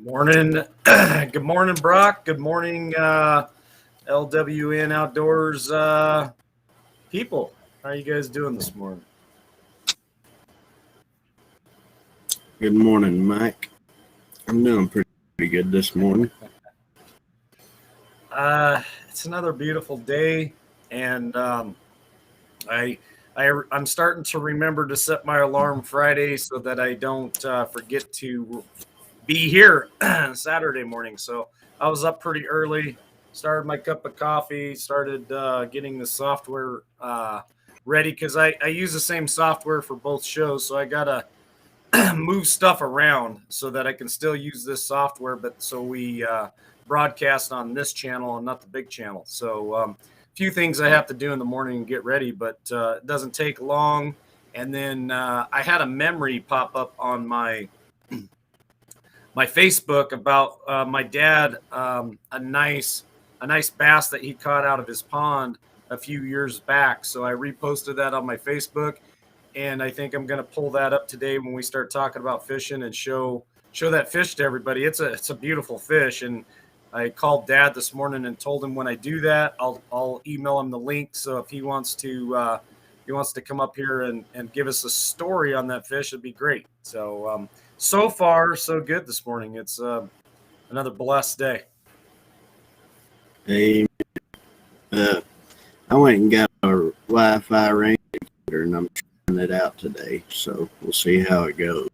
Morning. Good morning, Brock. Good morning, LWN Outdoors people. How are you guys doing this morning? Good morning, Mike. I'm doing pretty good this morning. It's another beautiful day, and I'm starting to remember to set my alarm Friday so that I don't forget to be here Saturday morning. So I was up pretty early, started my cup of coffee, started getting the software ready because I use the same software for both shows. So I got to move stuff around so that I can still use this software, but so we broadcast on this channel and not the big channel. So a few things I have to do in the morning and get ready, but it doesn't take long. And then I had a memory pop up on my Facebook about my dad, a nice bass that he caught out of his pond a few years back. So I reposted that on my Facebook, and I think I'm going to pull that up today when we start talking about fishing and show that fish to everybody. It's a beautiful fish, and I called Dad this morning and told him when I do that, I'll email him the link. So if he wants to come up here and give us a story on that fish, it'd be great. So so far so good this morning. It's another blessed day. Hey, I went and got a Wi-Fi range computer, and I'm trying it out today. So we'll see how it goes.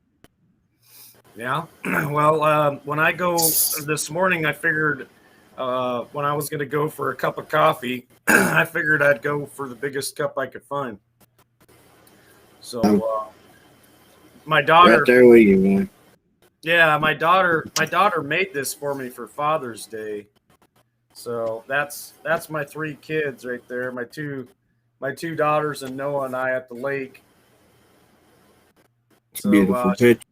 Yeah. Well, when I go this morning, I figured when I was going to go for a cup of coffee, I figured I'd go for the biggest cup I could find. So my daughter, right there with you, man. Yeah, my daughter made this for me for Father's Day. So that's my three kids right there. My two daughters and Noah and I at the lake. It's a beautiful picture.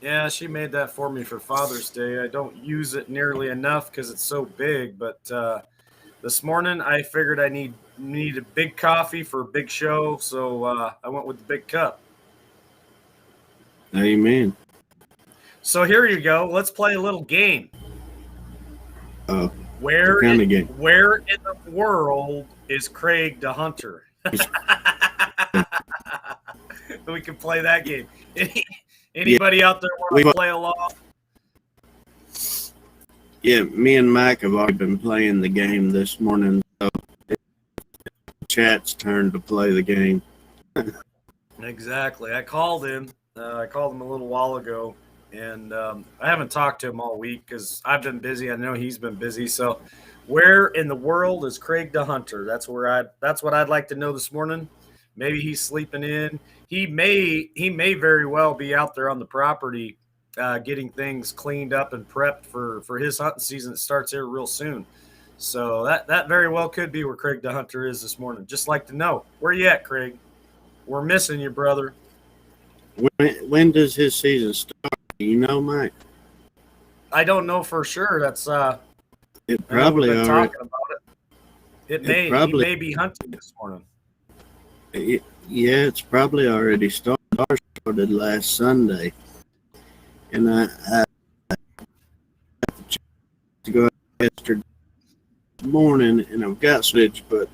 Yeah, she made that for me for Father's Day. I don't use it nearly enough because it's so big, but this morning I figured I need a big coffee for a big show, so I went with the big cup. Amen. So here you go. Let's play a little game. Where in the world is Craig the Hunter? We can play that game. Anybody out there want to play along? Yeah, me and Mike have already been playing the game this morning, so it's chat's turn to play the game. Exactly. I called him. I called him a little while ago, and I haven't talked to him all week because I've been busy. I know he's been busy. So, where in the world is Craig the Hunter? That's what I'd like to know this morning. Maybe he's sleeping in. He may very well be out there on the property, getting things cleaned up and prepped for his hunting season that starts here real soon. So that very well could be where Craig the Hunter is this morning. Just like to know, where you at, Craig? We're missing you, brother. When does his season start? Do you know, Mike? I don't know for sure. That's it probably been already talking about it. He may be hunting this morning. Yeah, it's probably already started. Ours started last Sunday, and I to go yesterday morning, and I've got switch, but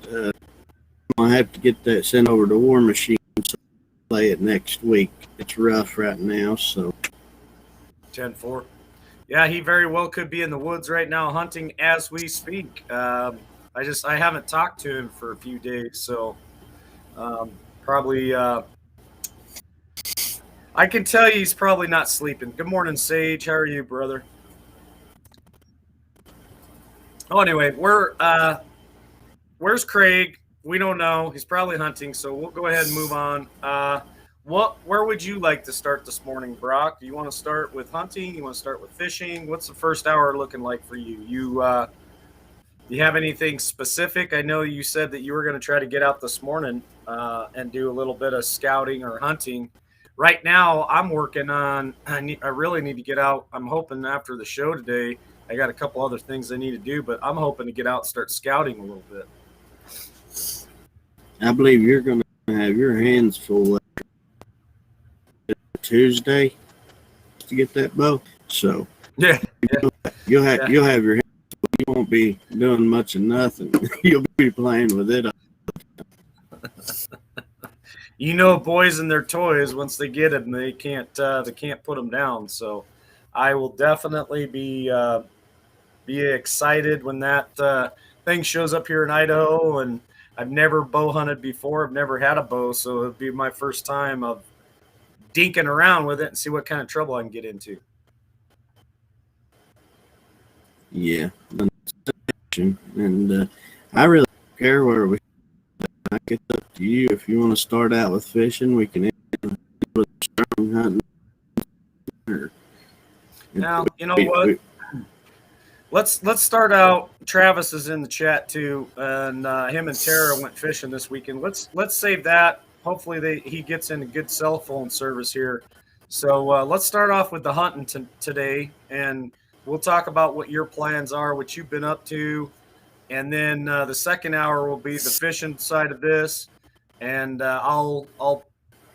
I have to get that sent over to War Machine, so I'll play it next week. It's rough right now, so 10-4. Yeah, he very well could be in the woods right now hunting as we speak. I haven't talked to him for a few days, so probably I can tell you he's probably not sleeping. Good morning, Sage. How are you, brother? Oh, anyway, where's Craig? We don't know. He's probably hunting, so we'll go ahead and move on. Where would you like to start this morning, Brock? Do you want to start with hunting? You want to start with fishing? What's the first hour looking like for you? You have anything specific? I know you said that you were going to try to get out this morning and do a little bit of scouting or hunting. Right now, I'm working on. I really need to get out. I'm hoping after the show today, I got a couple other things I need to do, but I'm hoping to get out and start scouting a little bit. I believe you're going to have your hands full Tuesday to get that bow. So Yeah. You'll have your hands, but you won't be doing much of nothing. You'll be playing with it. Boys and their toys, once they get them, they can't put them down. So I will definitely be excited when that thing shows up here in Idaho. And I've never bow hunted before. I've never had a bow, so it'll be my first time of dinking around with it and see what kind of trouble I can get into. Yeah, and I really don't care where we. It's up to you. If you want to start out with fishing, we can end with strong hunting. Now, you know what? Let's start out. Travis is in the chat too, and him and Tara went fishing this weekend. Let's save that. Hopefully he gets in a good cell phone service here. So let's start off with the hunting today, and we'll talk about what your plans are, what you've been up to, and then the second hour will be the fishing side of this, and I'll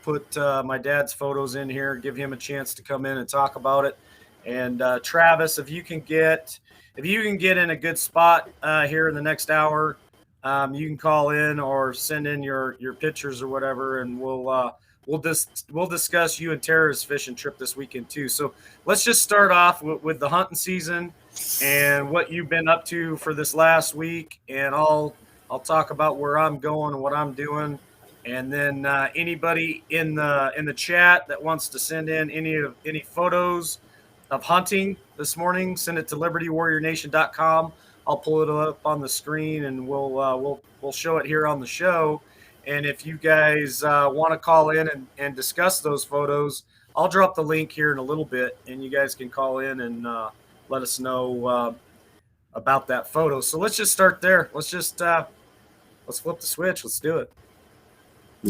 put my dad's photos in here, give him a chance to come in and talk about it. And Travis, if you can get in a good spot here in the next hour, you can call in or send in your pictures or whatever, and we'll discuss you and Tara's fishing trip this weekend too. So let's just start off with the hunting season and what you've been up to for this last week, and I'll talk about where I'm going and what I'm doing, and then anybody in the chat that wants to send in any photos of hunting this morning, send it to libertywarriornation.com. I'll pull it up on the screen and we'll show it here on the show. And if you guys want to call in and discuss those photos, I'll drop the link here in a little bit, and you guys can call in and let us know about that photo. So let's just start there. Let's flip the switch. Let's do it.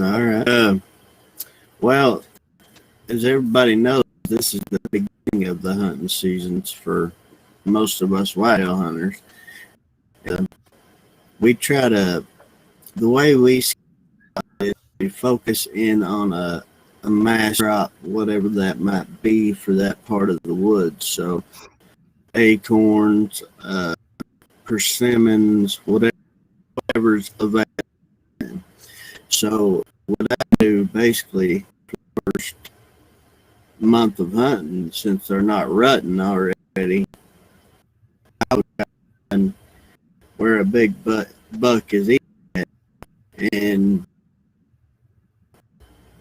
All right. Well, as everybody knows, this is the beginning of the hunting seasons for most of us whitetail hunters. We try to, the way we focus in on a mass crop, whatever that might be for that part of the woods. So acorns, persimmons, whatever's available. So what I do basically first month of hunting, since they're not rutting already, I would try and where a big buck is eating at and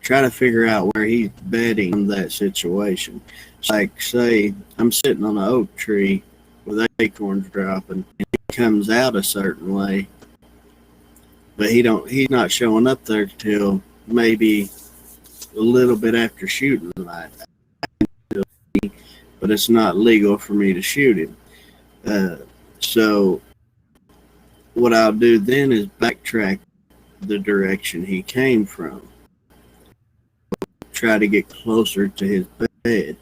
try to figure out where he's bedding in that situation. Like, say I'm sitting on an oak tree with acorns dropping, and he comes out a certain way, but he's not showing up there till maybe a little bit after shooting light. But it's not legal for me to shoot him. So what I'll do then is backtrack the direction he came from. Try to get closer to his bed.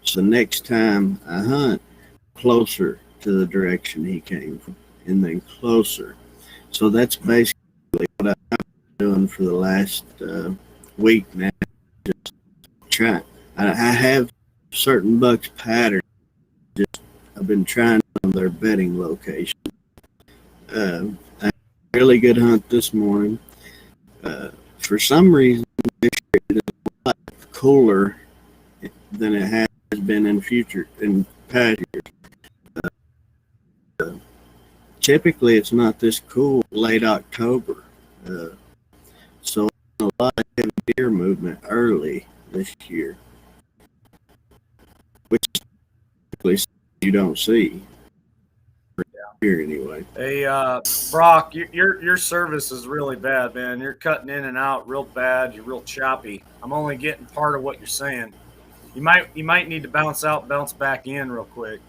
So next time I hunt, closer to the direction he came from, and then closer. So that's basically what I've been doing for the last week now. Just trying. I have certain bucks patterned. I've been trying on their bedding location. I had a really good hunt this morning. For some reason, this year it is a lot cooler than it has been in past years. Typically, it's not this cool late October. So a lot of heavy deer movement early this year, which typically you don't see here anyway. Hey, Brock, your service is really bad, man. You're cutting in and out real bad. You're real choppy. I'm only getting part of what you're saying. You might need to bounce out, bounce back in real quick.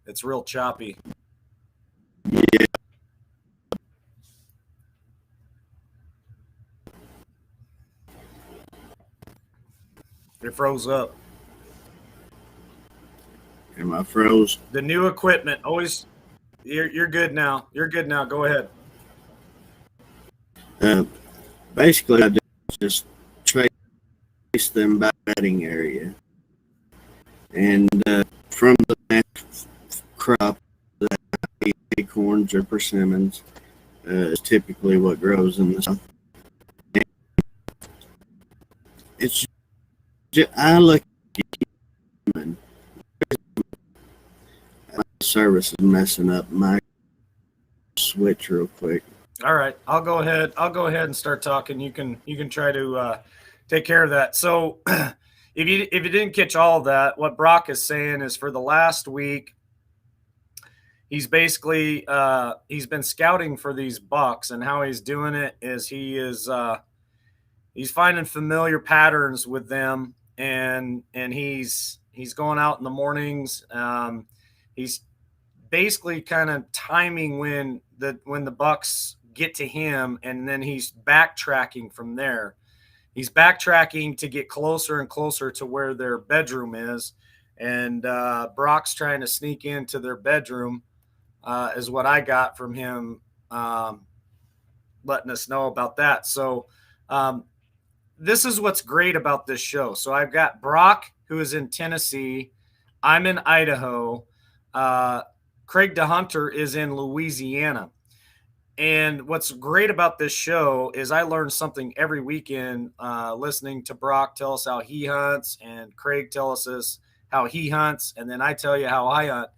It's real choppy. Yeah. It froze up. Am I froze? The new equipment always. You're good now. You're good now. Go ahead. Basically, I just trace them by bedding area. And from the next crop, the acorns or persimmons is typically what grows in the south. And it's just, I look at human. My service is messing up. My switch real quick. All right, I'll go ahead and start talking. You can try to take care of that. So if you didn't catch all of that, what Brock is saying is for the last week, he's basically he's been scouting for these bucks, and how he's doing it is he's finding familiar patterns with them, and he's going out in the mornings. He's basically kind of timing when the bucks get to him, and then he's backtracking from there. He's backtracking to get closer and closer to where their bedroom is, and Brock's trying to sneak into their bedroom, is what I got from him, letting us know about that. So this is what's great about this show. So I've got Brock, who is in Tennessee. I'm in Idaho. Craig DeHunter is in Louisiana. And what's great about this show is I learn something every weekend, listening to Brock tell us how he hunts, and Craig tell us how he hunts, and then I tell you how I hunt.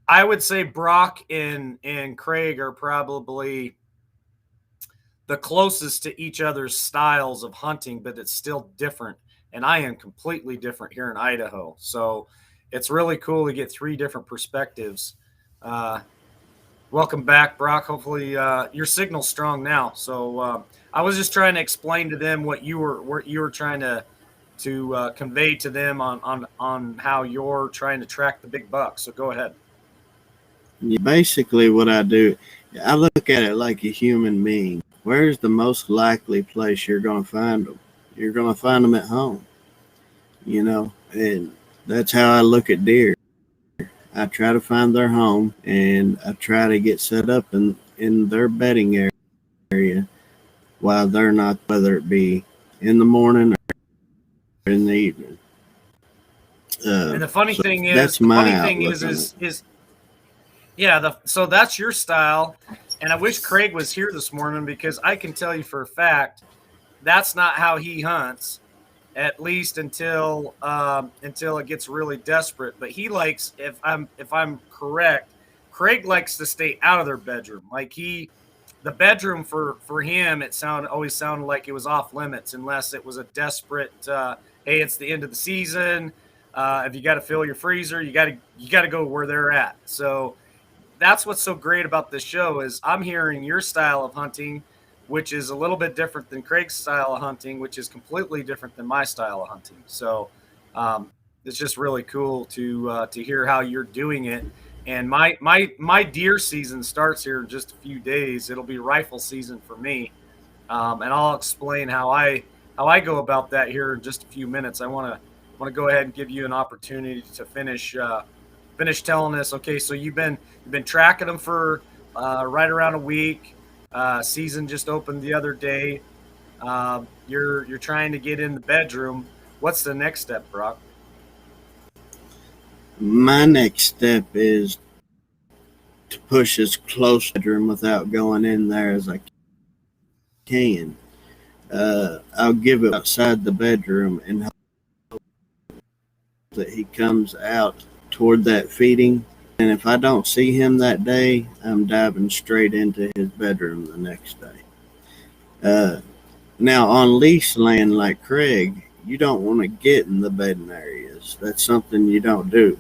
I would say Brock and Craig are probably the closest to each other's styles of hunting, but it's still different. And I am completely different here in Idaho. So it's really cool to get three different perspectives. Welcome back, Brock. Hopefully your signal's strong now. So I was just trying to explain to them what you were trying to convey to them on how you're trying to track the big bucks. So go ahead. Yeah, basically, what I do, I look at it like a human being. Where's the most likely place you're going to find them? You're going to find them at home, and that's how I look at deer. I try to find their home, and I try to get set up in their bedding area while they're not, whether it be in the morning or in the evening. And the funny thing is, that's my outlook. So that's your style. And I wish Craig was here this morning, because I can tell you for a fact that's not how he hunts, at least until it gets really desperate. But he likes, if I'm correct, Craig likes to stay out of their bedroom. Like the bedroom for him, always sounded like it was off limits, unless it was a desperate, hey, it's the end of the season. If you got to fill your freezer, you got to go where they're at. So that's what's so great about this show is I'm hearing your style of hunting, which is a little bit different than Craig's style of hunting, which is completely different than my style of hunting. So it's just really cool to hear how you're doing it. And my deer season starts here in just a few days. It'll be rifle season for me, and I'll explain how I go about that here in just a few minutes. I want to go ahead and give you an opportunity to finish telling us. Okay, so you've been tracking them for right around a week. Season just opened the other day. You're trying to get in the bedroom. What's the next step, Brock? My next step is to push as close to the bedroom without going in there as I can. I'll give it outside the bedroom and hope that he comes out toward that feeding. And if I don't see him that day, I'm diving straight into his bedroom the next day. Now, on lease land like Craig, you don't want to get in the bedding areas. That's something you don't do.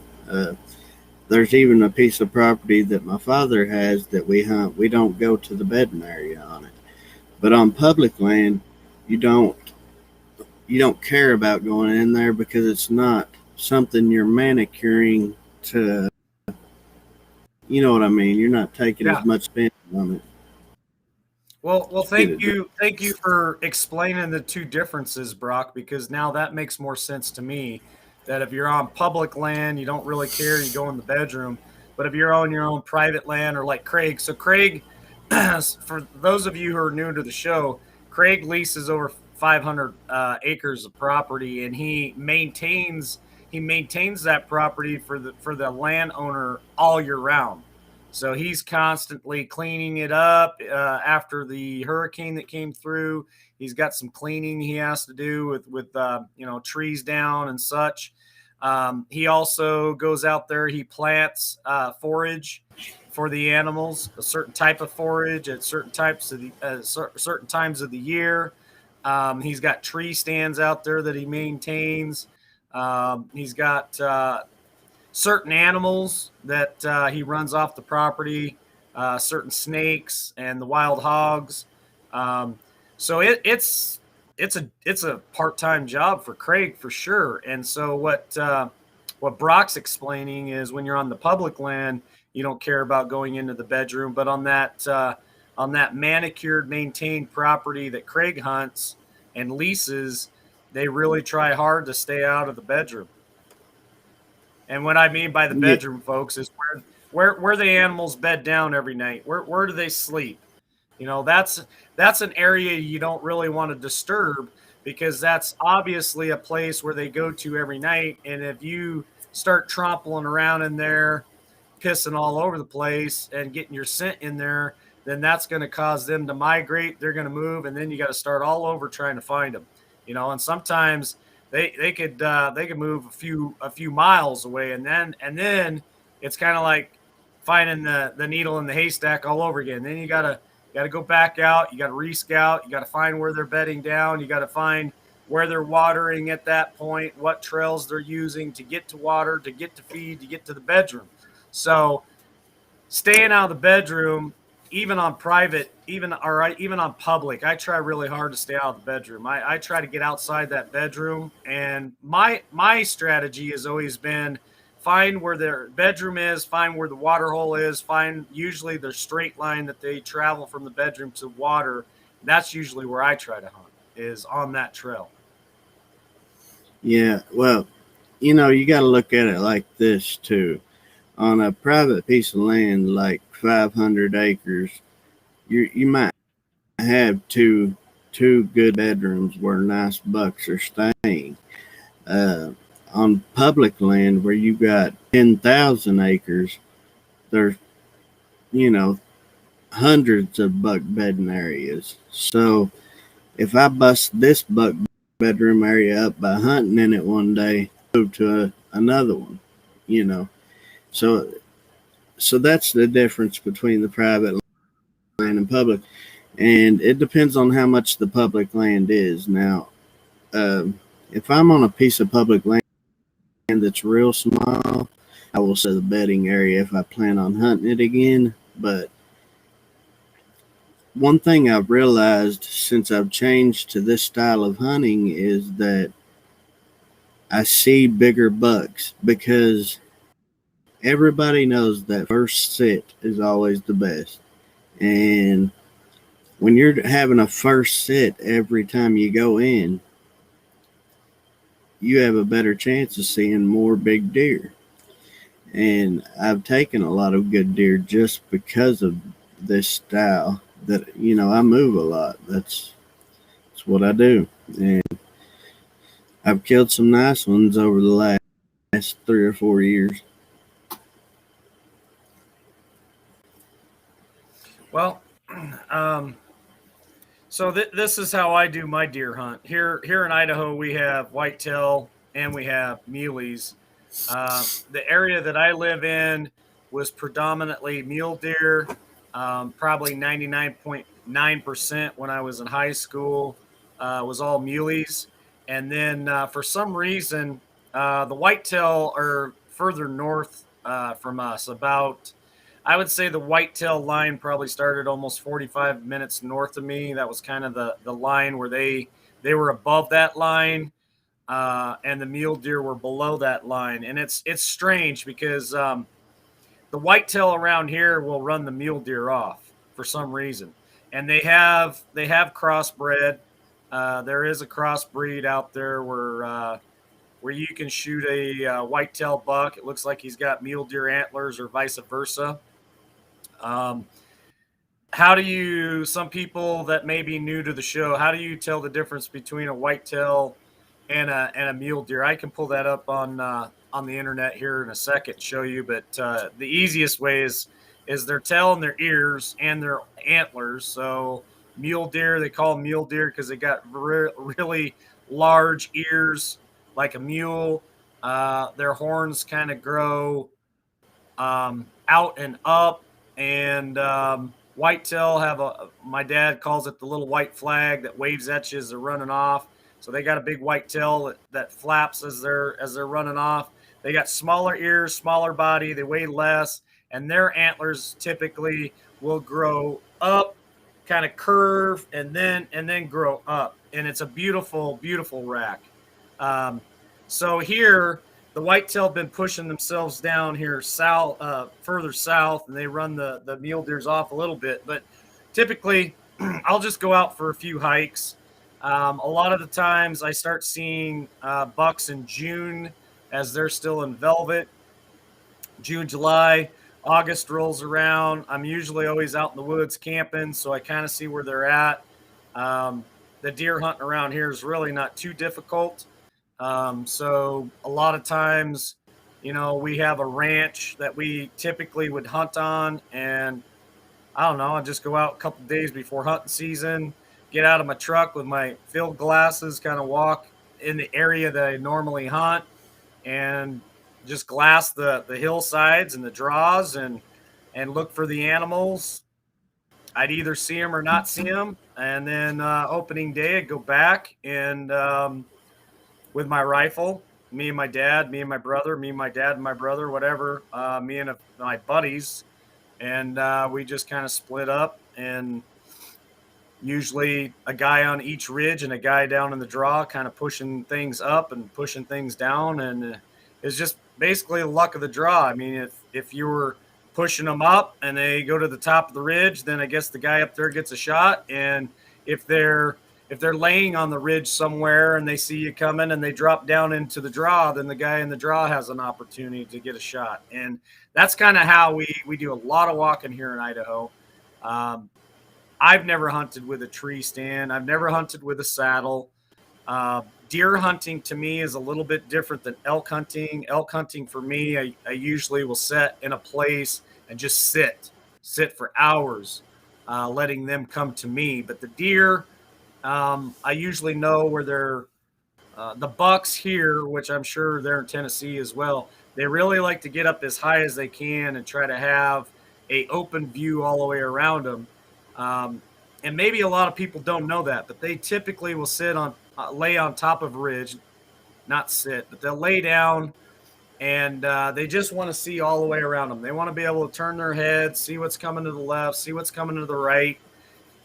There's even a piece of property that my father has that we hunt. We don't go to the bedding area on it. But on public land, you don't care about going in there, because it's not something you're manicuring to, you know what I mean? You're not taking as much spending on it. Well, thank you for explaining the two differences, Brock, because now that makes more sense to me. That if you're on public land, you don't really care, you go in the bedroom. But if you're on your own private land, or like Craig, so Craig, for those of you who are new to the show, Craig leases over 500 acres of property, and he maintains he maintains that property for the landowner all year round. So he's constantly cleaning it up. After the hurricane that came through, he's got some cleaning he has to do with trees down and such. He also goes out there. He plants forage for the animals, a certain type of forage at certain certain times of the year. He's got tree stands out there that he maintains. He's got certain animals that he runs off the property, certain snakes and the wild hogs. So it's a part-time job for Craig for sure. And so what Brock's explaining is when you're on the public land, you don't care about going into the bedroom, but on that manicured, maintained property that Craig hunts and leases, they really try hard to stay out of the bedroom. And what I mean by the bedroom, folks, is where the animals bed down every night. Where do they sleep? That's an area you don't really want to disturb, because that's obviously a place where they go to every night. And if you start trampling around in there, pissing all over the place and getting your scent in there, then that's going to cause them to migrate. They're going to move, and then you got to start all over trying to find them. And sometimes they could move a few miles away, and then it's kind of like finding the needle in the haystack all over again. Then you gotta go back out. You gotta rescout. You gotta find where they're bedding down. You gotta find where they're watering at that point, what trails they're using to get to water, to get to feed, to get to the bedroom. So staying out of the bedroom, even on private, even on public, I try really hard to stay out of the bedroom. I try to get outside that bedroom, and my strategy has always been find where their bedroom is, find where the water hole is, find usually the straight line that they travel from the bedroom to water. That's usually where I try to hunt, is on that trail. Yeah, well, you got to look at it like this too. On a private piece of land like 500 acres, you might have two good bedrooms where nice bucks are staying. On public land where you got 10,000 acres, there's hundreds of buck bedding areas. So if I bust this buck bedroom area up by hunting in it one day, move to another one, So that's the difference between the private land and public, and it depends on how much the public land is. Now, if I'm on a piece of public land that's real small, I will say the bedding area if I plan on hunting it again. But one thing I've realized since I've changed to this style of hunting is that I see bigger bucks, because everybody knows that first sit is always the best. And when you're having a first sit every time you go in, you have a better chance of seeing more big deer. And I've taken a lot of good deer just because of this style that, I move a lot. That's what I do. And I've killed some nice ones over the last 3 or 4 years. Well, so this is how I do my deer hunt. Here in Idaho, we have whitetail and we have muleys. The area that I live in was predominantly mule deer, probably 99.9% when I was in high school was all muleys. And then for some reason, the whitetail are further north from us, I would say the whitetail line probably started almost 45 minutes north of me. That was kind of the line where they were above that line, and the mule deer were below that line. And it's strange because the whitetail around here will run the mule deer off for some reason, and they have crossbred. There is a crossbreed out there where you can shoot a whitetail buck. It looks like he's got mule deer antlers, or vice versa. Some people that may be new to the show, how do you tell the difference between a whitetail and a mule deer. I can pull that up on the internet here in a second, show you. But the easiest way is their tail and their ears and their antlers. So mule deer, they call them mule deer because they got really large ears like a mule. Their horns kind of grow out and up, and whitetail have my dad calls it the little white flag that waves at you as they're running off. So they got a big white tail that flaps as they're running off. They got smaller ears, smaller body, they weigh less, and their antlers typically will grow up, kind of curve, and then grow up. And it's a beautiful, beautiful rack. So here, the whitetail have been pushing themselves down here south, further south, and they run the mule deers off a little bit. But typically, I'll just go out for a few hikes. A lot of the times I start seeing bucks in June as they're still in velvet. June, July, August rolls around. I'm usually always out in the woods camping, so I kind of see where they're at. The deer hunting around here is really not too difficult. So a lot of times, we have a ranch that we typically would hunt on, and I don't know, I just go out a couple days before hunting season, get out of my truck with my field glasses, kind of walk in the area that I normally hunt, and just glass the hillsides and the draws and look for the animals. I'd either see them or not see them, and then opening day I'd go back and with my rifle, me and my dad, me and my brother, me and my dad and my brother, whatever, me and my buddies, and we just kind of split up, and usually a guy on each ridge and a guy down in the draw kind of pushing things up and pushing things down, and it's just basically the luck of the draw. I mean, if you were pushing them up and they go to the top of the ridge, then I guess the guy up there gets a shot, and if they're laying on the ridge somewhere and they see you coming and they drop down into the draw, then the guy in the draw has an opportunity to get a shot. And that's kind of how we do a lot of walking here in Idaho. I've never hunted with a tree stand. I've never hunted with a saddle. Deer hunting to me is a little bit different than elk hunting. Elk hunting for me, I usually will sit in a place and just sit for hours, letting them come to me. But the deer, I usually know where they're, the bucks here, which I'm sure they're in Tennessee as well. They really like to get up as high as they can and try to have a open view all the way around them. And maybe a lot of people don't know that, but they typically will lay on top of a ridge, not sit, but they'll lay down, and they just want to see all the way around them. They want to be able to turn their head, see what's coming to the left, see what's coming to the right.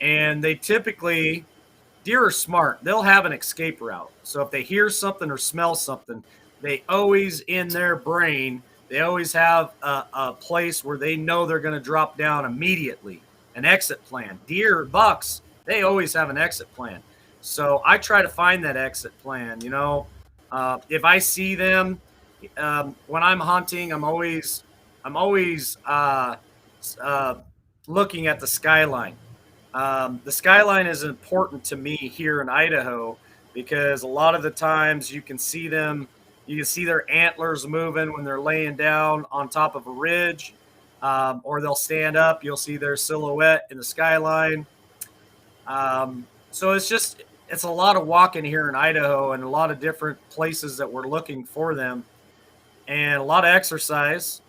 And deer are smart. They'll have an escape route. So if they hear something or smell something, they always, in their brain, they always have a place where they know they're going to drop down immediately, an exit plan. Bucks, they always have an exit plan. So I try to find that exit plan. If I see them when I'm hunting, I'm always looking at the skyline. The skyline is important to me here in Idaho because a lot of the times you can see their antlers moving when they're laying down on top of a ridge, or they'll stand up. You'll see their silhouette in the skyline. So it's a lot of walking here in Idaho and a lot of different places that we're looking for them, and a lot of exercise.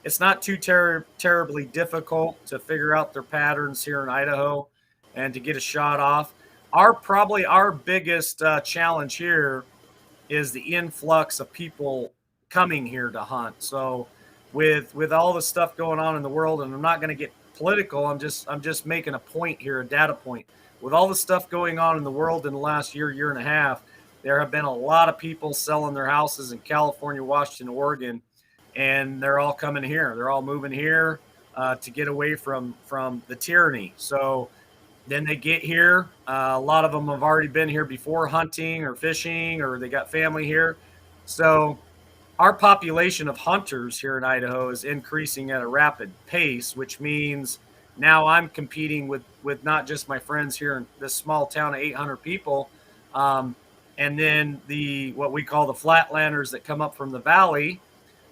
It's not too terribly difficult to figure out their patterns here in Idaho and to get a shot off. Probably our biggest challenge here is the influx of people coming here to hunt. So with all the stuff going on in the world, and I'm not going to get political, I'm just making a point here, a data point. With all the stuff going on in the world in the last year and a half, there have been a lot of people selling their houses in California, Washington, Oregon, and they're all coming here. They're all moving here to get away from the tyranny. So then they get here. A lot of them have already been here before hunting or fishing, or they got family here. So our population of hunters here in Idaho is increasing at a rapid pace, which means now I'm competing with not just my friends here in this small town of 800 people. and then the what we call the flatlanders that come up from the valley.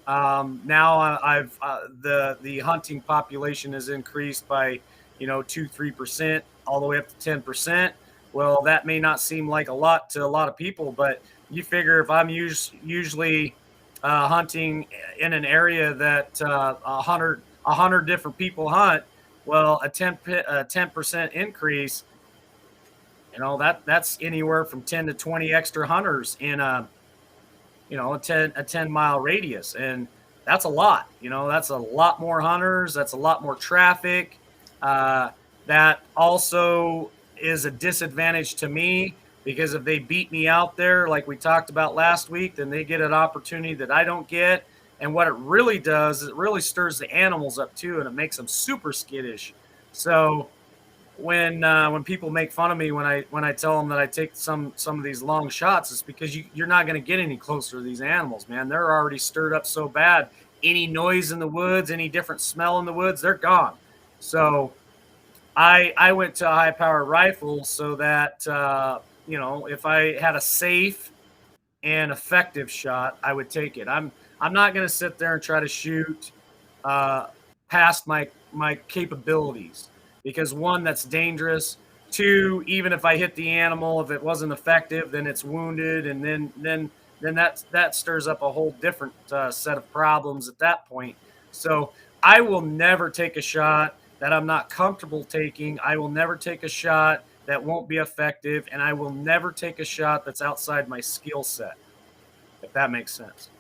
Now I've the hunting population has increased by 2-3% all the way up to 10%. Well, that may not seem like a lot to a lot of people, but you figure if I'm usually hunting in an area that 100 different people hunt, well, a 10% increase, that's anywhere from 10 to 20 extra hunters in a 10-mile radius, and that's a lot. That's a lot more hunters. That's a lot more traffic. That also is a disadvantage to me, because if they beat me out there, like we talked about last week, then they get an opportunity that I don't get. And what it really does is it really stirs the animals up too, and it makes them super skittish. So when people make fun of me when I tell them that I take some of these long shots, it's because you're not going to get any closer to these animals, man. They're already stirred up so bad. Any noise in the woods, any different smell in the woods, they're gone. So I went to a high powered rifle so that if I had a safe and effective shot, I would take it. I'm not going to sit there and try to shoot past my capabilities, because one, that's dangerous. Two, even if I hit the animal, if it wasn't effective, then it's wounded, and then that stirs up a whole different set of problems at that point. So I will never take a shot that I'm not comfortable taking. I will never take a shot that won't be effective, and I will never take a shot that's outside my skill set, if that makes sense.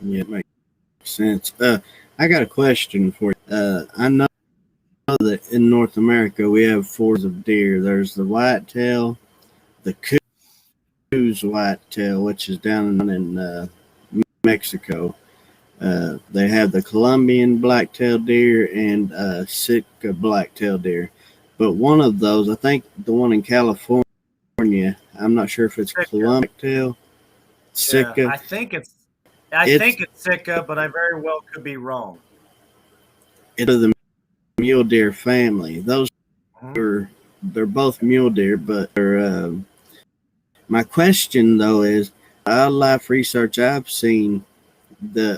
Yeah, it makes sense. I got a question for you. I know that in North America we have four of deer. There's the whitetail, the Coues whitetail, which is down in Mexico. They have the Colombian black-tailed deer and Sitka black-tailed deer. But one of those, I think the one in California, I'm not sure if it's Colombian black-tail, Sitka. Yeah, I think it's Sitka, but I very well could be wrong. It's the mule deer family. Those they're both mule deer, but they're. My question though is, wildlife research I've seen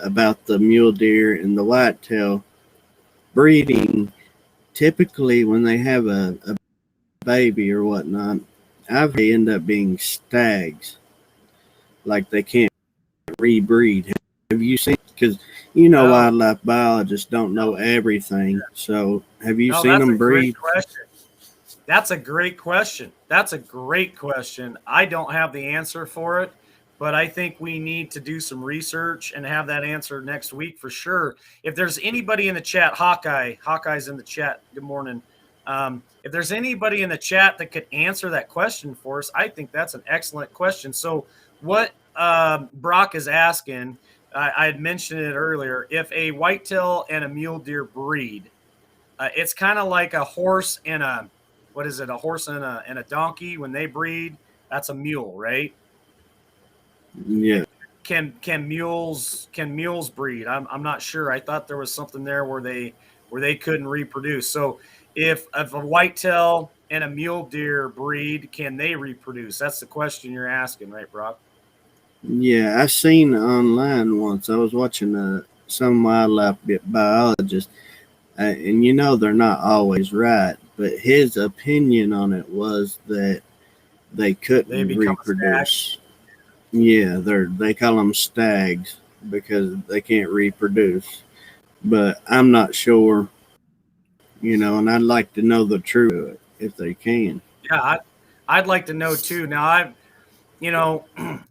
about the mule deer and the whitetail breeding. Typically, when they have a baby or whatnot, they end up being stags. Like they can't rebreed. Have you seen? Because wildlife biologists don't know everything. So have you seen them breed? That's a great question. I don't have the answer for it, but I think we need to do some research and have that answer next week for sure. If there's anybody in the chat, Hawkeye's in the chat. Good morning. If there's anybody in the chat that could answer that question for us, I think that's an excellent question. So what Brock is asking, I had mentioned it earlier, if a whitetail and a mule deer breed, it's kind of like a horse and a horse and a donkey. When they breed, that's a mule, right? Yeah. Can mules breed? I'm not sure. I thought there was something there where they couldn't reproduce. So if a whitetail and a mule deer breed, can they reproduce? That's the question you're asking, right, Brock? Yeah, I seen online once. I was watching some wildlife biologist, and they're not always right, but his opinion on it was that they couldn't reproduce. Yeah, they call them stags because they can't reproduce. But I'm not sure, and I'd like to know the truth if they can. Yeah, I'd like to know too. Now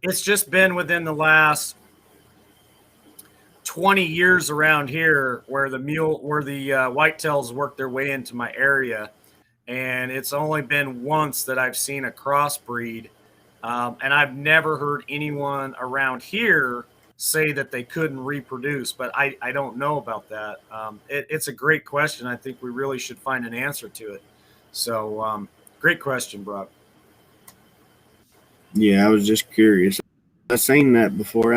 it's just been within the last 20 years around here where the whitetails worked their way into my area, and it's only been once that I've seen a crossbreed. And I've never heard anyone around here say that they couldn't reproduce, but I don't know about that. It's a great question. I think we really should find an answer to it. So great question, Brock. Yeah, I was just curious. I've seen that before.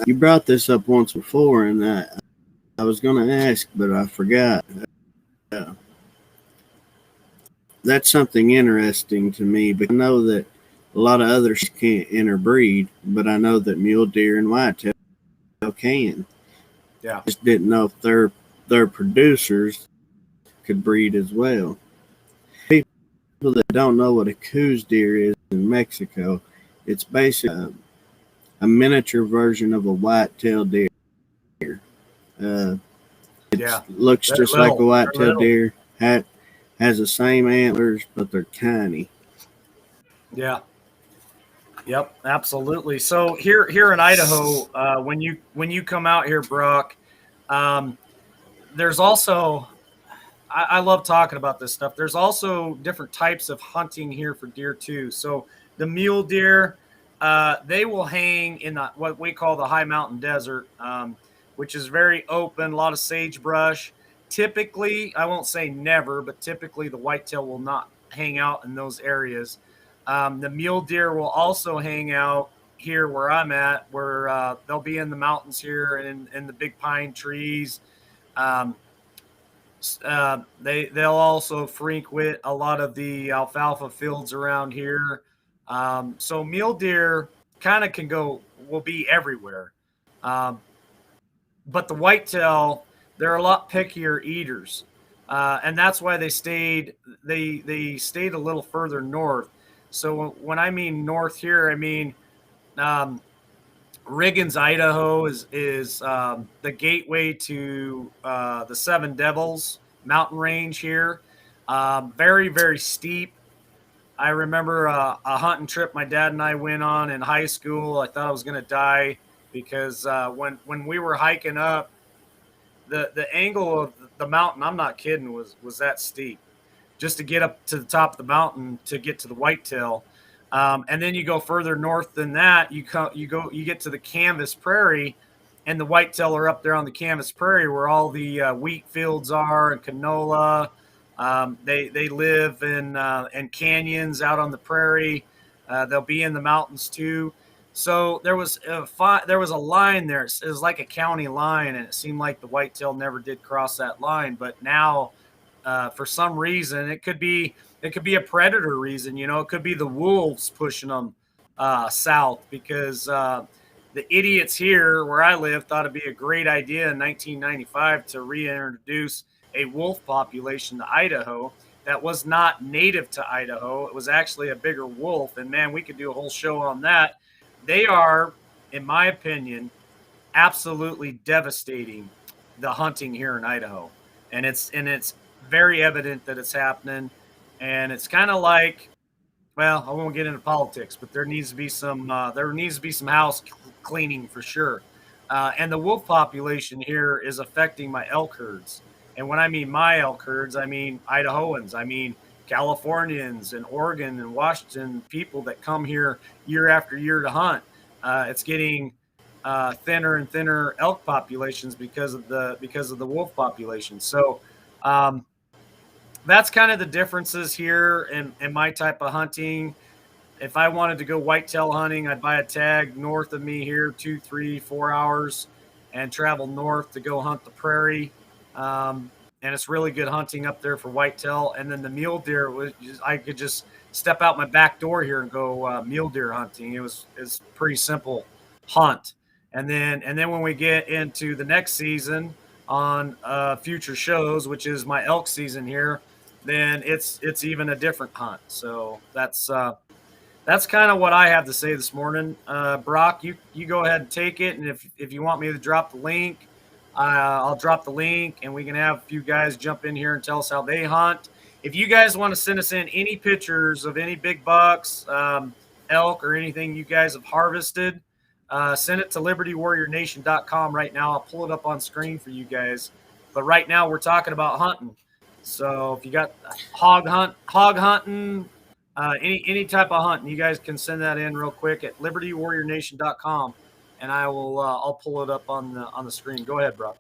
You brought this up once before, and I was going to ask, but I forgot. That's something interesting to me, but I know that A lot of others can't interbreed, but I know that mule deer and whitetail can. Yeah. Just didn't know if their producers could breed as well. People that don't know what a Coues deer is in Mexico, it's basically a miniature version of a white-tailed deer. Uh, Yeah. looks They're just like a little. They're white-tailed little. deer. Has the same antlers, but they're tiny. Yeah. Yep, absolutely. So here in Idaho, when you come out here, Brock, there's also I love talking about this stuff. There's also different types of hunting here for deer too. So the mule deer, they will hang in what we call the high mountain desert, which is very open, a lot of sagebrush. Typically, I won't say never, but typically the whitetail will not hang out in those areas. The mule deer will also hang out here where I'm at, where they'll be in the mountains here and in the big pine trees. Um, they'll also frequent a lot of the alfalfa fields around here. So mule deer kind of will be everywhere. Um, but the whitetail, they're a lot pickier eaters. And that's why they stayed a little further north. So when I mean north here, I mean um, Riggins, Idaho is the gateway to the Seven Devils mountain range here. Very, very steep. I remember a hunting trip my dad and I went on in high school. I thought I was going to die because when we were hiking up, the angle of the mountain, I'm not kidding, was that steep. Just to get up to the top of the mountain to get to the whitetail. And then you go further north than that, you get to the Canvas Prairie, and the whitetail are up there on the Canvas Prairie where all the wheat fields are and canola. They live in canyons out on the prairie. They'll be in the mountains too. So there was a line there. It was like a county line, and it seemed like the whitetail never did cross that line. But now, for some reason, it could be a predator reason. It could be the wolves pushing them south because the idiots here where I live thought it'd be a great idea in 1995 to reintroduce a wolf population to Idaho that was not native to Idaho. It was actually a bigger wolf, and man, we could do a whole show on that. They are, in my opinion, absolutely devastating the hunting here in Idaho, and it's very evident that it's happening. And it's kind of like, well, I won't get into politics, but there needs to be some house cleaning for sure. And the wolf population here is affecting my elk herds. And when I mean my elk herds, I mean Idahoans, I mean Californians and Oregon and Washington people that come here year after year to hunt. It's getting thinner and thinner elk populations because of the wolf population. So that's kind of the differences here in my type of hunting. If I wanted to go whitetail hunting, I'd buy a tag north of me here, 2, 3, 4 hours, and travel north to go hunt the prairie. And it's really good hunting up there for whitetail. And then the mule deer I could just step out my back door here and go mule deer hunting. It's pretty simple hunt. And then when we get into the next season on future shows, which is my elk season here, then it's even a different hunt. So that's kind of what I have to say this morning. Brock, you go ahead and take it, and if you want me to drop the link, I'll drop the link, and we can have a few guys jump in here and tell us how they hunt. If you guys want to send us in any pictures of any big bucks, elk, or anything you guys have harvested, send it to libertywarriornation.com right now. I'll pull it up on screen for you guys. But right now we're talking about hunting. So if you got hog hunting, any type of hunting, you guys can send that in real quick at libertywarriornation.com, and I'll pull it up on the screen. Go ahead, bro.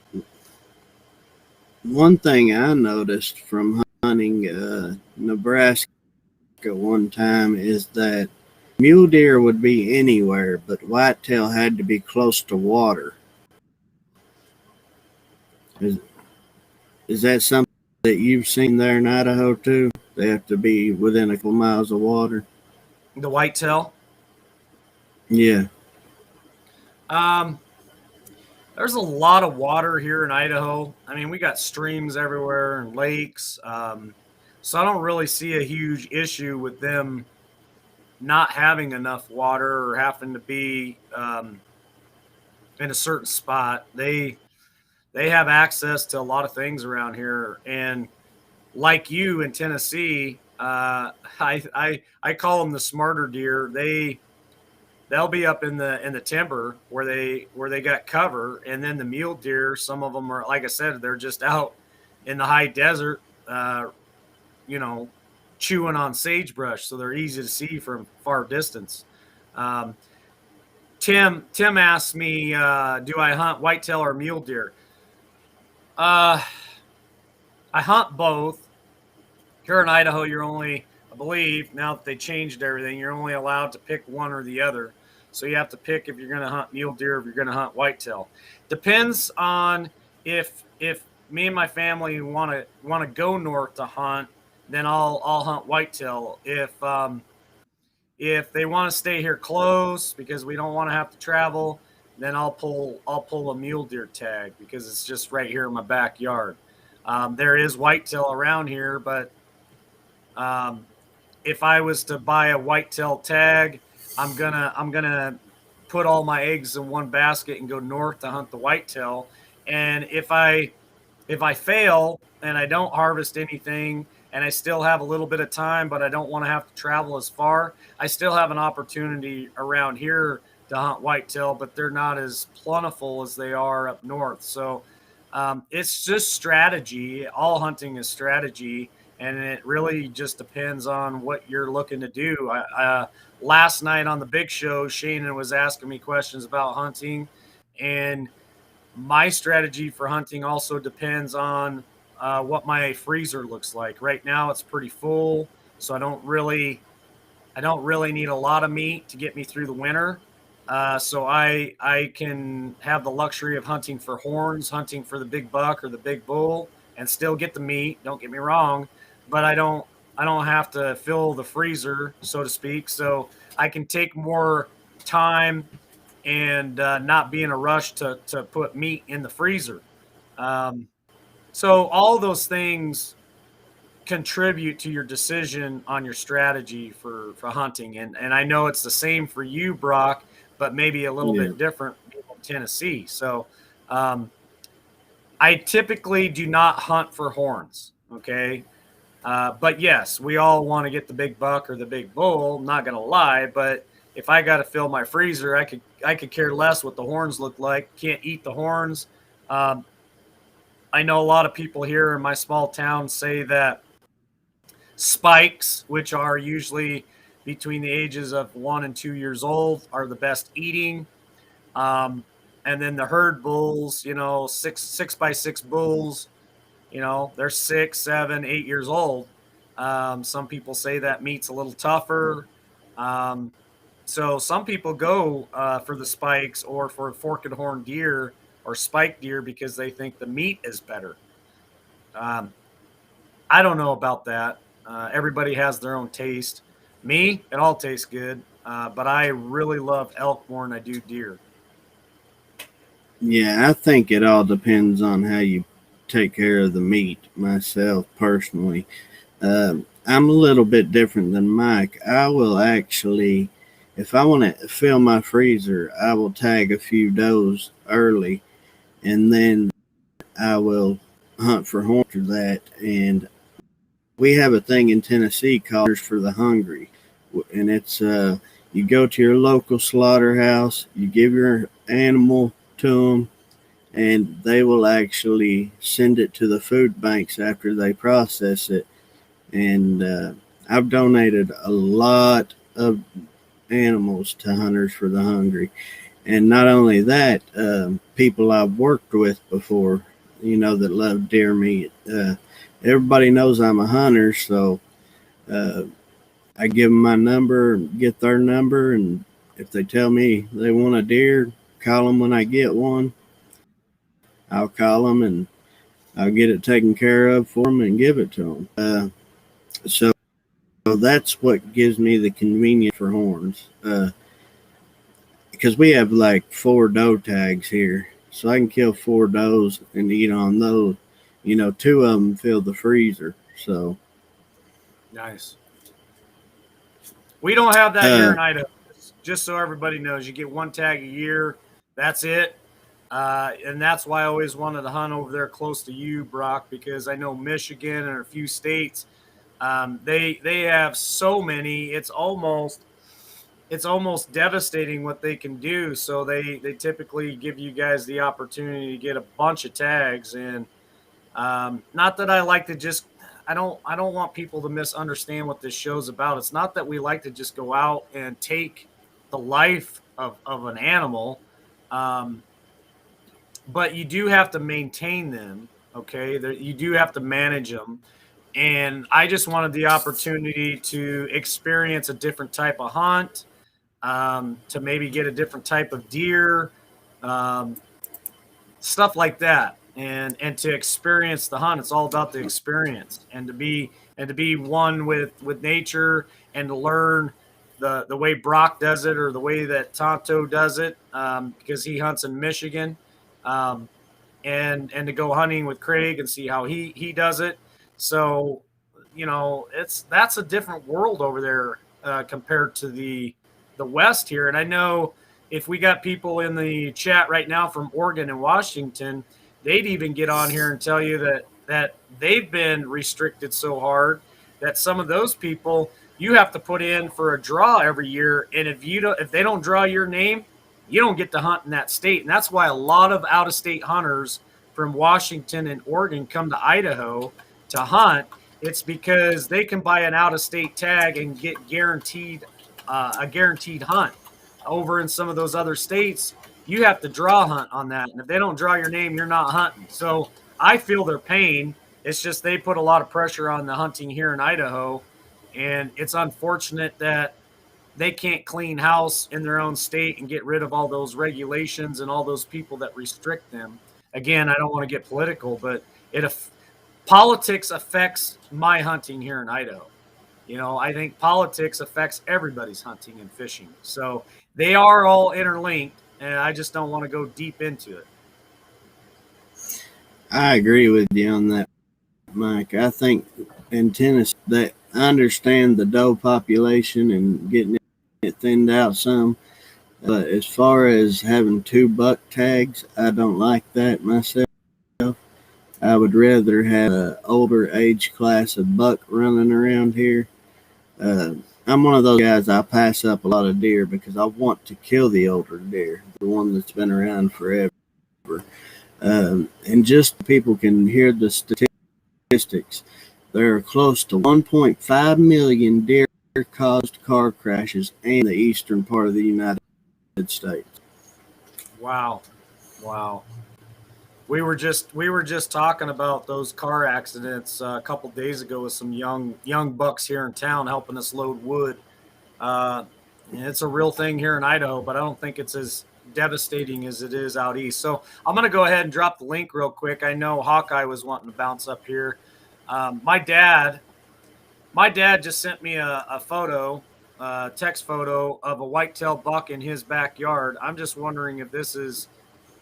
One thing I noticed from hunting Nebraska one time is that mule deer would be anywhere, but whitetail had to be close to water. Is that something that you've seen there in Idaho too? They have to be within a couple miles of water. The whitetail. Yeah. There's a lot of water here in Idaho. I mean, we got streams everywhere and lakes. So I don't really see a huge issue with them not having enough water or having to be in a certain spot. They have access to a lot of things around here, and like you in Tennessee, I call them the smarter deer. They'll be up in the timber where they got cover, and then the mule deer. Some of them are, like I said, they're just out in the high desert, you know, chewing on sagebrush, so they're easy to see from far distance. Um, Tim asked me, do I hunt whitetail or mule deer? I hunt both. Here in Idaho, you're only, I believe, now that they changed everything, you're only allowed to pick one or the other. So you have to pick if you're going to hunt mule deer, if you're going to hunt whitetail. Depends on if me and my family want to go north to hunt, then I'll hunt whitetail. If they want to stay here close because we don't want to have to travel, then I'll pull a mule deer tag because it's just right here in my backyard. There is whitetail around here, but if I was to buy a whitetail tag, I'm gonna put all my eggs in one basket and go north to hunt the whitetail. And if I fail and I don't harvest anything and I still have a little bit of time, but I don't want to have to travel as far, I still have an opportunity around here to hunt whitetail, but they're not as plentiful as they are up north. So it's just strategy. All hunting is strategy, and it really just depends on what you're looking to do. Last night on the big show, Shannon was asking me questions about hunting, and my strategy for hunting also depends on what my freezer looks like. Right now, it's pretty full, so I don't really need a lot of meat to get me through the winter. So I can have the luxury of hunting for horns, hunting for the big buck or the big bull, and still get the meat. Don't get me wrong, but I don't have to fill the freezer, so to speak. So I can take more time and not be in a rush to put meat in the freezer. So all those things contribute to your decision on your strategy for hunting. And I know it's the same for you, Brock, but maybe a little bit different in Tennessee. So I typically do not hunt for horns. Okay. But yes, we all want to get the big buck or the big bull. I'm not going to lie, but if I got to fill my freezer, I could care less what the horns look like. Can't eat the horns. I know a lot of people here in my small town say that spikes, which are usually between the ages of 1 and 2 years old, are the best eating. And then the herd bulls, you know, 6x6 bulls, you know, they're 6, 7, 8 years old. Some people say that meat's a little tougher. So some people go for the spikes or for forked horn deer or spike deer because they think the meat is better. I don't know about that. Everybody has their own taste. Me, it all tastes good, but I really love elk more than I do deer. Yeah, I think it all depends on how you take care of the meat. Myself personally, I'm a little bit different than Mike. I will actually, if I want to fill my freezer, I will tag a few does early, and then I will hunt for horns for that. And we have a thing in Tennessee called Hunters for the Hungry, and it's you go to your local slaughterhouse, you give your animal to them, and they will actually send it to the food banks after they process it. And I've donated a lot of animals to Hunters for the Hungry. And not only that, people I've worked with before, you know, that love deer meat. Everybody knows I'm a hunter, so I give them my number, get their number, and if they tell me they want a deer, call them when I get one. I'll call them and I'll get it taken care of for them and give it to them. So that's what gives me the convenience for horns. Because we have like 4 doe tags here, so I can kill 4 does and eat on those. 2 of them fill the freezer. So nice. We don't have that here in Idaho. Just so everybody knows, you get 1 tag a year. That's it. And that's why I always wanted to hunt over there close to you, Brock, because I know Michigan and a few states, they have so many. It's almost devastating what they can do. So they typically give you guys the opportunity to get a bunch of tags. And not that I like to just I don't want people to misunderstand what this show's about. It's not that we like to just go out and take the life of an animal. But you do have to maintain them, okay? You do have to manage them. And I just wanted the opportunity to experience a different type of hunt, to maybe get a different type of deer, stuff like that. And to experience the hunt. It's all about the experience, and to be one with nature, and to learn the way Brock does it, or the way that Tonto does it, because he hunts in Michigan. And to go hunting with Craig and see how he does it. So, that's a different world over there, compared to the West here. And I know if we got people in the chat right now from Oregon and Washington, they'd even get on here and tell you that they've been restricted so hard that some of those people, you have to put in for a draw every year. And if they don't draw your name, you don't get to hunt in that state. And that's why a lot of out-of-state hunters from Washington and Oregon come to Idaho to hunt. It's because they can buy an out-of-state tag and get a guaranteed hunt. Over in some of those other states, you have to draw hunt on that. And if they don't draw your name, you're not hunting. So I feel their pain. It's just they put a lot of pressure on the hunting here in Idaho. And it's unfortunate that they can't clean house in their own state and get rid of all those regulations and all those people that restrict them. Again, I don't want to get political, but politics affects my hunting here in Idaho. I think politics affects everybody's hunting and fishing. So they are all interlinked, and I just don't want to go deep into it. I agree with you on that, Mike. I think in Tennessee, that I understand the doe population and getting it thinned out some. But as far as having 2 buck tags, I don't like that myself. I would rather have an older age class of buck running around here. I'm one of those guys, I pass up a lot of deer because I want to kill the older deer, the one that's been around forever. And just people can hear the statistics. There are close to 1.5 million deer-caused car crashes in the eastern part of the United States. Wow. We were just talking about those car accidents a couple days ago with some young bucks here in town helping us load wood. It's a real thing here in Idaho, but I don't think it's as devastating as it is out east. So I'm going to go ahead and drop the link real quick. I know Hawkeye was wanting to bounce up here. My dad just sent me a photo, text photo of a whitetail buck in his backyard. I'm just wondering if this is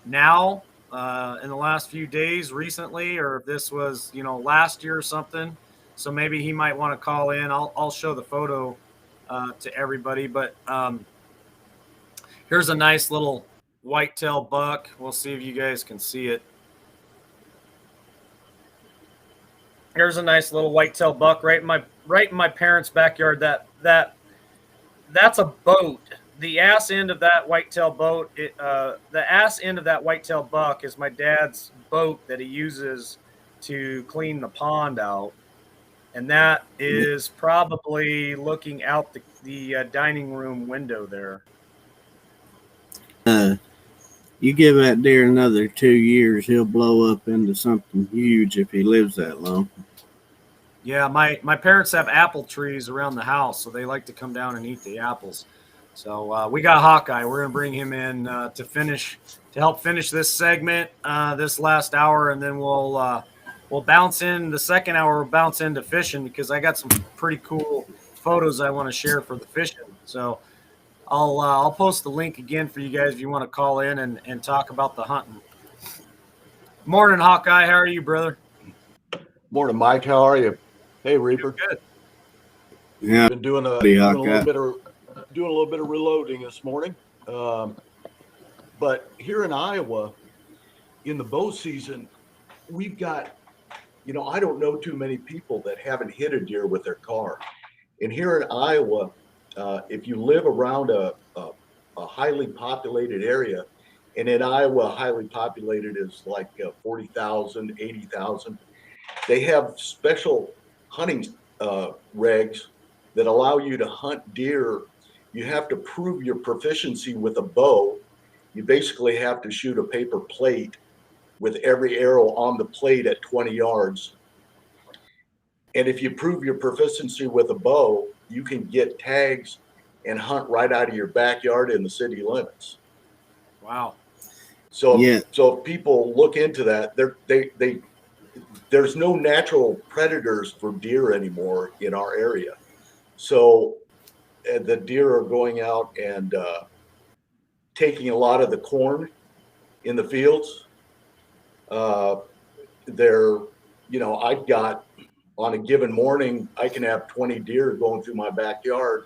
now, in the last few days recently, or if this was, last year or something. So maybe he might want to call in. I'll show the photo to everybody, but here's a nice little whitetail buck. We'll see if you guys can see it. Here's a nice little whitetail buck right in my parents' backyard. That's a boat. The ass end of that whitetail boat, the ass end of that whitetail buck is my dad's boat that he uses to clean the pond out. And that is probably looking out the dining room window there. You give that deer another 2 years, he'll blow up into something huge if he lives that long. Yeah, my parents have apple trees around the house, so they like to come down and eat the apples. So we got Hawkeye. We're going to bring him in to help finish this segment, this last hour, and then we'll bounce in the second hour. We'll bounce into fishing because I got some pretty cool photos I want to share for the fishing. So I'll post the link again for you guys if you want to call in and talk about the hunting. Morning, Hawkeye. How are you, brother? Morning, Mike. How are you? Hey, Reaper. Good. Yeah, Been doing a Howdy, little Hawkeye. bit of reloading this morning. But here in Iowa, in the bow season, we've got, I don't know too many people that haven't hit a deer with their car. And here in Iowa, if you live around a highly populated area, and in Iowa, highly populated is like 40,000, 80,000. They have special hunting regs that allow you to hunt deer. You have to prove your proficiency with a bow. You basically have to shoot a paper plate with every arrow on the plate at 20 yards. And if you prove your proficiency with a bow, you can get tags and hunt right out of your backyard in the city limits. Wow. Yeah. So if people look into that, there's no natural predators for deer anymore in our area. So the deer are going out and taking a lot of the corn in the fields. I've got, on a given morning, I can have 20 deer going through my backyard,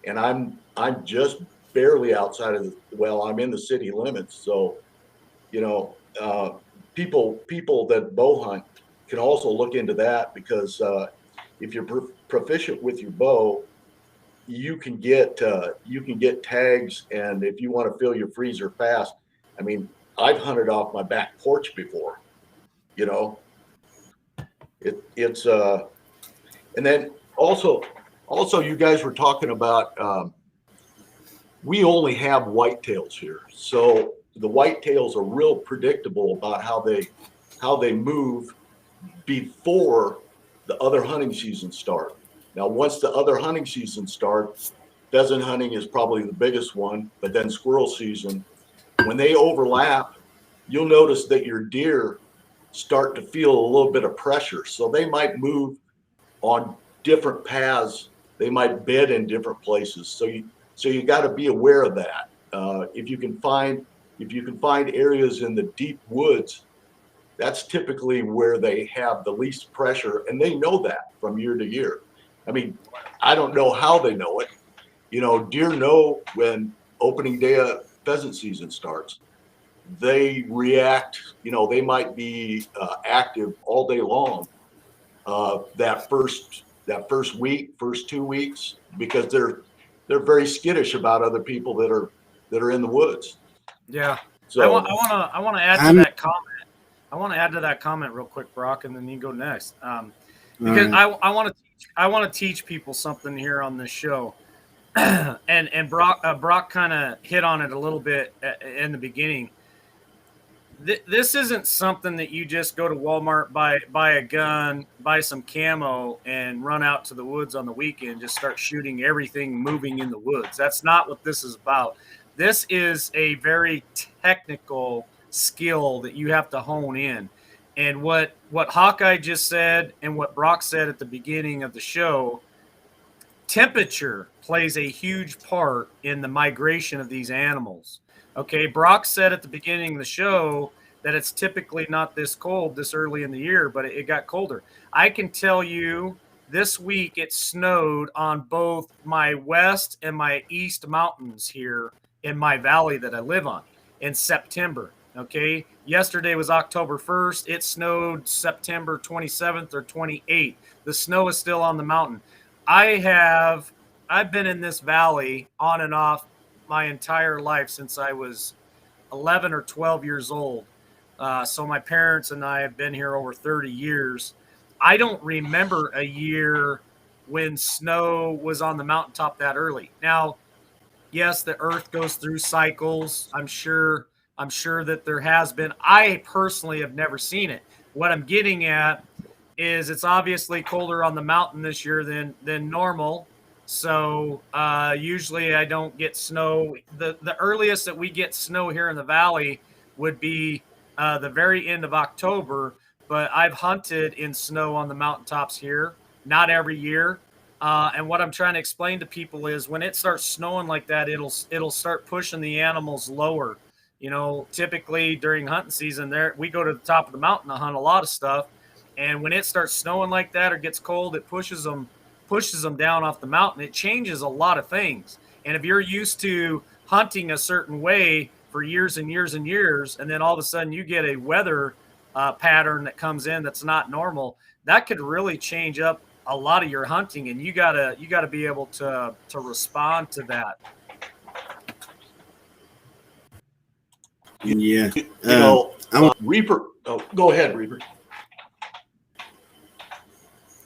and I'm just barely outside of I'm in the city limits. So, people that bow hunt can also look into that, because if you're proficient with your bow, you can get tags, and if you want to fill your freezer fast, I mean, I've hunted off my back porch before. And then also you guys were talking about, we only have whitetails here, so the whitetails are real predictable about how they move before the other hunting seasons start. Now, once the other hunting season starts, pheasant hunting is probably the biggest one, but then squirrel season, when they overlap, you'll notice that your deer start to feel a little bit of pressure. So they might move on different paths. They might bed in different places. So you got to be aware of that. If you can find areas in the deep woods, that's typically where they have the least pressure, and they know that from year to year. I mean, I don't know how they know it. Deer know when opening day of pheasant season starts. They react. They might be active all day long that first week, first 2 weeks, because they're very skittish about other people that are in the woods. Yeah. So I want to add to that comment. I want to add to that comment real quick, Brock, and then you go next. Because right. I want to teach people something here on this show. and Brock kind of hit on it a little bit in the beginning. This isn't something that you just go to Walmart, buy a gun, buy some camo, and run out to the woods on the weekend, just start shooting everything moving in the woods. That's not what this is about. This is a very technical skill that you have to hone in. And what Hawkeye just said and what Brock said at the beginning of the show, temperature plays a huge part in the migration of these animals. Okay, Brock said at the beginning of the show that it's typically not this cold this early in the year, but it got colder. I can tell you this week it snowed on both my west and my east mountains here in my valley that I live on in September. Okay, yesterday was October 1st. It snowed September 27th or 28th. The snow is still on the mountain. I've been in this valley on and off my entire life since I was 11 or 12 years old. So my parents and I have been here over 30 years. I don't remember a year when snow was on the mountaintop that early. Now, yes, the earth goes through cycles. I'm sure that there has been. I personally have never seen it. What I'm getting at is it's obviously colder on the mountain this year than normal. So usually I don't get snow. The earliest that we get snow here in the valley would be the very end of October. But I've hunted in snow on the mountaintops here. Not every year. And what I'm trying to explain to people is when it starts snowing like that, it'll start pushing the animals lower. You know, typically during hunting season, there we go to the top of the mountain to hunt a lot of stuff, and when it starts snowing like that or gets cold, it pushes them down off the mountain. It changes a lot of things. And if you're used to hunting a certain way for years and years and years, and then all of a sudden you get a weather pattern that comes in that's not normal, that could really change up a lot of your hunting, and you gotta be able to respond to that. Yeah. Reaper. Oh, go ahead, Reaper.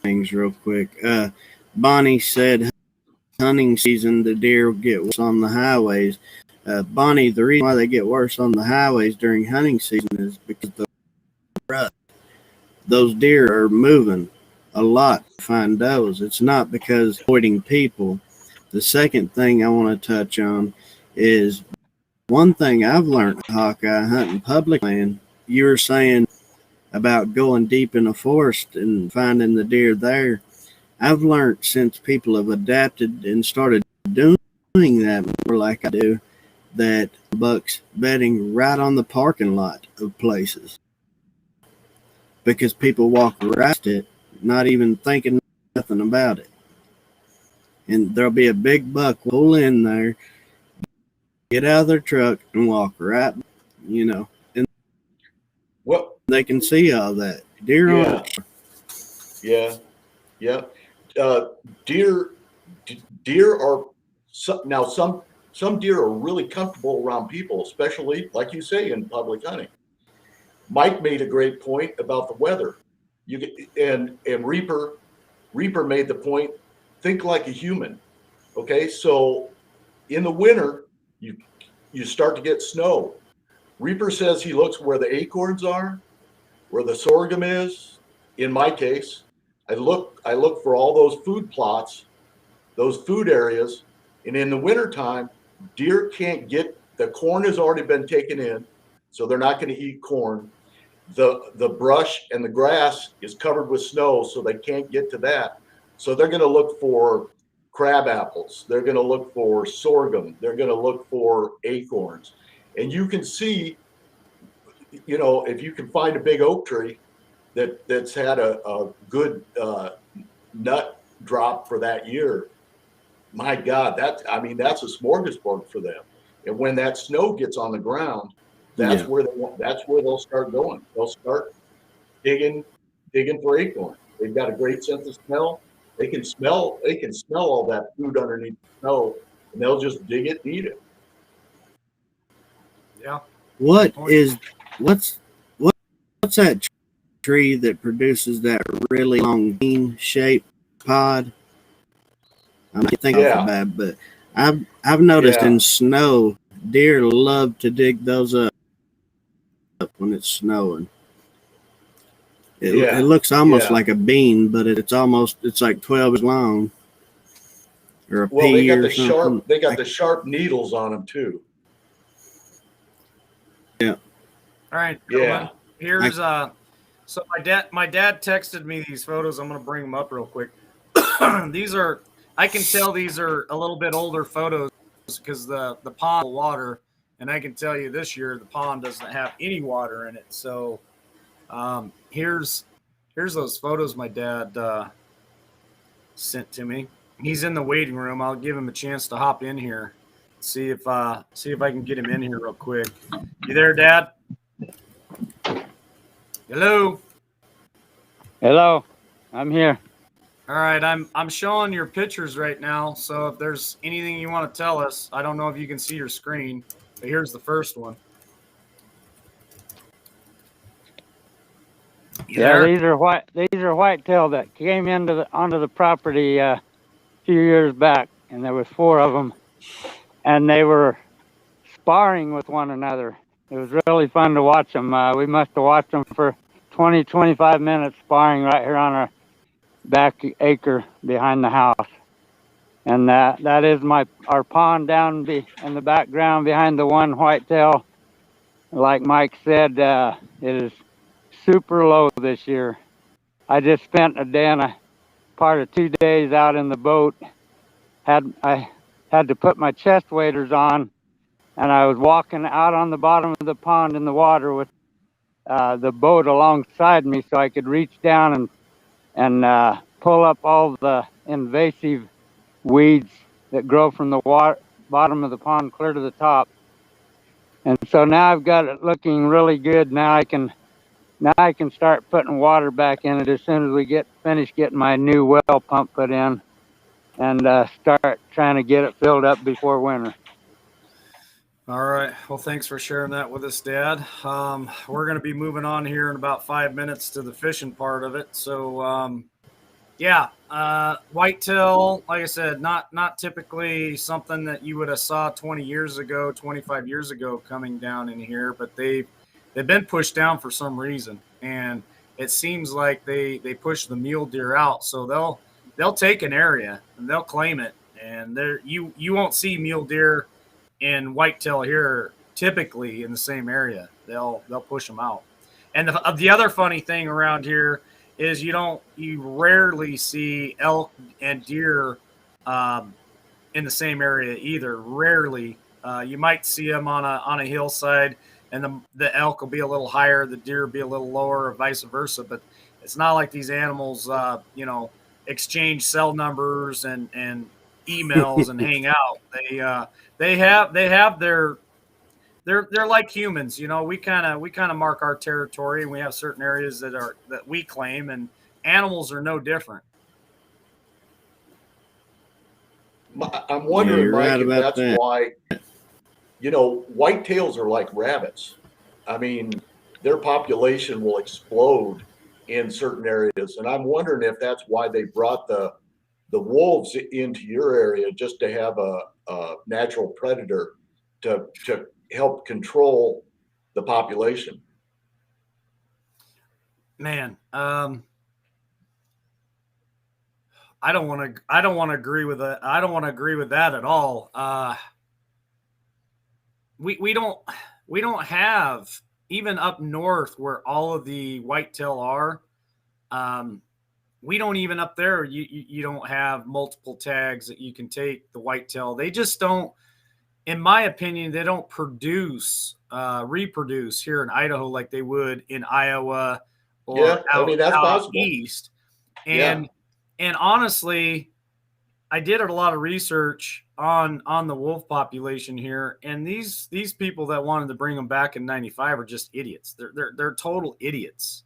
Things real quick. Bonnie said hunting season, the deer get worse on the highways. Bonnie, the reason why they get worse on the highways during hunting season is because the rut. Those deer are moving a lot to find does. It's not because avoiding people. The second thing I want to touch on is one thing I've learned, Hawkeye, hunting public land. You were saying about going deep in the forest and finding the deer there. I've learned since people have adapted and started doing that more like I do, that bucks bedding right on the parking lot of places because people walk around it, not even thinking nothing about it. And there'll be a big buck pull in there, get out of their truck and walk right, and Well, they can see all that. Deer on yeah. Deer are now some deer are really comfortable around people, especially like you say in public hunting. Mike made a great point about the weather. And Reaper made the point. Think like a human. Okay, so in the winter you start to get snow. Reaper says he looks where the acorns are, where the sorghum is. In my case, I look for all those food plots, those food areas, and in the wintertime, deer can't get, the corn has already been taken in, so they're not going to eat corn. The brush and the grass is covered with snow, so they can't get to that. So they're going to look for crab apples. They're going to look for sorghum. They're going to look for acorns. And you can see, if you can find a big oak tree that's had a good nut drop for that year, my God, that's a smorgasbord for them. And when that snow gets on the ground, that's where they'll start going. They'll start digging for acorn. They've got a great sense of smell. They can smell all that food underneath the snow, and they'll just dig it and eat it. Yeah. What's that tree that produces that really long bean-shaped pod? I might think off the bat, but I've noticed in snow, deer love to dig those up when it's snowing. It looks almost like a bean, but it's like 12 inches long. Or a pea, they got the sharp needles on them too. Yeah. All right. Yeah. Here's so my dad texted me these photos. I'm gonna bring them up real quick. I can tell these are a little bit older photos because the pond water, and I can tell you this year the pond doesn't have any water in it. So here's those photos my dad sent to me. He's in the waiting room. I'll give him a chance to hop in here. See if I can get him in here real quick. You there, Dad? Hello. Hello, I'm here. All right, I'm showing your pictures right now. So if there's anything you want to tell us, I don't know if you can see your screen, but here's the first one. These are whitetail that came onto the property a few years back, and there was 4 of them, and they were sparring with one another. It was really fun to watch them. We must have watched them for 20, 25 minutes sparring right here on our back acre behind the house. And that is our pond down in the background behind the one whitetail. Like Mike said, it is super low this year. I just spent a day and part of 2 days out in the boat. I had to put my chest waders on, and I was walking out on the bottom of the pond in the water with the boat alongside me, so I could reach down and pull up all the invasive weeds that grow from the bottom of the pond clear to the top. And so now I've got it looking really good. Now I can start putting water back in it as soon as we get finished getting my new well pump put in, and start trying to get it filled up before winter. All right. Well, thanks for sharing that with us, Dad. We're going to be moving on here in about 5 minutes to the fishing part of it. So, whitetail, like I said, not typically something that you would have saw 20 years ago, 25 years ago coming down in here, but they've been pushed down for some reason, and it seems like they push the mule deer out. So they'll take an area and they'll claim it, and you won't see mule deer and whitetail here typically in the same area. They'll push them out. And the other funny thing around here is you rarely see elk and deer in the same area either. Rarely. You might see them on a hillside, and the elk will be a little higher, the deer will be a little lower, or vice versa. But it's not like these animals, exchange cell numbers and emails and hang out. They have they're like humans, we kind of mark our territory, and we have certain areas that we claim, and animals are no different. I'm wondering, you're Mike, right if about that's that. why, whitetails are like rabbits. I mean, their population will explode in certain areas. And I'm wondering if that's why they brought the wolves into your area, just to have a natural predator to help control the population. Man, I don't want to agree with that. I don't want to agree with that at all. We don't have, even up north where all of the whitetail are. We don't even up there. You don't have multiple tags that you can take the whitetail. They just don't. In my opinion, they don't reproduce here in Idaho like they would in Iowa or that's out possible. east. And honestly, I did a lot of research on the wolf population here, and these people that wanted to bring them back in '95 are just idiots. They're total idiots.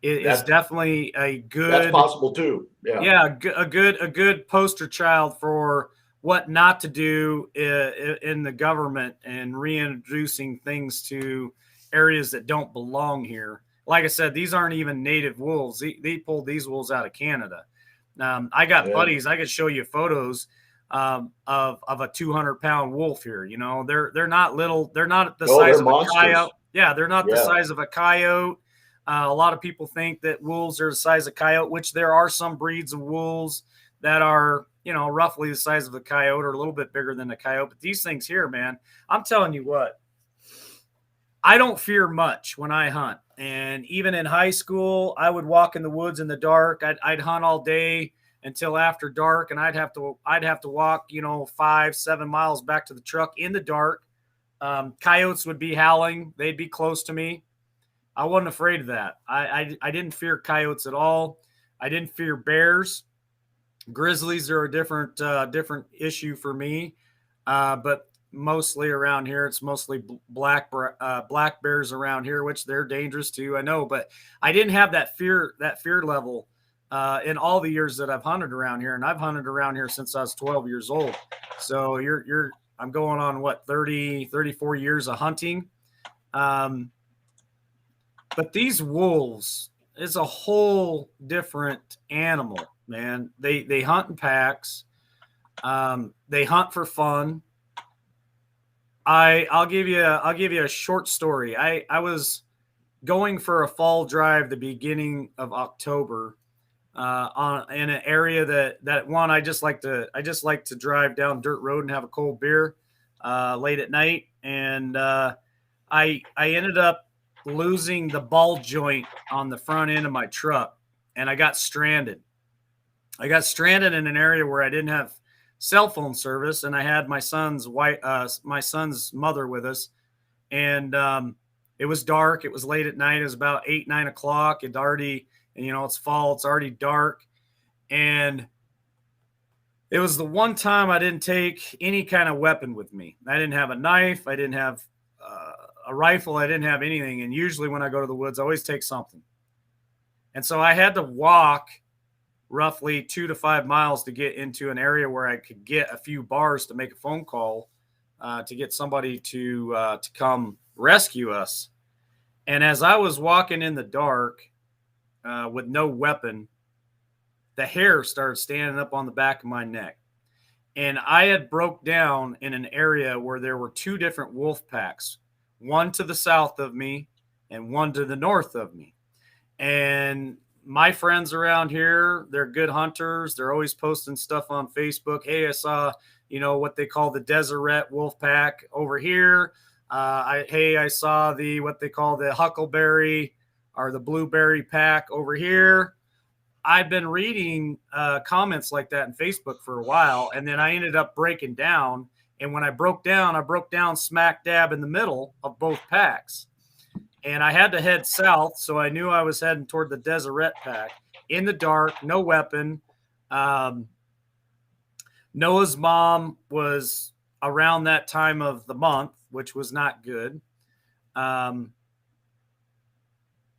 It's definitely a good. That's possible too. Yeah, a good poster child for what not to do in the government and reintroducing things to areas that don't belong here. Like I said, these aren't even native wolves. They pulled these wolves out of Canada. I got buddies. I could show you photos of a 200-pound wolf here. They're not little. They're not the size of monsters. A coyote. Yeah, they're not the size of a coyote. A lot of people think that wolves are the size of coyote, which there are some breeds of wolves that are, roughly the size of a coyote or a little bit bigger than a coyote. But these things here, man, I'm telling you what, I don't fear much when I hunt. And even in high school, I would walk in the woods in the dark. I'd hunt all day until after dark, and I'd have to walk, 5-7 miles back to the truck in the dark. Coyotes would be howling. They'd be close to me. I wasn't afraid of that. I didn't fear coyotes at all. I didn't fear bears. Grizzlies are a different issue for me. But mostly around here, it's mostly black bears around here, which they're dangerous too. I know, but I didn't have that fear level in all the years that I've hunted around here, and I've hunted around here since I was 12 years old. So I'm going on 34 years of hunting. But these wolves is a whole different animal, man. They hunt in packs. They hunt for fun. I'll give you a short story. I was going for a fall drive the beginning of October in an area that one I just like to drive down dirt road and have a cold beer late at night, and I ended up losing the ball joint on the front end of my truck, and I got stranded. I got stranded in an area where I didn't have cell phone service, and I had my son's mother with us, and it was dark. It was late at night. It was about 8, 9 o'clock. It already, and it's fall. It's already dark, and it was the one time I didn't take any kind of weapon with me. I didn't have a knife. I didn't have a rifle. I didn't have anything. And usually when I go to the woods, I always take something. And so I had to walk roughly 2 to 5 miles to get into an area where I could get a few bars to make a phone call to get somebody to come rescue us. And as I was walking in the dark with no weapon, the hair started standing up on the back of my neck. And I had broke down in an area where there were 2 different wolf packs, one to the south of me and one to the north of me. And my friends around here, they're good hunters. They're always posting stuff on Facebook. Hey, I saw, what they call the Deseret wolf pack over here. I saw what they call the Huckleberry or the Blueberry pack over here. I've been reading comments like that in Facebook for a while, and then I ended up breaking down. And when I broke down smack dab in the middle of both packs. And I had to head south, so I knew I was heading toward the Deseret pack. In the dark, no weapon. Noah's mom was around that time of the month, which was not good. And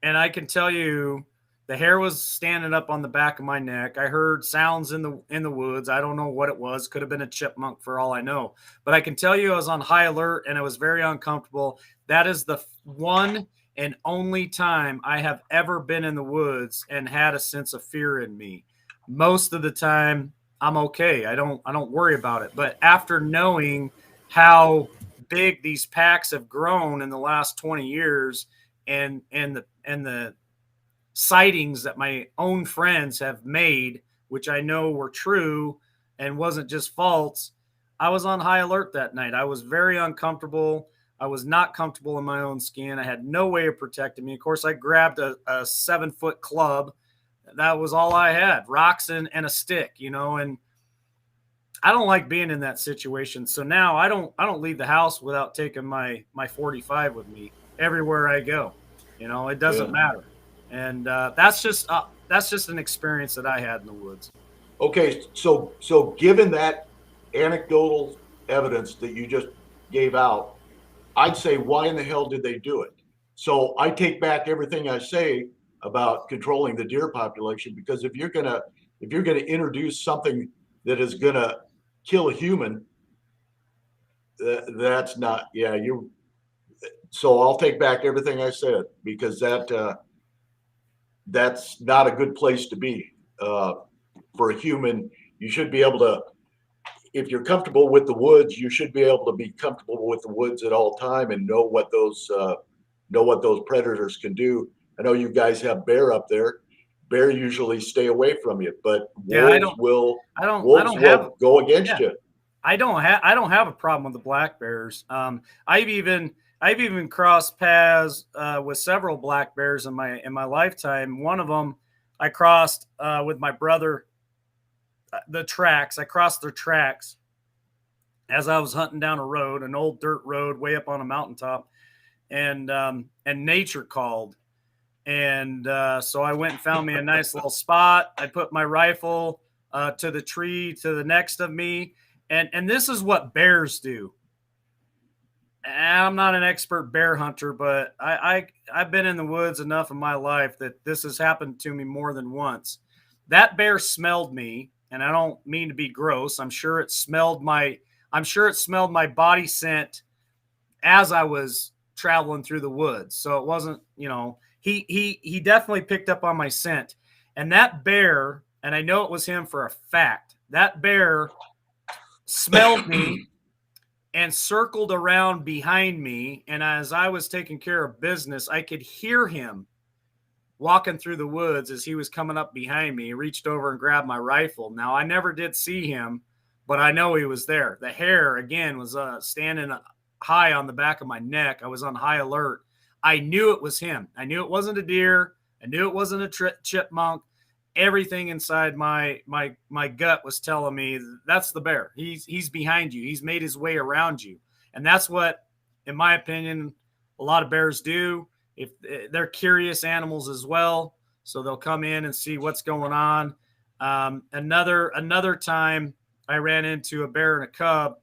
I can tell you, the hair was standing up on the back of my neck. I heard sounds in the woods. I don't know what it was. Could have been a chipmunk for all I know. But I can tell you I was on high alert and I was very uncomfortable. That is the one and only time I have ever been in the woods and had a sense of fear in me. Most of the time I'm okay. I don't worry about it. But after knowing how big these packs have grown in the last 20 years and the sightings that my own friends have made, which I know were true and wasn't just false, I was on high alert that night. I was very uncomfortable. I was not comfortable in my own skin. I had no way of protecting me. Of course, I grabbed a 7-foot club. That was all I had, rocks and a stick, and I don't like being in that situation. So now I don't leave the house without taking my 45 with me everywhere I go. It doesn't matter. And that's just an experience that I had in the woods. Okay, so given that anecdotal evidence that you just gave out, I'd say, why in the hell did they do it? So I take back everything I say about controlling the deer population, because if you're gonna introduce something that is gonna kill a human, that's not. Yeah, you. So I'll take back everything I said, because that's not a good place to be for a human. You should be able to, if you're comfortable with the woods, you should be able to be comfortable with the woods at all time and know what those predators can do. I know you guys have bear up there. Bear usually stay away from you, but wolves will go against you. I don't have a problem with the black bears. I've even crossed paths with several black bears in my lifetime. One of them I crossed with my brother. The tracks. I crossed their tracks as I was hunting down a road, an old dirt road way up on a mountaintop, and nature called. And so I went and found me a nice little spot. I put my rifle to the tree to the next of me. And this is what bears do. And I'm not an expert bear hunter, but I've been in the woods enough in my life that this has happened to me more than once. That bear smelled me, and I don't mean to be gross. I'm sure it smelled my body scent as I was traveling through the woods. So it wasn't, he definitely picked up on my scent. And that bear, and I know it was him for a fact, that bear smelled me and circled around behind me. And as I was taking care of business, I could hear him walking through the woods as he was coming up behind me. He reached over and grabbed my rifle. Now, I never did see him, but I know he was there. The hair, again, was standing high on the back of my neck. I was on high alert. I knew it was him. I knew it wasn't a deer. I knew it wasn't a chipmunk. everything inside my gut was telling me that's the bear. He's behind you. He's made his way around you, and that's what, in my opinion, a lot of bears do. If they're curious animals as well, so they'll come in and see what's going on. Another time I ran into a bear and a cub,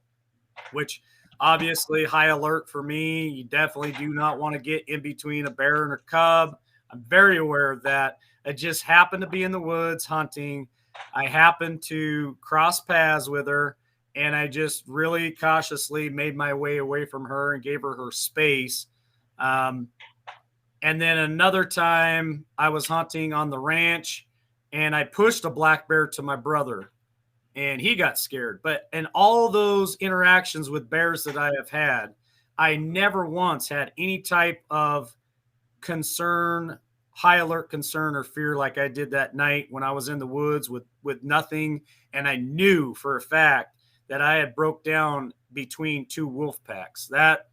which obviously high alert for me. You definitely do not want to get in between a bear and a cub. I'm very aware of that. I just happened to be in the woods hunting. I happened to cross paths with her, and I just really cautiously made my way away from her and gave her space. And then another time I was hunting on the ranch, and I pushed a black bear to my brother, and he got scared. But in all those interactions with bears that I have had, I never once had any type of concern, high alert concern or fear like I did that night when I was in the woods with nothing. And I knew for a fact that I had broke down between two wolf packs. That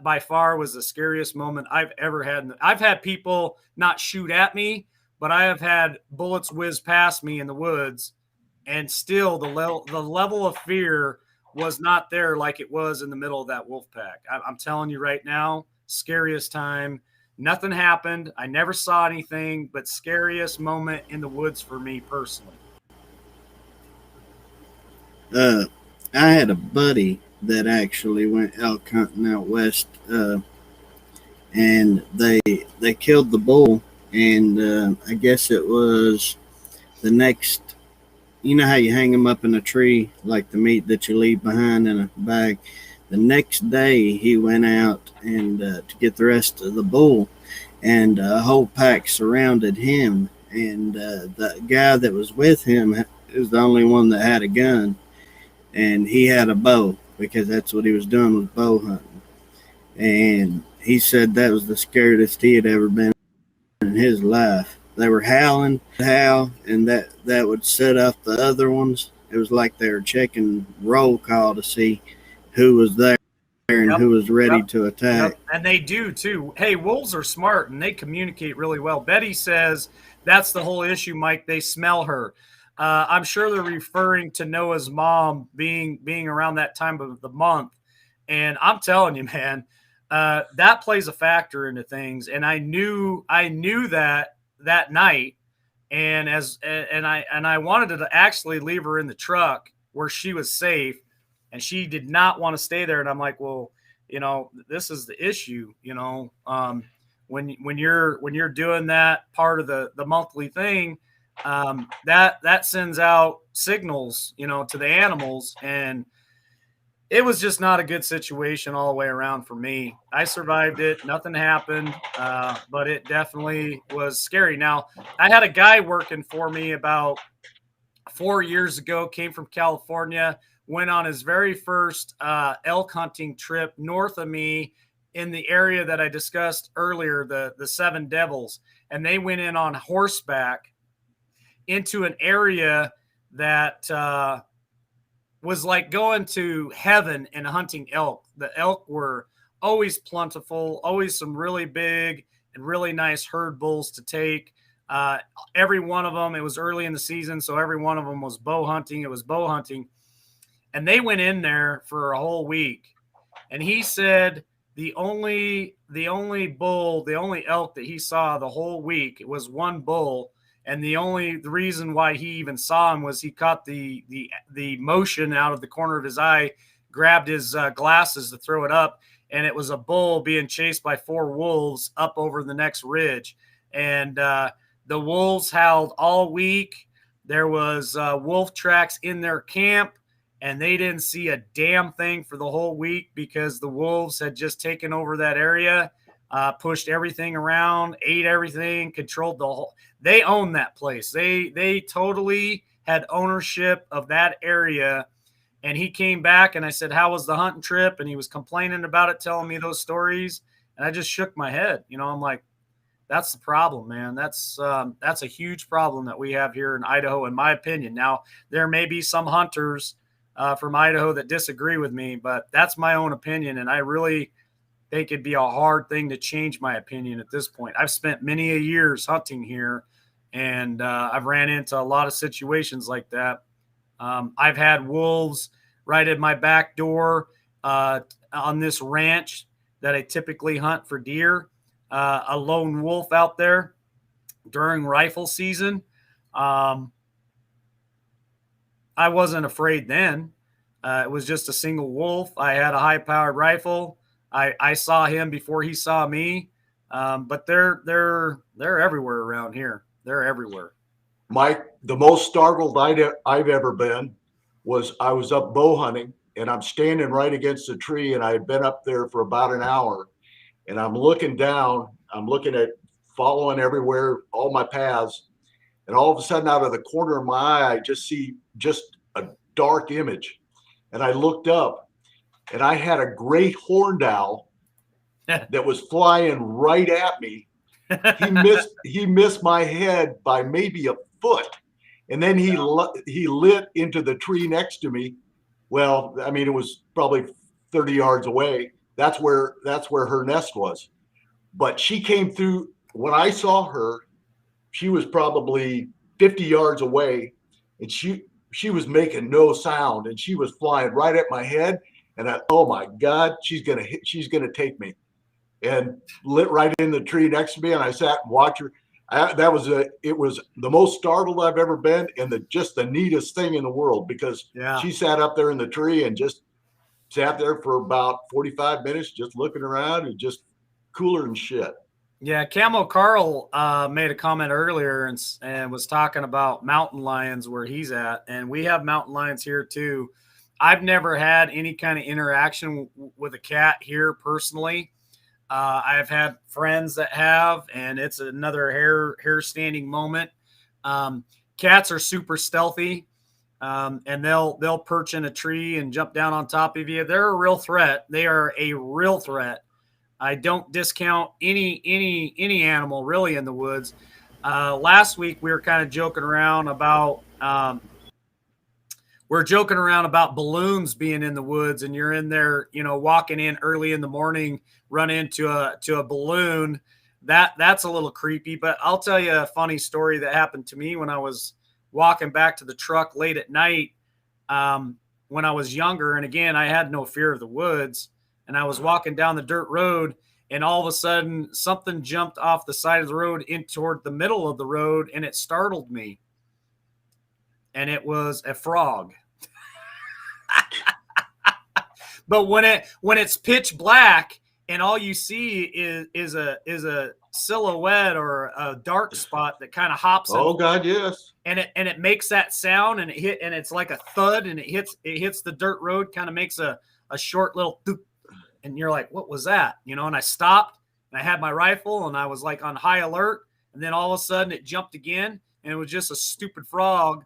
by far was the scariest moment I've ever had. I've had people not shoot at me, but I have had bullets whiz past me in the woods, and still the level of fear was not there like it was in the middle of that wolf pack. I'm telling you right now, scariest time. Nothing happened. I never saw anything, but scariest moment in the woods for me personally. I had a buddy that actually went elk hunting out west, and they killed the bull, and I guess it was the next. You know how you hang them up in a tree, like the meat that you leave behind in a bag. The next day, he went out and to get the rest of the bull, and a whole pack surrounded him. And the guy that was with him was the only one that had a gun, and he had a bow because that's what he was doing, was bow hunting. And he said that was the scariest he had ever been in his life. They were howling, and that would set up the other ones. It was like they were checking roll call to see who was there and who was ready to attack. Yep. And they do too. Hey, wolves are smart and they communicate really well. Betty says that's the whole issue, Mike. They smell her. I'm sure they're referring to Noah's mom being around that time of the month. And I'm telling you, man, that plays a factor into things. And I knew that night, and I wanted to actually leave her in the truck where she was safe, and she did not want to stay there. And I'm like, well, this is the issue, when you're doing that part of the monthly thing, that sends out signals, to the animals. And it was just not a good situation all the way around for me. I survived it. Nothing happened, but it definitely was scary. Now, I had a guy working for me about 4 years ago, came from California, went on his very first elk hunting trip north of me in the area that I discussed earlier, the Seven Devils. And they went in on horseback into an area that was like going to heaven and hunting elk. The elk were always plentiful, always some really big and really nice herd bulls to take. Every one of them, it was early in the season, so every one of them was bow hunting. It was bow hunting. And they went in there for a whole week. And he said the only bull, the only elk that he saw the whole week, it was one bull. And the reason why he even saw him was he caught the motion out of the corner of his eye, grabbed his glasses to throw it up, and it was a bull being chased by 4 wolves up over the next ridge. And the wolves howled all week. There was wolf tracks in their camp, and they didn't see a damn thing for the whole week because the wolves had just taken over that area. Pushed everything around, ate everything, controlled the whole. They owned that place. They totally had ownership of that area. And he came back, and I said, "How was the hunting trip?" And he was complaining about it, telling me those stories. And I just shook my head. I'm like, that's the problem, man. That's a huge problem that we have here in Idaho, in my opinion. Now, there may be some hunters from Idaho that disagree with me, but that's my own opinion, and I really think it'd be a hard thing to change my opinion at this point. I've spent many a years hunting here, And I've ran into a lot of situations like that. I've had wolves right at my back door on this ranch that I typically hunt for deer. A lone wolf out there during rifle season. I wasn't afraid then. It was just a single wolf. I had a high-powered rifle. I saw him before he saw me. But they're everywhere around here. They're everywhere. Mike, the most startled I've ever been was I was up bow hunting and I'm standing right against a tree, and I had been up there for about an hour, and I'm looking down. I'm looking at following everywhere, all my paths, and all of a sudden, out of the corner of my eye, I just see just a dark image, and I looked up, and I had a great horned owl that was flying right at me. He missed my head by maybe a foot, and then he lit into the tree next to me. Well, I mean, it was probably 30 yards away. That's where her nest was. But she came through. When I saw her, she was probably 50 yards away, and she was making no sound, and she was flying right at my head. And oh my God, she's gonna take me. And lit right in the tree next to me, and I sat and watched her. It was the most startled I've ever been, and just the neatest thing in the world, because she sat up there in the tree and just sat there for about 45 minutes, just looking around and just cooler than shit. Yeah, Camo Carl made a comment earlier and was talking about mountain lions where he's at, and we have mountain lions here too. I've never had any kind of interaction with a cat here personally. I've had friends that have, and it's another hair standing moment. Cats are super stealthy, and they'll perch in a tree and jump down on top of you. They're a real threat. They are a real threat. I don't discount any animal really in the woods. Last week we were kind of joking around about balloons being in the woods, and you're in there, walking in early in the morning, run into a balloon. That's a little creepy. But I'll tell you a funny story that happened to me when I was walking back to the truck late at night when I was younger. And again, I had no fear of the woods, and I was walking down the dirt road, and all of a sudden something jumped off the side of the road in toward the middle of the road, and it startled me. And it was a frog. But when it's pitch black and all you see is a silhouette or a dark spot that kind of hops. Oh God, yes. And it makes that sound, and it's like a thud, and it hits the dirt road, kind of makes a short little doop, and you're like, what was that? And I stopped, and I had my rifle, and I was like on high alert, and then all of a sudden it jumped again, and it was just a stupid frog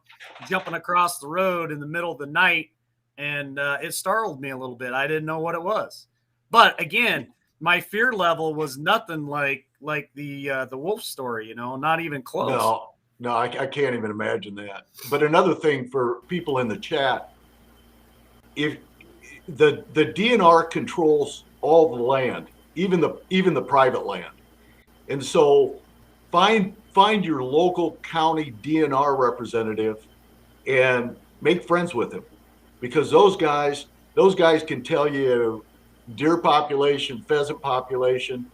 jumping across the road in the middle of the night. And it startled me a little bit. I didn't know what it was. But again, my fear level was nothing like the wolf story, not even close. No, I can't even imagine that. But another thing for people in the chat, if the DNR controls all the land, even the private land. And so find your local county DNR representative and make friends with him, because those guys can tell you deer population, pheasant population.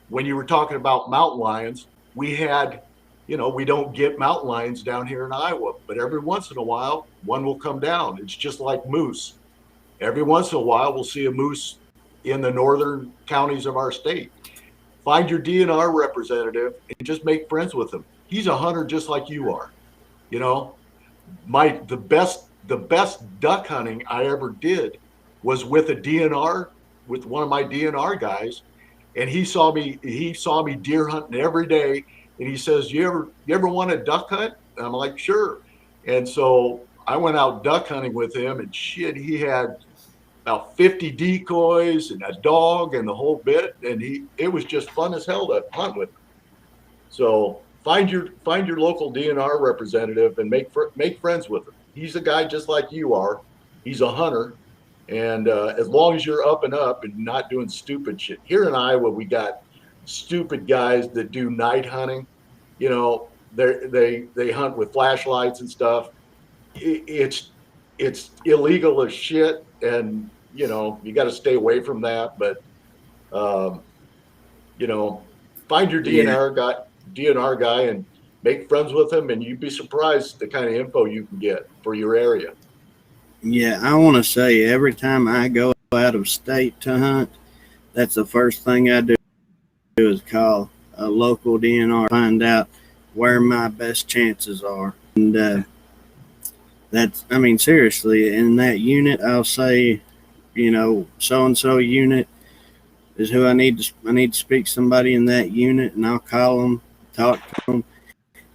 When you were talking about mountain lions, we had, we don't get mountain lions down here in Iowa, but every once in a while, one will come down. It's just like moose. Every once in a while, we'll see a moose in the northern counties of our state. Find your DNR representative and just make friends with him. He's a hunter just like you are. The best duck hunting I ever did was with a DNR, with one of my DNR guys, and he saw me deer hunting every day, and he says, you ever want to duck hunt? And I'm like, sure. And so I went out duck hunting with him, and shit, he had about 50 decoys and a dog and the whole bit, and it was just fun as hell to hunt with him. So find your local DNR representative and make friends with him. He's a guy just like you are. He's a hunter. And as long as you're up and not doing stupid shit. Here in Iowa, we got stupid guys that do night hunting. they hunt with flashlights and stuff. It's illegal as shit, and you got to stay away from that. But find your DNR guy and make friends with him, and you'd be surprised the kind of info you can get for your area. Yeah, I want to say every time I go out of state to hunt, that's the first thing I do is call a local DNR, find out where my best chances are. And seriously, in that unit, I'll say, so-and-so unit is who I need to speak to somebody in that unit, and I'll call them, talk to them,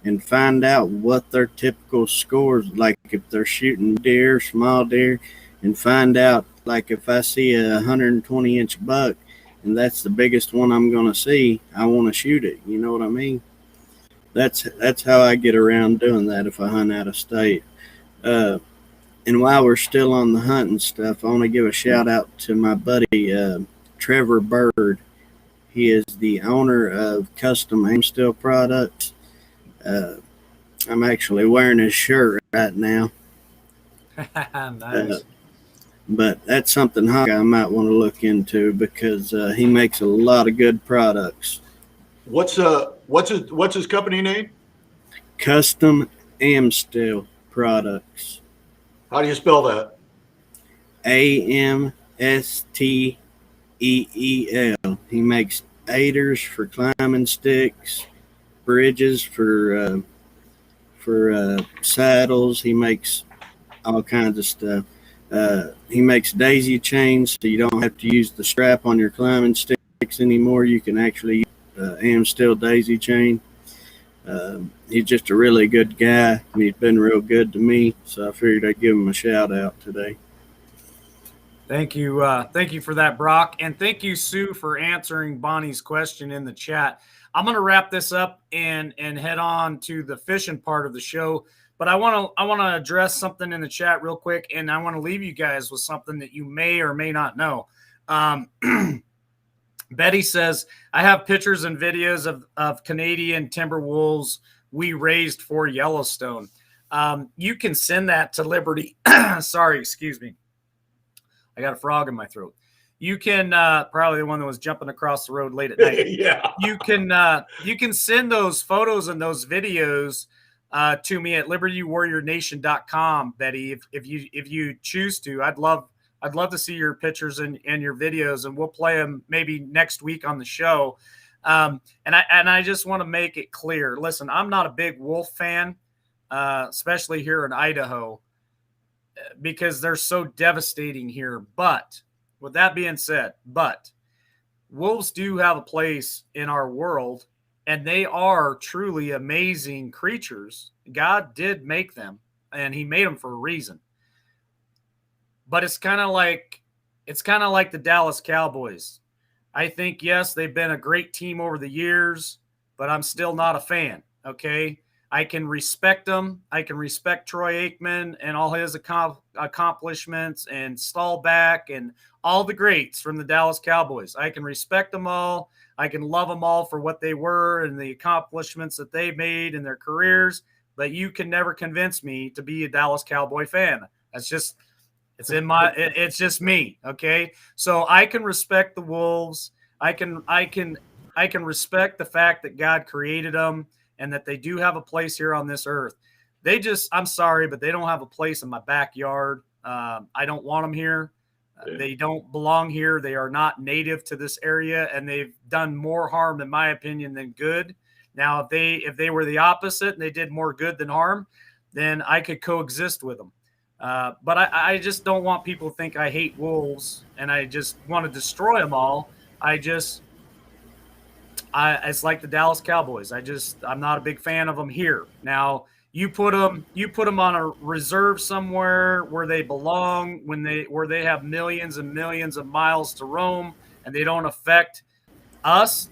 and find out what their typical scores, like if they're shooting deer, small deer, and find out, like if I see a 120-inch buck and that's the biggest one I'm going to see, I want to shoot it. You know what I mean? That's how I get around doing that if I hunt out of state. And while we're still on the hunting stuff, I want to give a shout out to my buddy, Trevor Bird. He is the owner of Custom Aim Steel Products. I'm actually wearing his shirt right now. Nice. But that's something I might want to look into because he makes a lot of good products. What's his company name? Custom Aim Steel Products. How do you spell that? AMSTEEL. He makes aiders for climbing sticks, bridges for saddles. He makes all kinds of stuff. He makes daisy chains, so you don't have to use the strap on your climbing sticks anymore. You can actually use AM Steel daisy chain. He's just a really good guy, and he's been real good to me, so I figured I'd give him a shout out today. Thank you for that, Brock, and thank you, Sue, for answering Bonnie's question in the chat. I'm going to wrap this up and head on to the fishing part of the show, but I want to address something in the chat real quick, and I want to leave you guys with something that you may or may not know. Betty says, I have pictures and videos of Canadian timber wolves we raised for Yellowstone. You can send that to Liberty. Sorry, excuse me. I got a frog in my throat. You can probably the one that was jumping across the road late at night. Yeah. You can send those photos and those videos to me at libertywarriornation.com, Betty. If you choose to, I'd love to see your pictures and your videos, and we'll play them maybe next week on the show. And I just want to make it clear. Listen, I'm not a big wolf fan, especially here in Idaho, because they're so devastating here. But with that being said, wolves do have a place in our world, and they are truly amazing creatures. God did make them, and he made them for a reason. But it's kind of like the Dallas Cowboys. I think, yes, they've been a great team over the years, but I'm still not a fan, okay? I can respect them. I can respect Troy Aikman and all his accomplishments, and Staubach and all the greats from the Dallas Cowboys. I can respect them all. I can love them all for what they were and the accomplishments that they made in their careers, but you can never convince me to be a Dallas Cowboy fan. It's just me, okay? So I can respect the Wolves. I can respect the fact that God created them and that they do have a place here on this earth. I'm sorry, but they don't have a place in my backyard. I don't want them here. They don't belong here. They are not native to this area, and they've done more harm, in my opinion, than good. Now, if they were the opposite and they did more good than harm, then I could coexist with them. But I just don't want people to think I hate wolves and I just want to destroy them all. It's like the Dallas Cowboys. I'm not a big fan of them here. Now, you put them on a reserve somewhere where they belong, where they have millions and millions of miles to roam, and they don't affect us.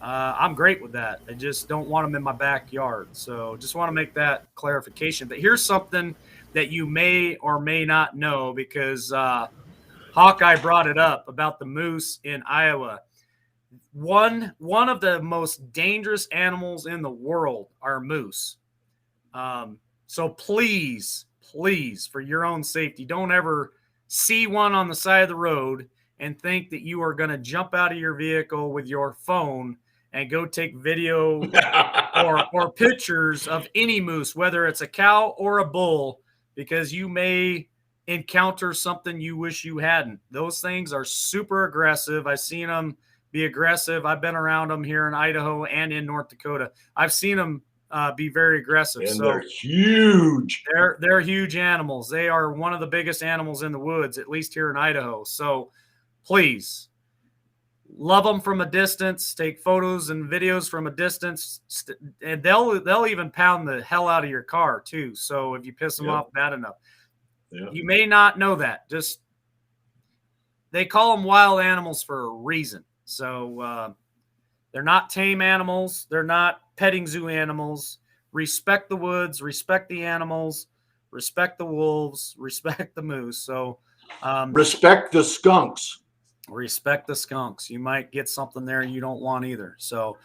I'm great with that. I just don't want them in my backyard. So just want to make that clarification. But here's something that you may or may not know, because Hawkeye brought it up about the moose in Iowa. one of the most dangerous animals in the world are moose. So please, for your own safety, don't ever see one on the side of the road and think that you are going to jump out of your vehicle with your phone and go take video or pictures of any moose, whether it's a cow or a bull, because you may encounter something you wish you hadn't. Those things are super aggressive. I've seen them be aggressive. I've been around them here in Idaho and in North Dakota. I've seen them be very aggressive. And so they're huge. They're huge animals. They are one of the biggest animals in the woods, at least here in Idaho. So please love them from a distance. Take photos and videos from a distance, and they'll even pound the hell out of your car too. So if you piss them off bad enough, you may not know that. Just they call them wild animals for a reason. So they're not tame animals. They're not petting zoo animals. Respect the woods, respect the animals, respect the wolves, respect the moose. So respect the skunks. Respect the skunks. You might get something there you don't want either. So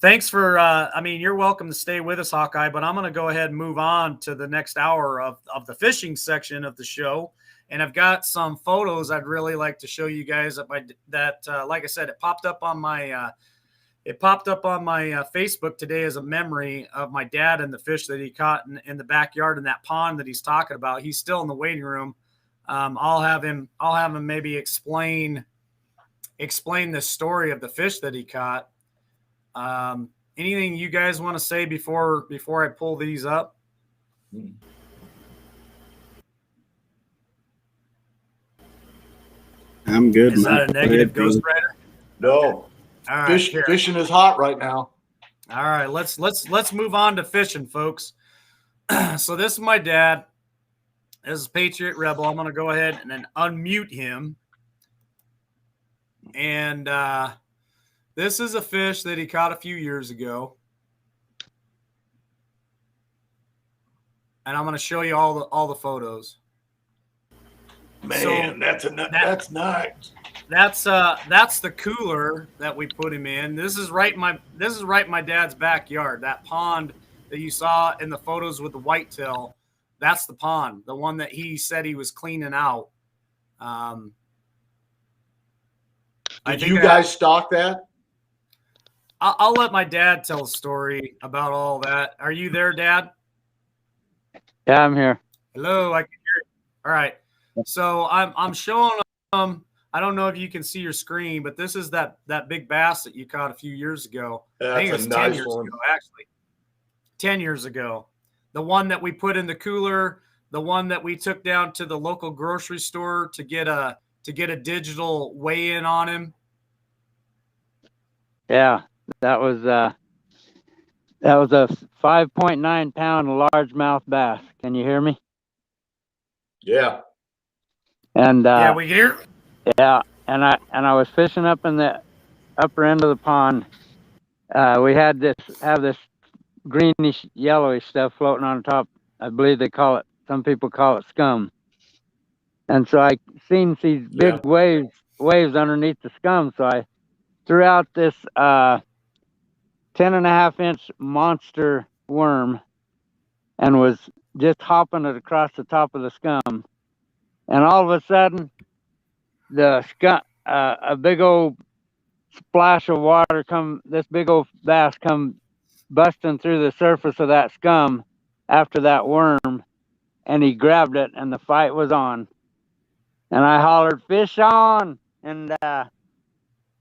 thanks for, you're welcome to stay with us, Hawkeye, but I'm going to go ahead and move on to the next hour of the fishing section of the show. And I've got some photos I'd really like to show you guys that like I said, it popped up on my Facebook today as a memory of my dad and the fish that he caught in the backyard in that pond that he's talking about. He's still in the waiting room. I'll have him maybe explain the story of the fish that he caught. Anything you guys want to say before I pull these up? I'm good. Is that a negative, Ghost Rider? No. All right, fishing is hot right now. All right, let's move on to fishing, folks. So this is my dad. This is Patriot Rebel. I'm going to go ahead and then unmute him. And this is a fish that he caught a few years ago. And I'm going to show you all the photos. Man, so that's nice. That's the cooler that we put him in. This is right in my dad's backyard. That pond that you saw in the photos with the whitetail, that's the pond, the one that he said he was cleaning out. Did you guys stock that? I'll let my dad tell a story about all that. Are you there, Dad? Yeah, I'm here. Hello, I can hear you. All right. So I'm showing them. I don't know if you can see your screen, but this is that big bass that you caught a few years ago. I think it was 10 years ago, actually. 10 years ago. The one that we put in the cooler, the one that we took down to the local grocery store to get a digital weigh-in on him. Yeah, that was a 5.9 pound largemouth bass. Can you hear me? Yeah. And yeah, we hear. Yeah, and I was fishing up in the upper end of the pond. We had this greenish yellowish stuff floating on top. I believe some people call it scum. And so I seen these big waves underneath the scum. So I threw out this 10.5-inch monster worm and was just hopping it across the top of the scum. And all of a sudden, the scum, a big old splash of water this big old bass come busting through the surface of that scum after that worm, and he grabbed it, and the fight was on. And I hollered, "Fish on!" And I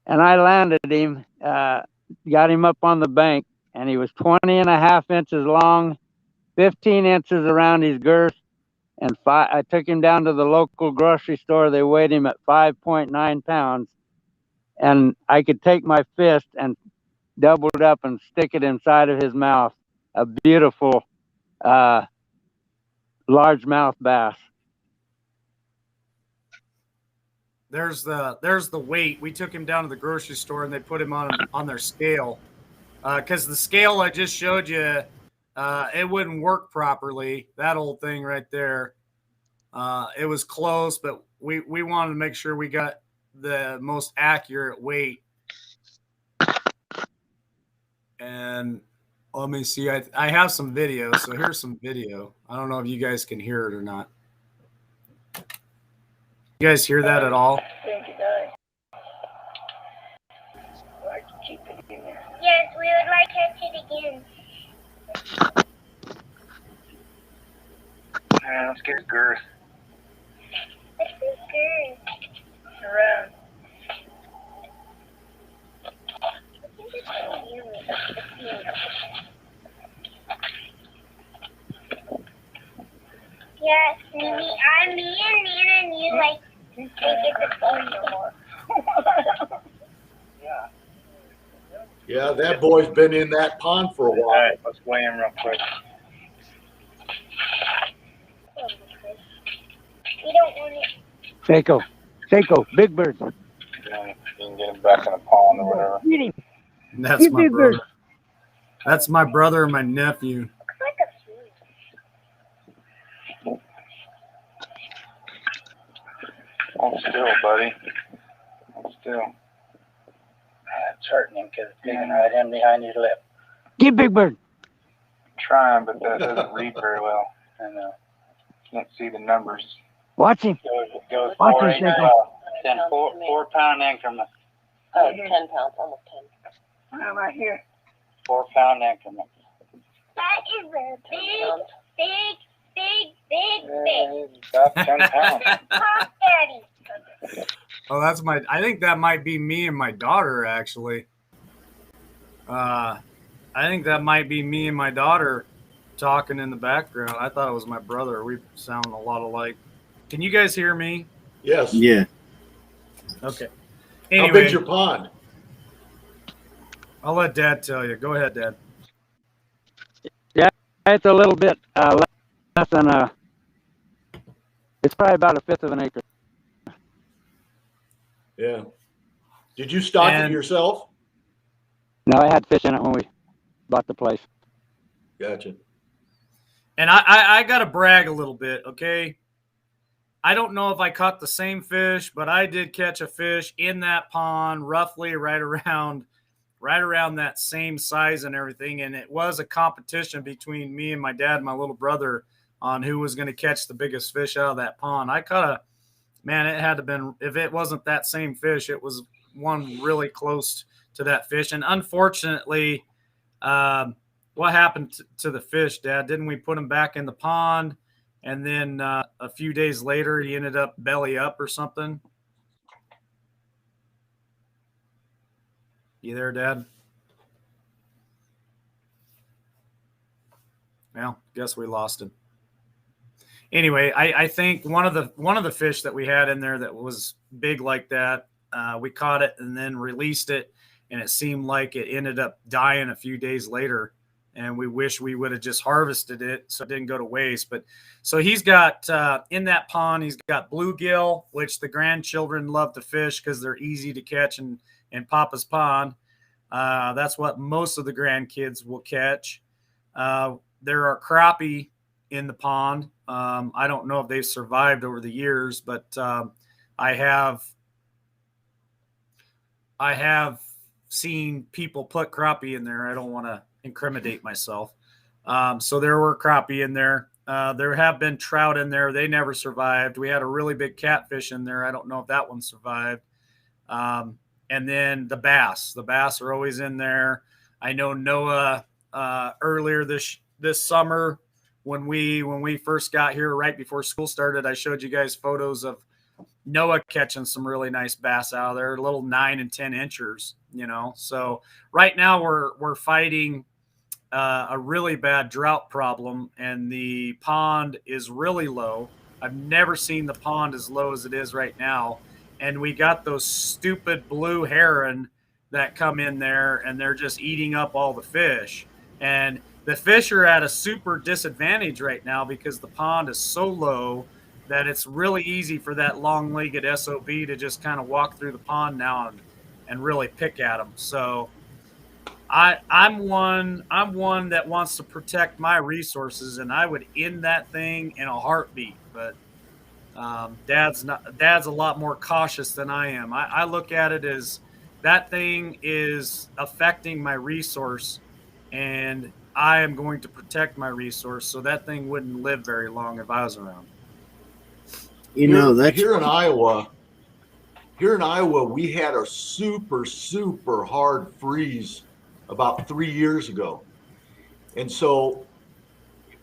landed him, got him up on the bank, and he was 20.5 inches long, 15 inches around his girth, and I took him down to the local grocery store. They weighed him at 5.9 pounds, and I could take my fist and double it up and stick it inside of his mouth. A beautiful largemouth bass. There's the weight. We took him down to the grocery store and they put him on their scale, because the scale I just showed you, it wouldn't work properly. That old thing right there. It was close, but we wanted to make sure we got the most accurate weight. And let me see. I have some video. So here's some video. I don't know if you guys can hear it or not. You guys hear that at all? Yes, we would like to catch it again. Let's get Girth Let's go good. around. Yes, me and Nana knew like they get the phone more. Yeah. Yeah, that boy's been in that pond for a All while. right, let's weigh him real quick. We don't want it. Seiko, Big Bird. Yeah, you can get him back in the pond or whatever. Get him. That's You my did brother. good. That's my brother and my nephew. Looks like a food. Hold still, buddy. Hold still. It's hurting him because it's digging right in behind his lip. Get Big Bird. Trying, but that doesn't read very well. And can't see the numbers. Watch him. Goes Watch 4, him, 8, Seiko. 12. Then 4 pound increment. Oh, 10 pounds, almost 10. Right here. 4 pound increment. That is a big. About 10 pounds. Pop Daddy. Oh, that's my. I think that might be me and my daughter actually. I think that might be me and my daughter talking in the background. I thought it was my brother. We sound a lot alike. Can you guys hear me? Yes. Yeah. Okay. How Anyway, big's your pond? I'll let Dad tell you. Go ahead, Dad. It's a little bit less than it's probably about a fifth of an acre. Yeah. Did you stock it And- yourself? No, I had fish in it when we bought the place. Gotcha. And I got to brag a little bit, okay? I don't know if I caught the same fish, but I did catch a fish in that pond, roughly right around that same size and everything. And it was a competition between me and my dad and my little brother on who was going to catch the biggest fish out of that pond. I caught a, man, it had to have been, if it wasn't that same fish, it was one really close to that fish. And unfortunately, what happened to the fish, Dad? Didn't we put him back in the pond? And then a few days later, he ended up belly up or something. You there, Dad? Well, guess we lost him. Anyway, I think one of the fish that we had in there that was big like that, we caught it and then released it, and it seemed like it ended up dying a few days later. And we wish we would have just harvested it so it didn't go to waste. But so he's got in that pond, he's got bluegill, which the grandchildren love to fish because they're easy to catch in Papa's pond. That's what most of the grandkids will catch. There are crappie in the pond. I don't know if they've survived over the years, but I have seen people put crappie in there. I don't want to incriminate myself. So there were crappie in there. There have been trout in there. They never survived. We had a really big catfish in there. I don't know if that one survived. And then the bass are always in there. I know Noah earlier this summer when we first got here right before school started, I showed you guys photos of Noah catching some really nice bass out of there, little 9 and 10 inchers, you know. So right now we're fighting a really bad drought problem, and the pond is really low. I've never seen the pond as low as it is right now. And we got those stupid blue heron that come in there, and they're just eating up all the fish. And the fish are at a super disadvantage right now because the pond is so low that it's really easy for that long-legged SOB to just kind of walk through the pond now and really pick at them. So I'm one that wants to protect my resources, and I would end that thing in a heartbeat. But Dad's a lot more cautious than I am. I look at it as that thing is affecting my resource and I am going to protect my resource, so that thing wouldn't live very long if I was around. You know, that's here in Iowa. Here in Iowa, we had a super hard freeze about 3 years ago, and so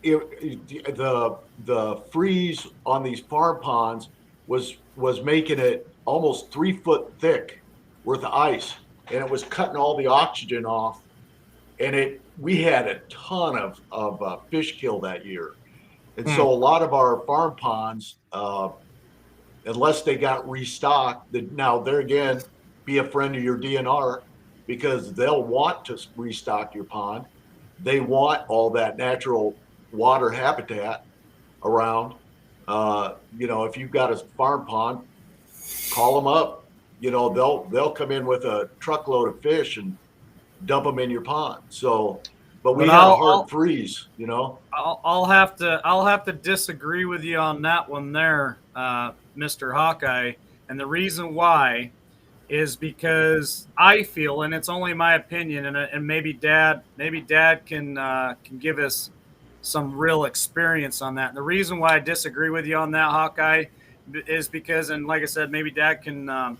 the freeze on these farm ponds was making it almost 3 foot thick worth of ice, and it was cutting all the oxygen off, and we had a ton of fish kill that year, and so a lot of our farm ponds, unless they got restocked, now there again, be a friend of your DNR, because they'll want to restock your pond. They want all that natural water habitat around. If you've got a farm pond, call them up. They'll come in with a truckload of fish and dump them in your pond. But we had a hard freeze. I'll have to disagree with you on that one there, Mr. Hawkeye. And the reason why is because I feel, and it's only my opinion, and maybe Dad can give us some real experience on that. And the reason why I disagree with you on that, Hawkeye, is because, and like I said, maybe Dad can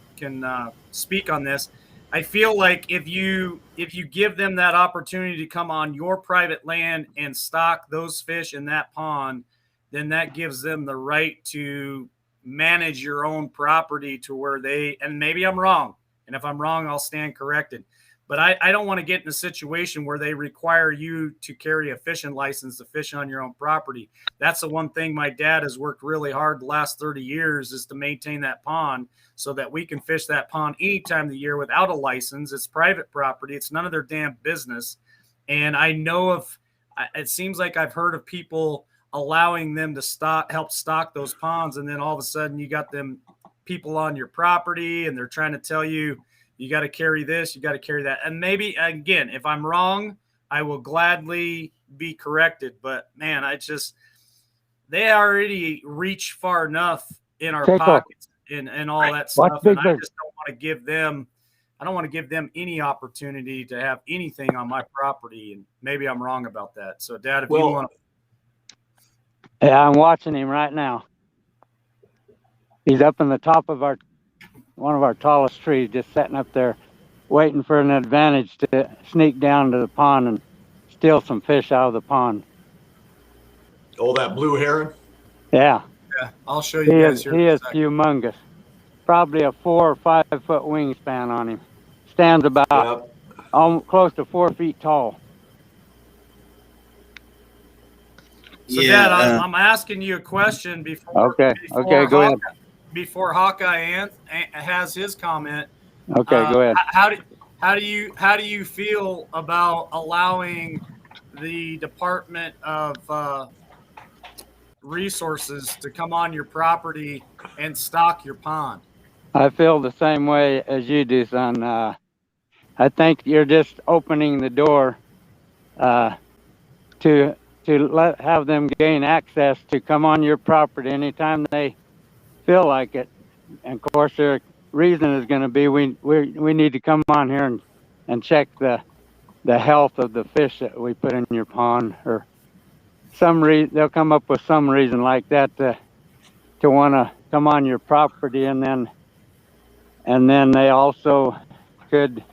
speak on this. I feel like if you give them that opportunity to come on your private land and stock those fish in that pond, then that gives them the right to manage your own property to where and maybe I'm wrong. And if I'm wrong, I'll stand corrected. But I don't want to get in a situation where they require you to carry a fishing license to fish on your own property. That's the one thing my dad has worked really hard the last 30 years is to maintain that pond so that we can fish that pond any time of the year without a license. It's private property. It's none of their damn business. And I know it seems like I've heard of people allowing them to help stock those ponds. And then all of a sudden you got them people on your property and they're trying to tell you, you got to carry this, you got to carry that. And maybe, again, if I'm wrong, I will gladly be corrected. But, man, they already reach far enough in our pockets and all that stuff. And I just don't want to give them any opportunity to have anything on my property. And maybe I'm wrong about that. So, Dad, if you want to. Yeah, I'm watching him right now. He's up in the top of one of our tallest trees, just sitting up there waiting for an advantage to sneak down to the pond and steal some fish out of the pond. Oh, that blue heron? Yeah. Yeah, I'll show you guys here. He is humongous. Probably a 4 or 5 foot wingspan on him. Stands about close to 4 feet tall. So, Dad, I'm asking you a question before. Okay, go ahead. Before Hawkeye has his comment. Okay, go ahead. How do you feel about allowing the Department of Resources to come on your property and stock your pond? I feel the same way as you do, son. I think you're just opening the door to have them gain access to come on your property anytime they feel like it. And of course, their reason is going to be we need to come on here and check the health of the fish that we put in your pond, or some reason they'll come up with some reason like that to want to come on your property, and then they also could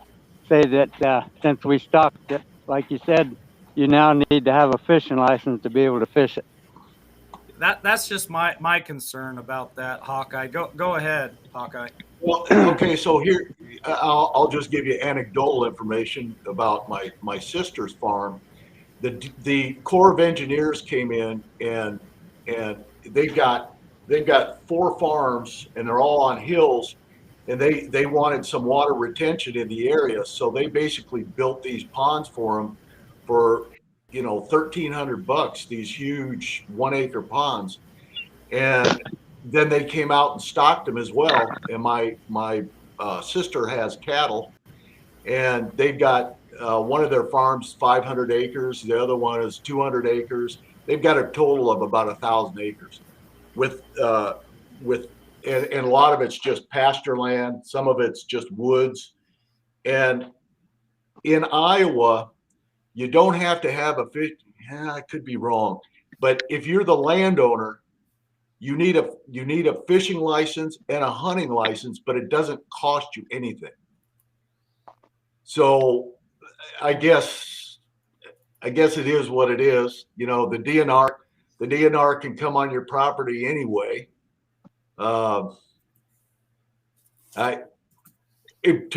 say that since we stocked it, like you said, you now need to have a fishing license to be able to fish it. That's just my concern about that, Hawkeye. Go ahead, Hawkeye. Well, okay, so here I'll just give you anecdotal information about my sister's farm. The Corps of Engineers came in and they've got 4 farms and they're all on hills, and they wanted some water retention in the area, so they basically built these ponds for them for $1,300, these huge 1 acre ponds. And then they came out and stocked them as well. And my sister has cattle, and they've got one of their farms 500 acres, the other one is 200 acres. They've got a total of about 1,000 acres with and a lot of it's just pasture land, some of it's just woods. And in Iowa, you don't have to have a fish. Yeah, I could be wrong, but if you're the landowner, you need a fishing license and a hunting license, but it doesn't cost you anything. So I guess it is what it is. You know, the DNR can come on your property anyway. To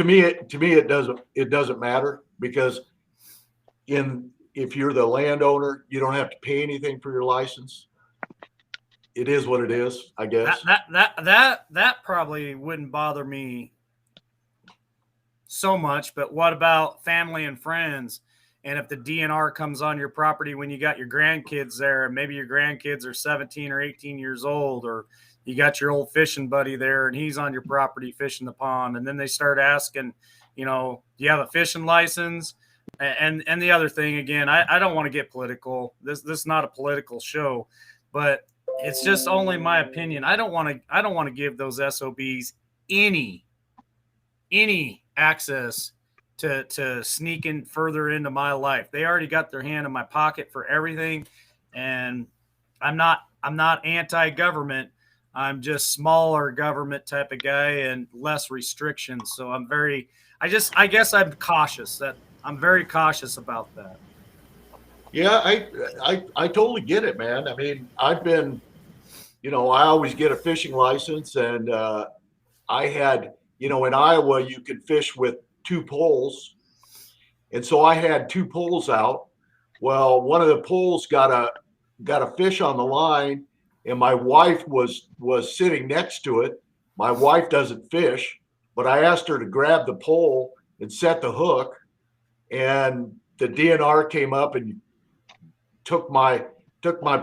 me it doesn't matter, because if you're the landowner, you don't have to pay anything for your license. It is what it is, I guess. That probably wouldn't bother me so much, but what about family and friends? And if the DNR comes on your property when you got your grandkids there, and maybe your grandkids are 17 or 18 years old, or you got your old fishing buddy there and he's on your property fishing the pond, and then they start asking, you know, do you have a fishing license? And the other thing, again, I don't want to get political. This is not a political show, but it's just only my opinion. I don't want to give those SOBs any access to sneak in further into my life. They already got their hand in my pocket for everything, and I'm not anti-government. I'm just smaller government type of guy and less restrictions. So I guess I'm cautious. I'm very cautious about that. Yeah, I totally get it, man. I mean, I've been, I always get a fishing license, and I had, in Iowa, you could fish with 2 poles. And so I had 2 poles out. Well, one of the poles got a fish on the line, and my wife was sitting next to it. My wife doesn't fish, but I asked her to grab the pole and set the hook, and the DNR came up and took my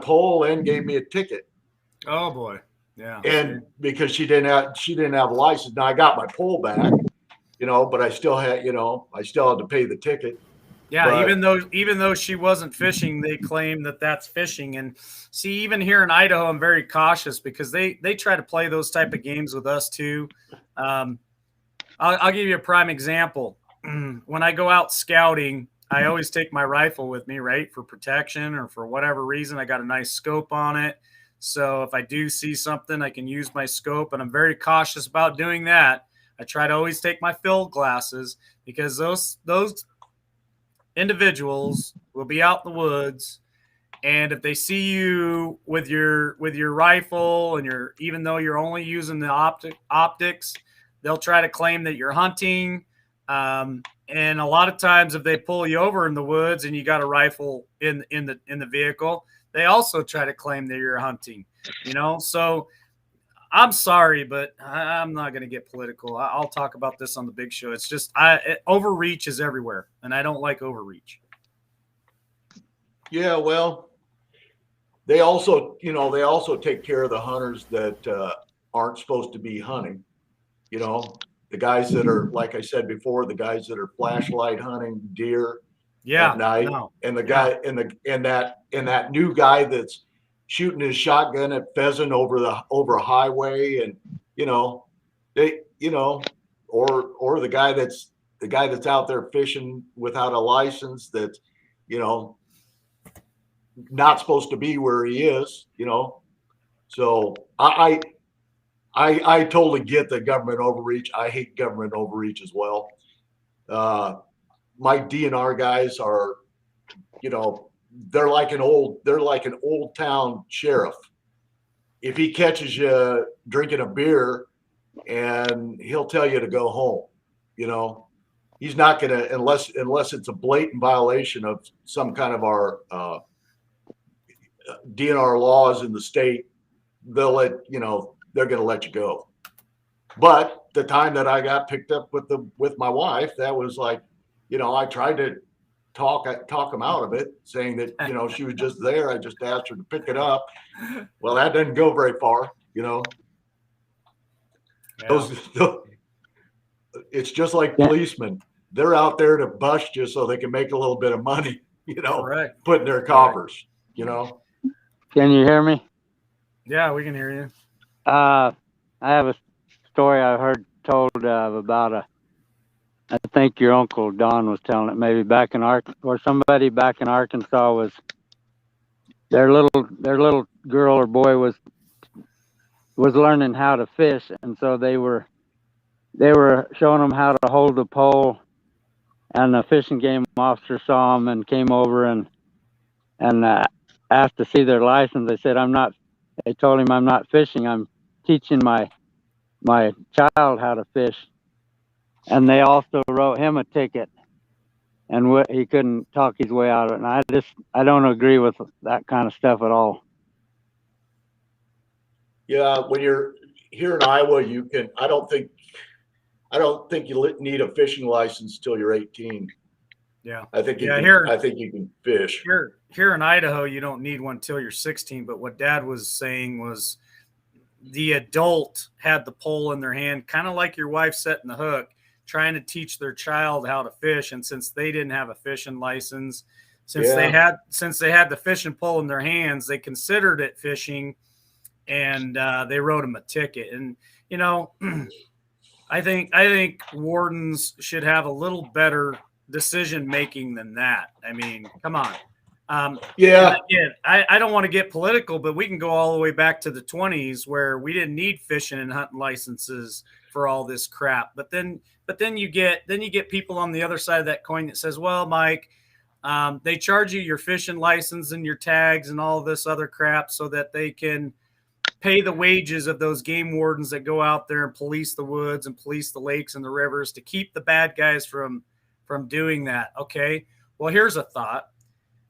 pole and gave me a ticket. Oh boy. Yeah. And because she didn't have a license. Now I got my pole back, but I still had to pay the ticket. Yeah, but, even though she wasn't fishing, they claim that that's fishing. And see, even here in Idaho, I'm very cautious because they try to play those type of games with us too. I'll give you a prime example. When I go out scouting, I always take my rifle with me, right, for protection or for whatever reason. I got a nice scope on it. So if I do see something, I can use my scope, and I'm very cautious about doing that. I try to always take my field glasses because those individuals will be out in the woods, and if they see you with your rifle and even though you're only using the optics, they'll try to claim that you're hunting. And a lot of times, if they pull you over in the woods and you got a rifle in the vehicle, they also try to claim that you're hunting. So I'm sorry, but I'm not going to get political. I'll talk about this on the big show. It's just overreach is everywhere, and I don't like overreach. Yeah, well, they also take care of the hunters that aren't supposed to be hunting. The guys that are, like I said before, the guys that are flashlight hunting deer at night, and the guy and that new guy that's shooting his shotgun at pheasant over a highway, and or the guy that's out there fishing without a license, that's not supposed to be where he is. So I totally get the government overreach. I hate government overreach as well. My DNR guys are, they're like an old town sheriff. If he catches you drinking a beer, and he'll tell you to go home, he's not gonna, unless it's a blatant violation of some kind of our DNR laws in the state, they're going to let you go. But the time that I got picked up with my wife, that was like, I tried to talk him out of it, saying that, she was just there. I just asked her to pick it up. Well, that didn't go very far, Yeah. It's just like policemen. They're out there to bust you so they can make a little bit of money, Correct. put in their coffers, Can you hear me? Yeah, we can hear you. I have a story I heard told about I think your uncle Don was telling it, maybe back in or somebody back in Arkansas was their little girl or boy was learning how to fish, and so they were showing them how to hold the pole, and the fishing game officer saw them and came over and asked to see their license. They said, they told him, "I'm not fishing, I'm teaching my child how to fish." And they also wrote him a ticket, and he couldn't talk his way out of it. And I don't agree with that kind of stuff at all. Yeah, when you're here in Iowa, you can. I don't think you need a fishing license till you're 18. Yeah. I think I think you can fish. Here in Idaho, you don't need one till you're 16. But what Dad was saying was the adult had the pole in their hand, kind of like your wife setting the hook, trying to teach their child how to fish. And since they didn't have a fishing license, since they had the fishing pole in their hands, they considered it fishing, and they wrote them a ticket. And I think wardens should have a little better decision making than that. I mean, come on. Yeah. Again, I don't want to get political, but we can go all the way back to the 20s where we didn't need fishing and hunting licenses for all this crap. But then you get people on the other side of that coin that says, well, Mike, they charge you your fishing license and your tags and all this other crap so that they can pay the wages of those game wardens that go out there and police the woods and police the lakes and the rivers to keep the bad guys from doing that. Okay. Well, here's a thought.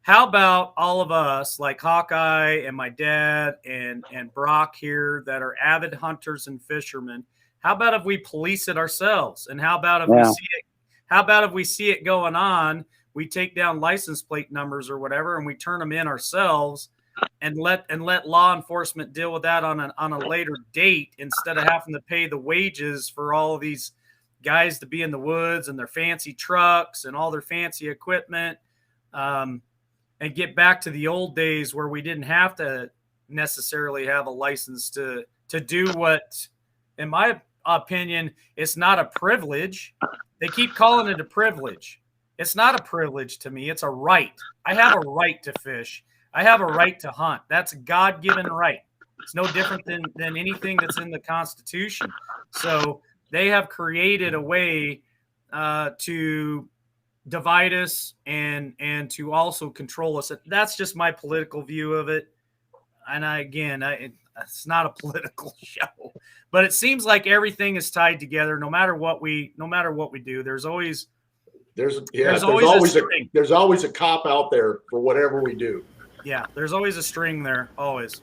How about all of us, like Hawkeye and my dad and Brock here, that are avid hunters and fishermen? How about if we police it ourselves? And how about if we see it going on, we take down license plate numbers or whatever, and we turn them in ourselves, and let law enforcement deal with that on a later date, instead of having to pay the wages for all of these guys to be in the woods and their fancy trucks and all their fancy equipment, and get back to the old days where we didn't have to necessarily have a license to do what, in my opinion, it's not a privilege. They keep calling it a privilege. It's not a privilege to me. It's a right. I have a right to fish. I have a right to hunt. That's a God-given right. It's no different than anything that's in the Constitution. So they have created a way to divide us and to also control us. That's just my political view of it. And it's not a political show, but it seems like everything is tied together. No matter what we do, there's always a cop out there for whatever we do. Yeah, there's always a string there, always.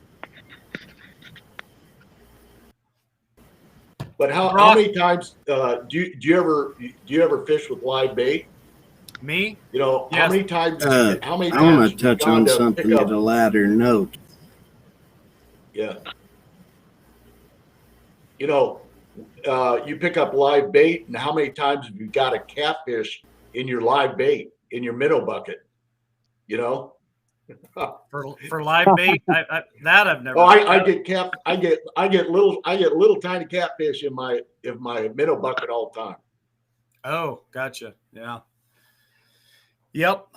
But how many times do you ever fish with live bait? Me? Yes. How many times? I want to touch on something at a lighter note. Yeah. You pick up live bait, and how many times have you got a catfish in your live bait in your minnow bucket? For live bait, I've never. Oh, I get little tiny catfish in my minnow bucket all the time. Oh, gotcha. Yeah. Yep.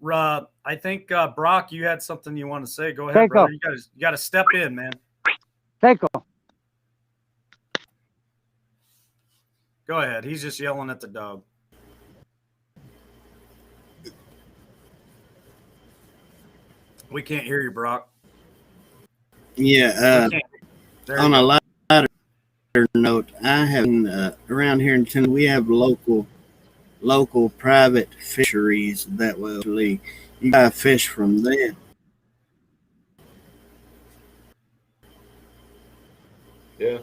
I think Brock, you had something you want to say. Go ahead, brother. You got to step in, man. Take off. Go ahead. He's just yelling at the dog. We can't hear you, Brock. Yeah. On a lighter note, I have around here in Tennessee, we have local private fisheries that will you buy fish from them. Yeah.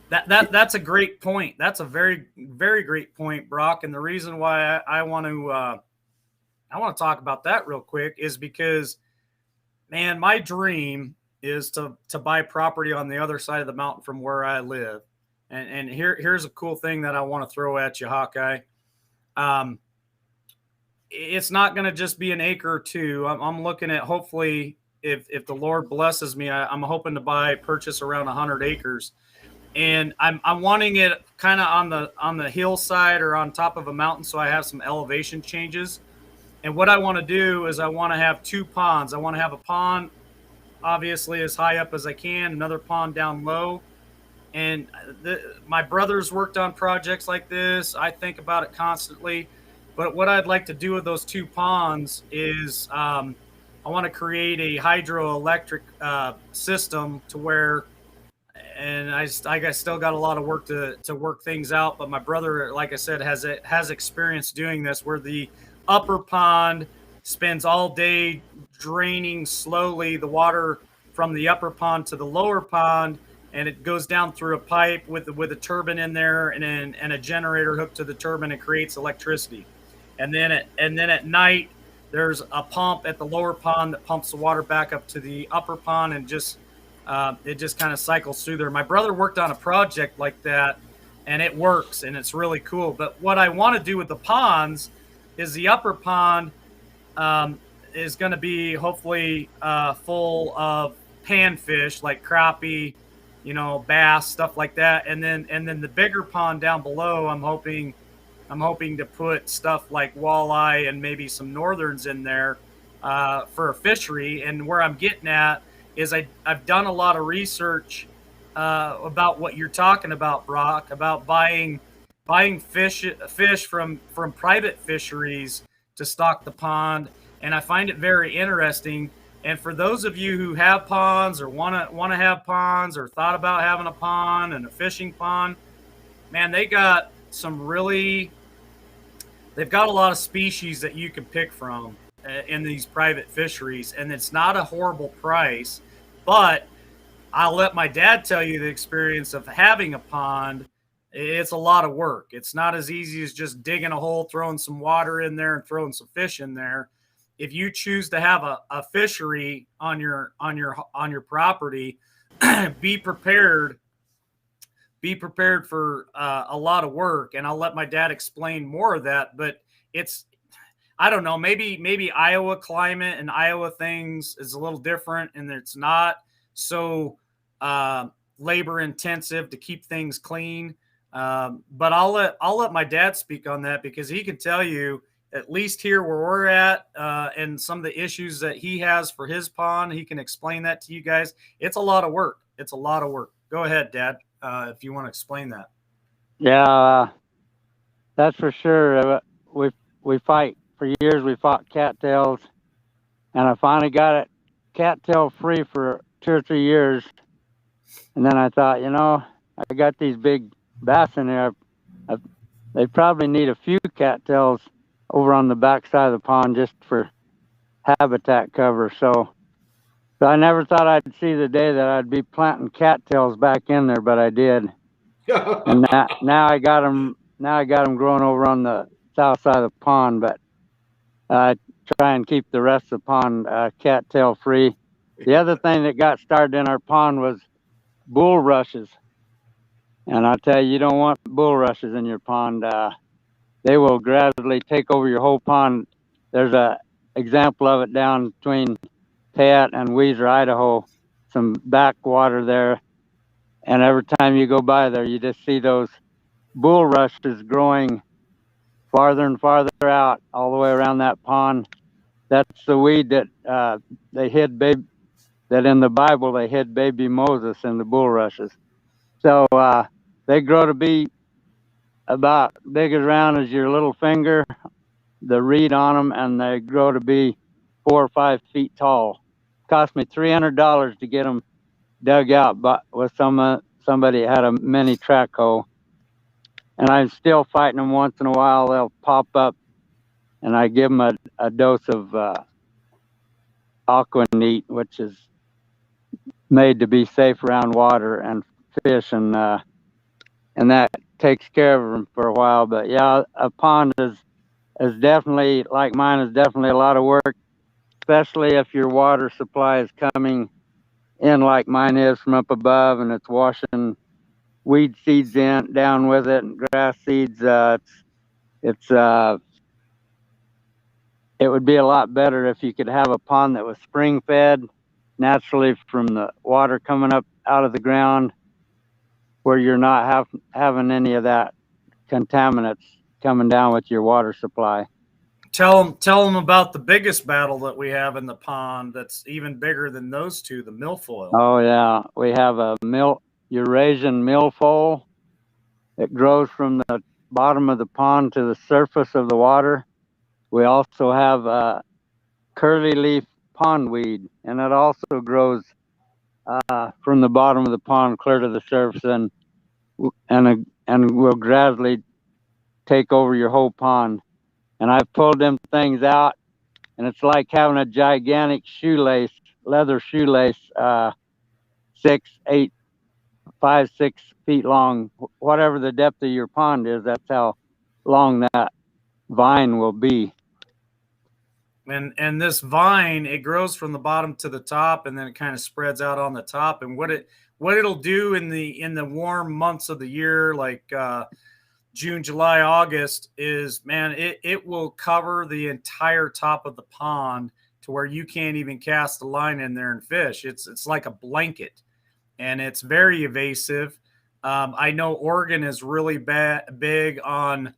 That's a great point. That's a very, very great point, Brock. And the reason why I want to talk about that real quick is because, man, my dream is to buy property on the other side of the mountain from where I live. And here's a cool thing that I want to throw at you, Hawkeye. It's not going to just be an acre or two. I'm looking at, hopefully, if the Lord blesses me, I'm hoping to purchase around 100 acres. and I'm wanting it kind of on the hillside or on top of a mountain, so I have some elevation changes. And what I want to do is I want to have two ponds. I want to have a pond, obviously, as high up as I can, another pond down low. And my brother's worked on projects like this. I think about it constantly. But what I'd like to do with those two ponds is I want to create a hydroelectric system to where, and I still got a lot of work to work things out. But my brother, like I said, has experience doing this, where the upper pond spends all day draining slowly the water from the upper pond to the lower pond, and it goes down through a pipe with a turbine in there, and a generator hooked to the turbine, and creates electricity. And then at night, there's a pump at the lower pond that pumps the water back up to the upper pond, and it just kind of cycles through there. My brother worked on a project like that, and it works, and it's really cool. But what I want to do with the ponds is the upper pond is going to be hopefully full of panfish like crappie, bass, stuff like that. And then the bigger pond down below, I'm hoping to put stuff like walleye and maybe some northerns in there for a fishery. And where I'm getting at is I've done a lot of research about what you're talking about, Brock, about buying fish from private fisheries to stock the pond, and I find it very interesting. And for those of you who have ponds or want to have ponds or thought about having a pond and a fishing pond, man, they've got a lot of species that you can pick from in these private fisheries, and it's not a horrible price. But I'll let my dad tell you the experience of having a pond. It's a lot of work. It's not as easy as just digging a hole, throwing some water in there, and throwing some fish in there. If you choose to have a fishery on your property, be prepared for a lot of work. And I'll let my dad explain more of that. But I don't know, maybe Iowa climate and Iowa things is a little different, and it's not so labor intensive to keep things clean. But I'll let my dad speak on that, because he can tell you, at least here where we're at, and some of the issues that he has for his pond. He can explain that to you guys. It's a lot of work. Go ahead, Dad, if you want to explain that. Yeah, that's for sure. We fight for years. We fought cattails, and I finally got it cattail free for 2 or 3 years. And then I thought, I got these big bass in there. They probably need a few cattails over on the backside of the pond just for habitat cover. So I never thought I'd see the day that I'd be planting cattails back in there, but I did. And now I got them. Now I got them growing over on the south side of the pond, but I try and keep the rest of the pond cattail free. The other thing that got started in our pond was bulrushes. And I tell you don't want bulrushes in your pond. They will gradually take over your whole pond. There's a example of it down between Payette and Weiser, Idaho, some backwater there. And every time you go by there, you just see those bulrushes growing farther and farther out all the way around that pond. That's the weed that they hid that in the Bible they hid baby Moses in the bulrushes. So they grow to be about big as round as your little finger, the reed on them, and they grow to be 4 or 5 feet tall. Cost me $300 to get them dug out, but with somebody had a mini track hoe. And I'm still fighting them once in a while. They'll pop up, and I give them a dose of Aqua-Neat, which is made to be safe around water and fish, and that takes care of them for a while. But yeah, a pond is definitely, like mine, is definitely a lot of work, especially if your water supply is coming in like mine is from up above, and it's washing weed seeds down with it, and grass seeds. It would be a lot better if you could have a pond that was spring fed naturally from the water coming up out of the ground. where you're not having any of that contaminants coming down with your water supply. Tell them about the biggest battle that we have in the pond. That's even bigger than those two, the milfoil. Oh yeah, we have a Eurasian milfoil. It grows from the bottom of the pond to the surface of the water. We also have curly leaf pondweed, and it also grows from the bottom of the pond clear to the surface, and will gradually take over your whole pond. And I've pulled them things out, and it's like having a gigantic leather shoelace, 5, 6 feet long. Whatever the depth of your pond is, that's how long that vine will be. And this vine, it grows from the bottom to the top, and then it kind of spreads out on the top. And what it'll do in the warm months of the year, like June, July, August, is, man, it will cover the entire top of the pond to where you can't even cast a line in there and fish. It's like a blanket, and it's very evasive. I know Oregon is really big on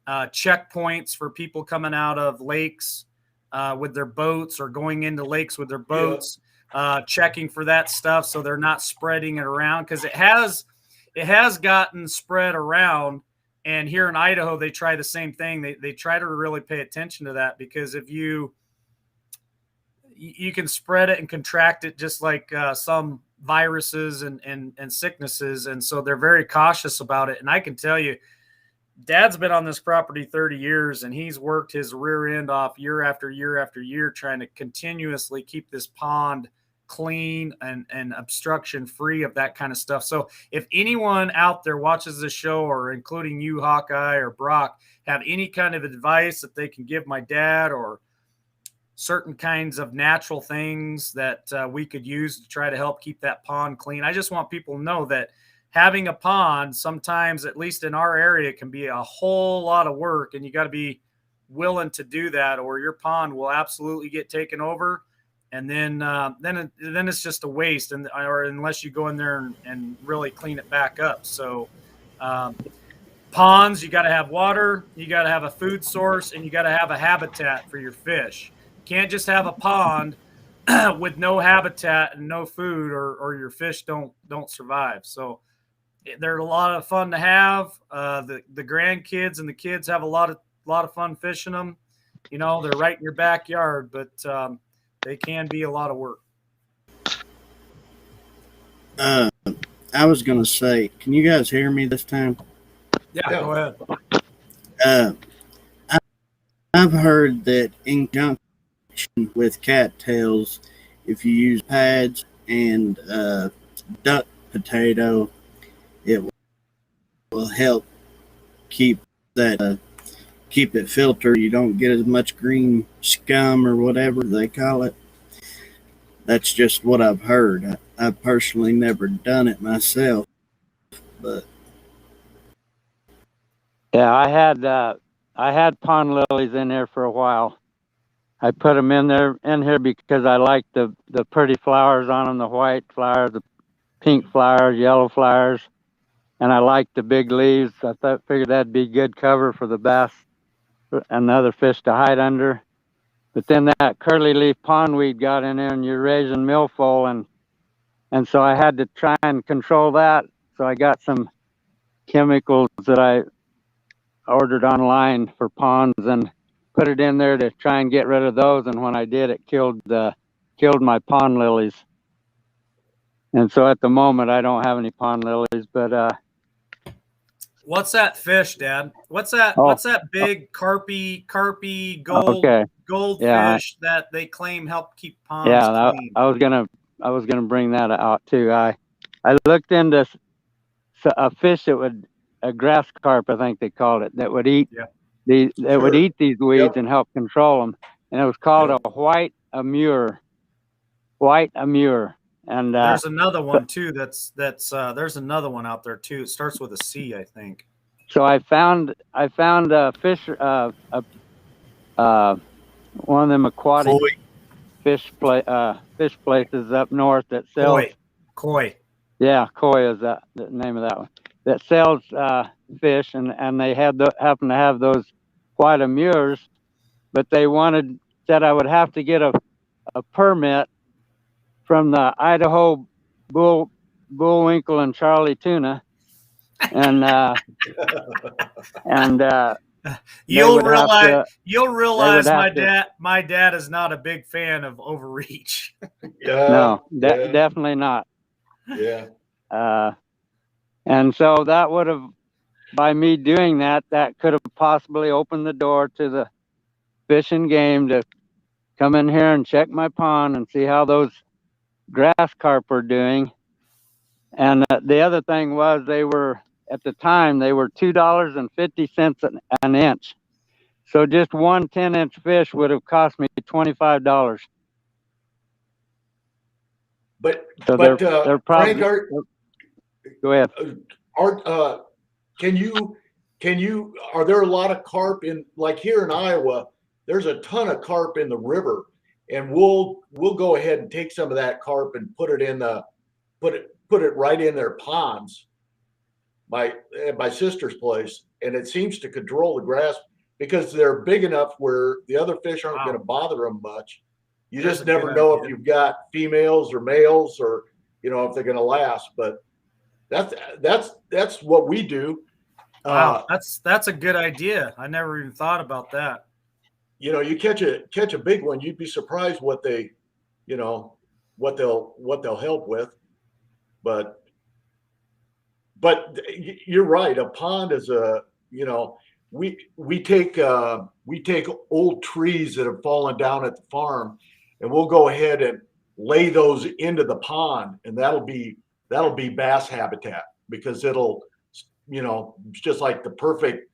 checkpoints for people coming out of lakes with their boats, or going into lakes with their boats, checking for that stuff so they're not spreading it around, because it has gotten spread around. And here in Idaho, they try the same thing. They try to really pay attention to that, because if you can spread it and contract it just like some viruses and sicknesses. And so they're very cautious about it. And I can tell you, Dad's been on this property 30 years, and he's worked his rear end off year after year after year trying to continuously keep this pond clean and obstruction free of that kind of stuff. So if anyone out there watches this show, or including you, Hawkeye or Brock, have any kind of advice that they can give my dad, or certain kinds of natural things that we could use to try to help keep that pond clean, I just want people to know that having a pond, sometimes, at least in our area, can be a whole lot of work, and you got to be willing to do that, or your pond will absolutely get taken over. And then it's just a waste, or unless you go in there and really clean it back up. So ponds, you got to have water, you got to have a food source, and you got to have a habitat for your fish. You can't just have a pond with no habitat and no food, or your fish don't survive. So they're a lot of fun to have. The grandkids and the kids have a lot of fun fishing them. You know, they're right in your backyard, but they can be a lot of work. I was going to say, can you guys hear me this time? Yeah. Go ahead. I've heard that in conjunction with cattails, if you use pads and duck potato, it will help keep it filtered. You don't get as much green scum, or whatever they call it. That's just what I've heard. I've personally never done it myself, but yeah, I had pond lilies in there for a while. I put them in here because I like the pretty flowers on them, the white flowers, the pink flowers, yellow flowers, and I like the big leaves. I figured that'd be good cover for the bass and the other fish to hide under. But then that curly leaf pondweed got in there, and Eurasian milfoil, and so I had to try and control that. So I got some chemicals that I ordered online for ponds and put it in there to try and get rid of those. And when I did, it killed my pond lilies. And so at the moment, I don't have any pond lilies, but what's that fish, Dad? What's that big carpy goldfish that they claim help keep ponds clean? I was gonna bring that out too. I looked into a fish a grass carp, I think they called it, that would eat would eat these weeds and help control them. And it was called a white amur. And there's another one too. That's there's another one out there too. It starts with a C, I think. So I found a fish, one of them aquatic fish places up north that sells Koi. Yeah, Koi is the name of that one. That sells fish, and they happen to have those white amures, but they said I would have to get a permit from the Idaho Bullwinkle and Charlie Tuna, and You'll they would realize have to. my dad is not a big fan of overreach. No, definitely not. Yeah. And so that would have, by me doing that could have possibly opened the door to the Fish and Game to come in here and check my pond and see how those grass carp are doing. And the other thing was at the time, they were $2.50 an inch. So just one 10-inch fish would have cost me $25. But So but they're probably. Frank, Go ahead. are there a lot of carp in, like here in Iowa? There's a ton of carp in the river, and we'll go ahead and take some of that carp and put it right in their ponds. At my sister's place, and it seems to control the grass because they're big enough where the other fish aren't going to bother them much. You just never know if you've got females or males, or if they're going to last. But that's what we do. Wow, that's a good idea. I never even thought about that. You catch a big one, you'd be surprised what they'll help with. But you're right. A pond is we take old trees that have fallen down at the farm, and we'll go ahead and lay those into the pond, and that'll be bass habitat, because it'll, it's just like the perfect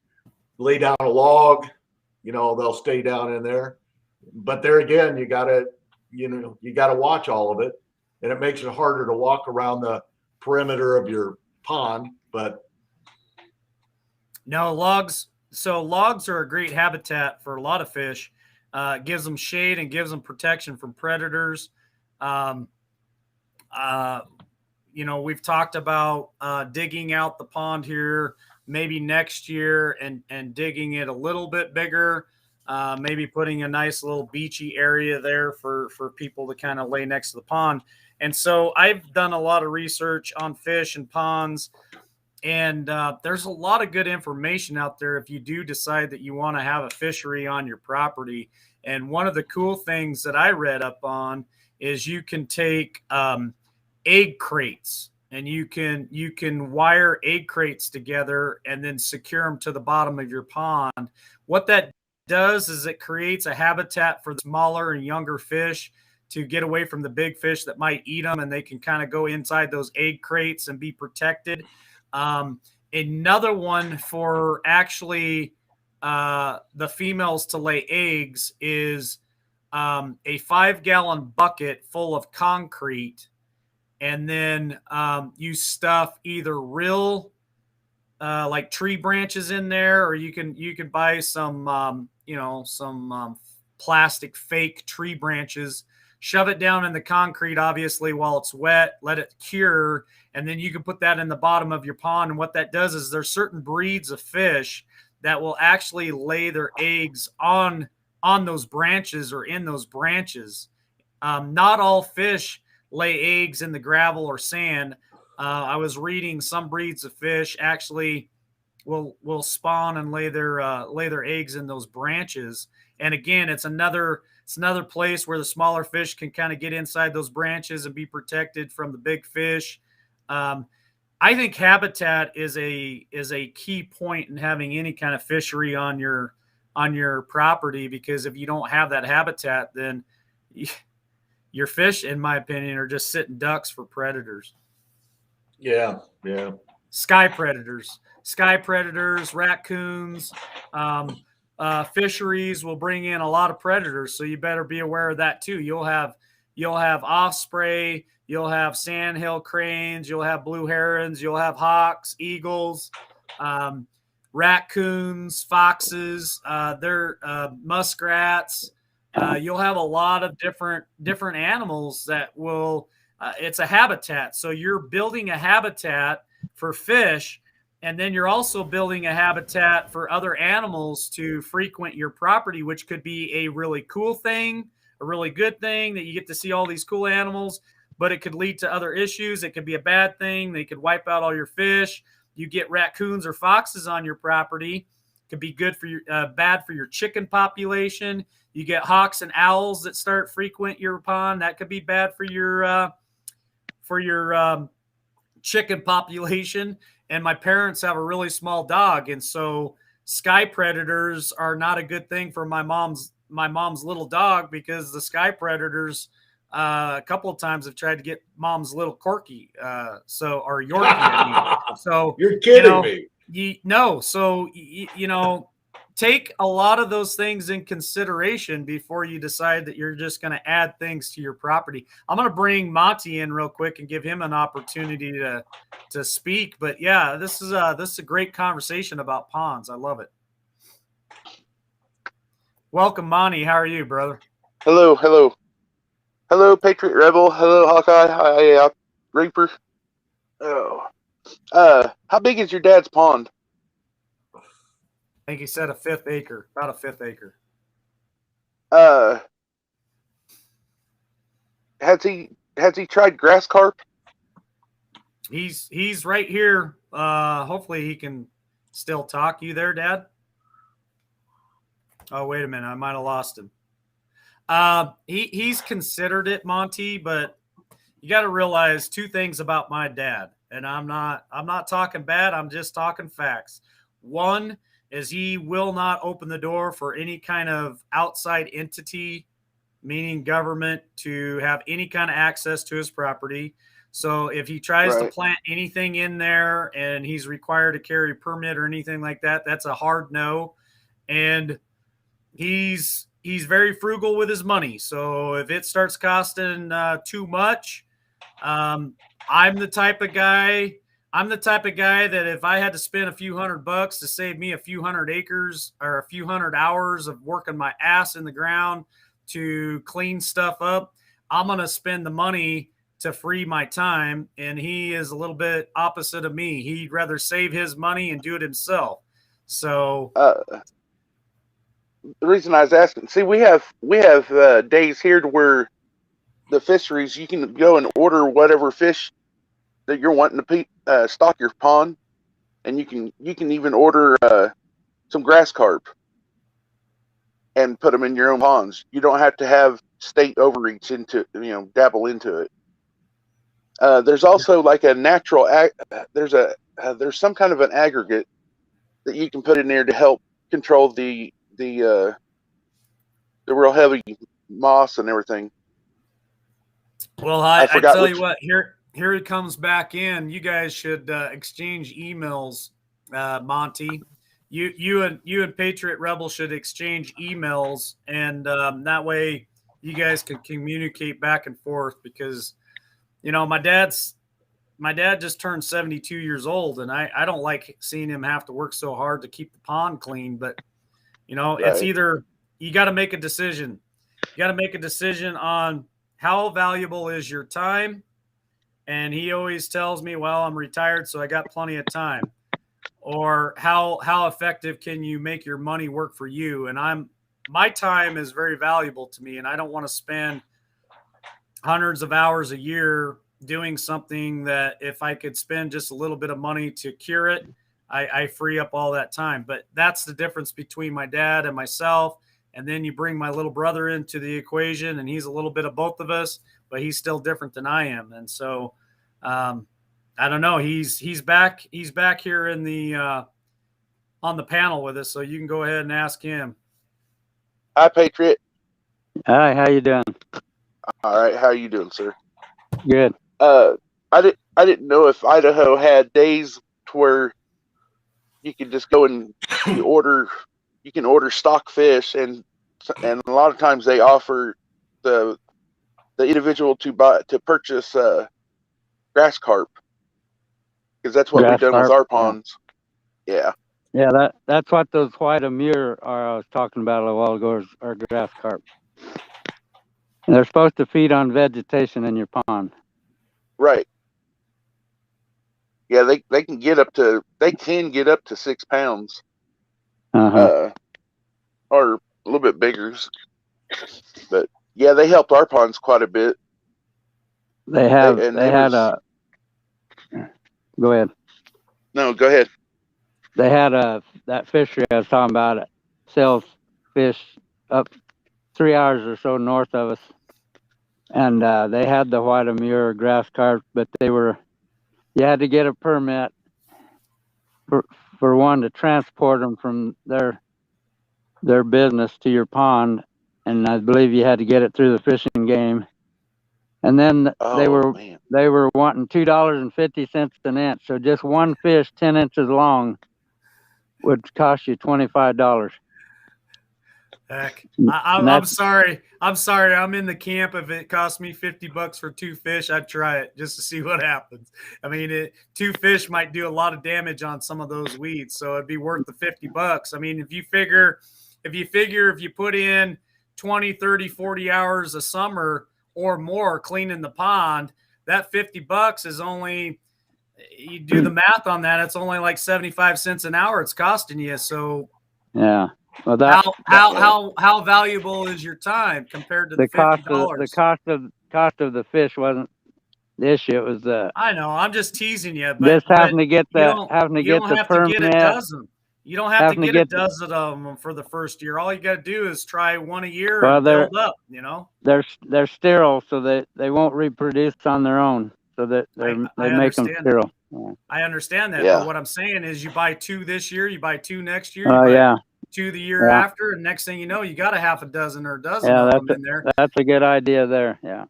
lay down a log, they'll stay down in there. But there again, you gotta watch all of it, and it makes it harder to walk around the perimeter of your pond. But no, logs are a great habitat for a lot of fish. It gives them shade and gives them protection from predators. We've talked about digging out the pond here maybe next year and digging it a little bit bigger, maybe putting a nice little beachy area there for people to kind of lay next to the pond. And so I've done a lot of research on fish and ponds, and there's a lot of good information out there if you do decide that you want to have a fishery on your property. And one of the cool things that I read up on is you can take egg crates, and you can wire egg crates together and then secure them to the bottom of your pond. What that does is it creates a habitat for the smaller and younger fish to get away from the big fish that might eat them, and they can kind of go inside those egg crates and be protected. Another one for actually the females to lay eggs is a 5-gallon bucket full of concrete, and then you stuff either real like tree branches in there, or you can buy some plastic fake tree branches, shove it down in the concrete, obviously, while it's wet, let it cure, and then you can put that in the bottom of your pond. And what that does is there's certain breeds of fish that will actually lay their eggs on those branches or in those branches. Not all fish lay eggs in the gravel or sand. I was reading some breeds of fish actually will spawn and lay their eggs in those branches. And again, it's another place where the smaller fish can kind of get inside those branches and be protected from the big fish. I think habitat is a key point in having any kind of fishery on your property, because if you don't have that habitat, then your fish, in my opinion, are just sitting ducks for predators. Yeah. Sky predators, raccoons, fisheries will bring in a lot of predators, so you better be aware of that too. You'll have osprey, you'll have sandhill cranes, you'll have blue herons, you'll have hawks, eagles, raccoons, foxes, they're muskrats. You'll have a lot of different animals that will it's a habitat. So you're building a habitat for fish, and then you're also building a habitat for other animals to frequent your property, which could be a really cool thing, a really good thing that you get to see all these cool animals, but it could lead to other issues. It could be a bad thing. They could wipe out all your fish. You get raccoons or foxes on your property. Could be good for your bad for your chicken population. You get hawks and owls that start frequent your pond. That could be bad for your chicken population. And my parents have a really small dog, and so sky predators are not a good thing for my mom's little dog, because the sky predators a couple of times have tried to get mom's little Corky, or Yorkie. I mean. So You're kidding me. So take a lot of those things in consideration before you decide that you're just going to add things to your property. I'm going to bring Monty in real quick and give him an opportunity to speak. But yeah, this is a great conversation about ponds. I love it. Welcome, Monty. How are you, brother? Hello, Patriot Rebel. Hello, Hawkeye. Hi, Reaper. Oh, how big is your dad's pond? I think he said about a fifth acre. Has he tried grass carp? He's right here. Hopefully he can still talk. You there, Dad? Oh, wait a minute. I might have lost him. He's considered it, Monty, but you got to realize two things about my dad. And I'm not talking bad. I'm just talking facts. One is he will not open the door for any kind of outside entity, meaning government, to have any kind of access to his property. So if he tries to plant anything in there and he's required to carry a permit or anything like that, that's a hard no. And he's very frugal with his money. So if it starts costing too much, I'm the type of guy that if I had to spend a few $100 to save me a few hundred acres or a few hundred hours of working my ass in the ground to clean stuff up, I'm going to spend the money to free my time. And he is a little bit opposite of me. He'd rather save his money and do it himself. So the reason I was asking, see, we have days here to where the fisheries, you can go and order whatever fish that you're wanting to stock your pond, and you can even order some grass carp and put them in your own ponds. You don't have to have state overreach into, dabble into it. There's also like a natural there's some kind of an aggregate that you can put in there to help control the real heavy moss and everything. Well, I tell you what, here he comes back in. You guys should exchange emails, Monty. You and Patriot Rebel should exchange emails, and that way you guys can communicate back and forth, because my dad just turned 72 years old, and I don't like seeing him have to work so hard to keep the pond clean. But it's either you got to make a decision. You got to make a decision on how valuable is your time. And he always tells me, well, I'm retired, so I got plenty of time. Or how effective can you make your money work for you? And my time is very valuable to me, and I don't want to spend hundreds of hours a year doing something that if I could spend just a little bit of money to cure it, I free up all that time. But that's the difference between my dad and myself. And then you bring my little brother into the equation, and he's a little bit of both of us, but he's still different than I am. And so I don't know. He's back here in the on the panel with us, so you can go ahead and ask him. Hi, Patriot. Hi, how you doing? All right, how you doing, sir? Good. I didn't know if Idaho had days to where you could just go and you can order stock fish, and a lot of times they offer the individual to purchase grass carp, because that's what we've done with our ponds. Yeah. Yeah, that's what those white amur are. I was talking about a while ago, are grass carp. And they're supposed to feed on vegetation in your pond. Right. Yeah, they can get up to 6 pounds, Uh-huh. or a little bit bigger. But yeah, they helped our ponds quite a bit. They had a, go ahead. No, go ahead. They had that fishery I was talking about. It sells fish up 3 hours or so north of us, and they had the white Amur grass carp, but you had to get a permit for one to transport them from their business to your pond, and I believe you had to get it through the fishing game. And then they were wanting $2.50 an inch, so just one fish 10 inches long would cost you $25. Heck, I'm sorry. I'm in the camp. If it cost me $50 for 2 fish, I'd try it just to see what happens. I mean, 2 fish might do a lot of damage on some of those weeds, so it'd be worth the $50. I mean, if you put in 20, 30, 40 hours a summer or more cleaning the pond, that $50 is only, you do the math on that, it's only like 75 cents an hour it's costing you. So yeah. Well, how valuable is your time compared to the $50? The cost of the fish wasn't the issue. It was I know. I'm just teasing you. But just having to get the permit. You don't have to get a dozen of them for the first year. All you got to do is try one a year and build up. You know, they're sterile, so they won't reproduce on their own. So that they make them sterile. Yeah. I understand that. Yeah. But what I'm saying is, you buy 2 this year, you buy 2 next year. Oh yeah. 2 the year after, and next thing you know, you got a half a dozen or a dozen of them in there. That's a good idea there. Yeah.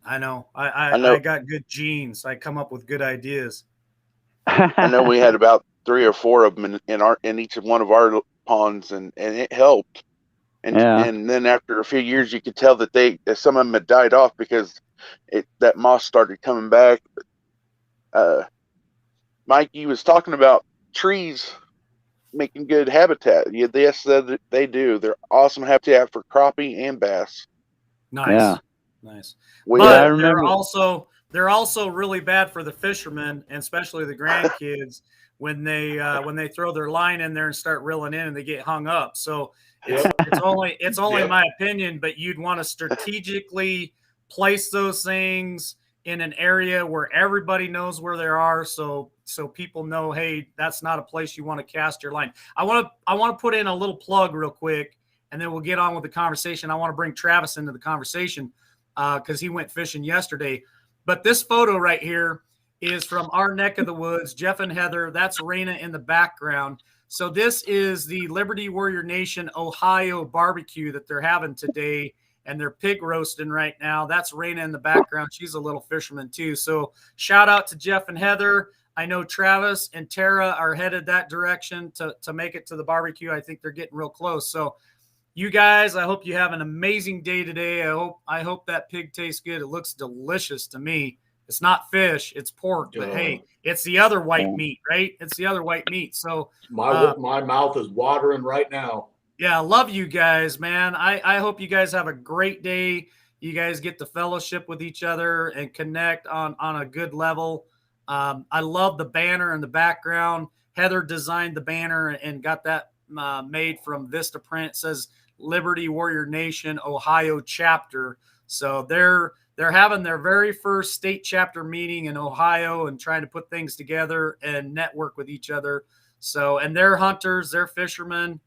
I know. I got good genes. I come up with good ideas. I know we had about 3 or 4 of them in each one of our ponds, and it helped. And then after a few years, you could tell that some of them had died off because that moss started coming back. Mike, you was talking about trees making good habitat. Yes, they do. They're awesome habitat for crappie and bass. Nice. Yeah. Nice. But they're also really bad for the fishermen, and especially the grandkids when they throw their line in there and start reeling in and they get hung up. So it's only my opinion, but you'd want to strategically place those things in an area where everybody knows where they are, so people know, hey, that's not a place you want to cast your line. I want to put in a little plug real quick, and then we'll get on with the conversation. I want to bring Travis into the conversation because he went fishing yesterday. But this photo right here is from our neck of the woods, Jeff and Heather. That's Raina in the background. So this is the Liberty Warrior Nation Ohio barbecue that they're having today, and they're pig roasting right now. That's Raina in the background. She's a little fisherman too. So shout out to Jeff and Heather. I know Travis and Tara are headed that direction to make it to the barbecue. I think they're getting real close. So you guys, I hope you have an amazing day today. I hope that pig tastes good. It looks delicious to me. It's not fish, it's pork, but hey, it's the other white meat, right? It's the other white meat. So my mouth is watering right now. Yeah, I love you guys, man. I hope you guys have a great day. You guys get to fellowship with each other and connect on a good level. I love the banner in the background. Heather designed the banner and got that made from Vistaprint. It says Liberty Warrior Nation Ohio chapter. So they're having their very first state chapter meeting in Ohio and trying to put things together and network with each other. So, and they're hunters, they're fishermen.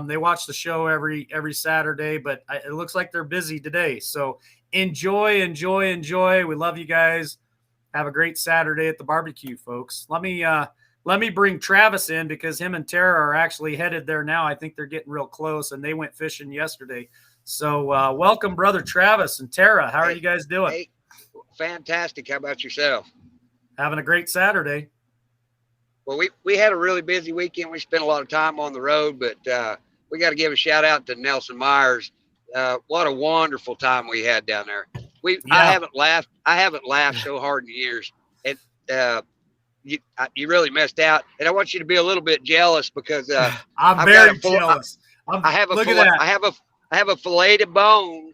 They watch the show every Saturday, but it looks like they're busy today. So enjoy. We love you guys. Have a great Saturday at the barbecue, folks. Let me bring Travis in because him and Tara are actually headed there now. I think they're getting real close, and they went fishing yesterday. So welcome, brother Travis and Tara. How are you guys doing? Hey, fantastic. How about yourself? Having a great Saturday. Well, we had a really busy weekend. We spent a lot of time on the road, but we got to give a shout out to Nelson Myers. What a wonderful time we had down there. I haven't laughed so hard in years. You really missed out, and I want you to be a little bit jealous because I'm very jealous. I have a filet de bone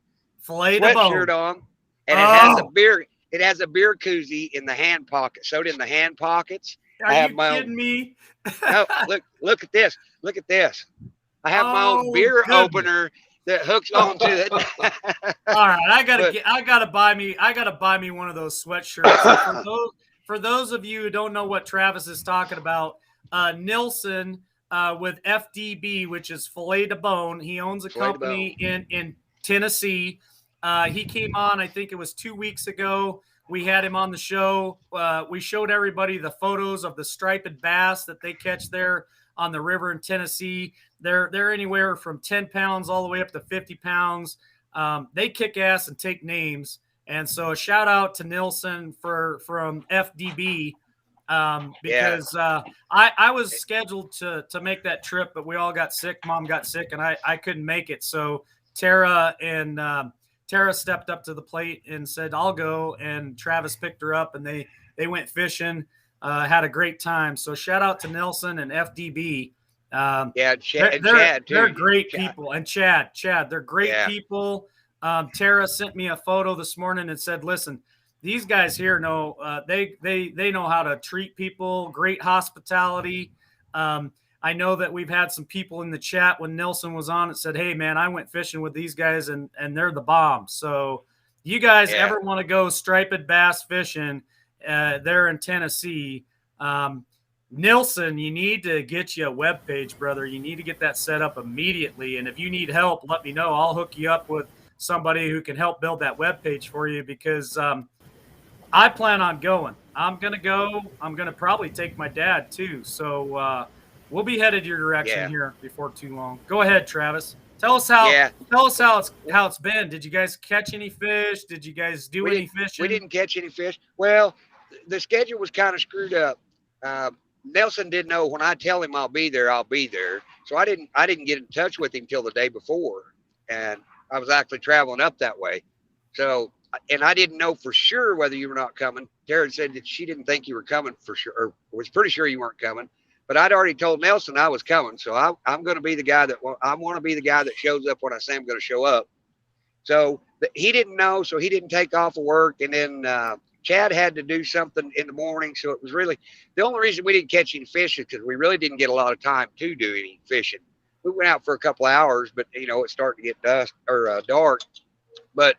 sweatshirt on, and it has a beer. it has a beer koozie in the hand pocket, sewed in the hand pockets. Are I have you my kidding me? No, look at this. Look at this. I have my own beer goodness. opener that hooks onto it. All right, I But- gotta buy me one of those sweatshirts. For those of you who don't know what Travis is talking about, Nilson with FDB, which is Filet de Bone. He owns a Filet de company in Tennessee. He came on, I think it was 2 weeks ago. We had him on the show. We showed everybody the photos of the striped bass that they catch there on the river in Tennessee. They're anywhere from 10 pounds all the way up to 50 pounds. They kick ass and take names. And so a shout out to Nilson from FDB because I was scheduled to make that trip, but we all got sick. Mom got sick and I couldn't make it. So Tara stepped up to the plate and said, I'll go. And Travis picked her up and they went fishing, had a great time. So shout out to Nelson and FDB. Chad too. They're great Chad. people. And Chad, they're great people. Tara sent me a photo this morning and said, listen, these guys here know, they know how to treat people, great hospitality. I know that we've had some people in the chat when Nelson was on and said, hey man, I went fishing with these guys and they're the bomb. So you guys ever want to go striped bass fishing there in Tennessee, Nilson, you need to get you a webpage, brother. You need to get that set up immediately. And if you need help, let me know. I'll hook you up with somebody who can help build that webpage for you because I plan on going. I'm going to go. I'm going to probably take my dad too. So we'll be headed your direction here before too long. Go ahead, Travis. Tell us how it's been. Did you guys catch any fish? Did you guys do any fishing? We didn't catch any fish. Well, the schedule was kind of screwed up. Nelson didn't know when I tell him I'll be there. So I didn't get in touch with him till the day before, and I was actually traveling up that way. So, and I didn't know for sure whether you were not coming. Tara said that she didn't think you were coming for sure, or was pretty sure you weren't coming. But I'd already told Nelson I was coming, so I'm going to be the guy that I want to be the guy that shows up when I say I'm going to show up. So he didn't know, so he didn't take off of work, and then Chad had to do something in the morning, so it was really the only reason we didn't catch any fish is because we really didn't get a lot of time to do any fishing. We went out for a couple of hours, but it's starting to get dark. But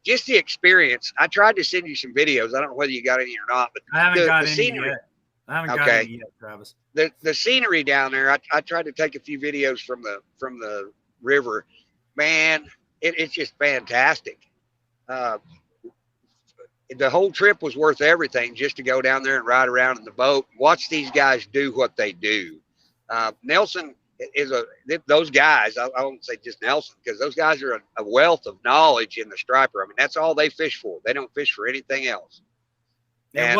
just the experience. I tried to send you some videos. I don't know whether you got any or not, but I haven't got any yet. I haven't got any yet, Travis. The scenery down there. I tried to take a few videos from the river. Man, it's just fantastic. The whole trip was worth everything just to go down there and ride around in the boat, watch these guys do what they do. Nelson is those guys, I won't say just Nelson, because those guys are a wealth of knowledge in the striper. I mean, that's all they fish for. They don't fish for anything else. And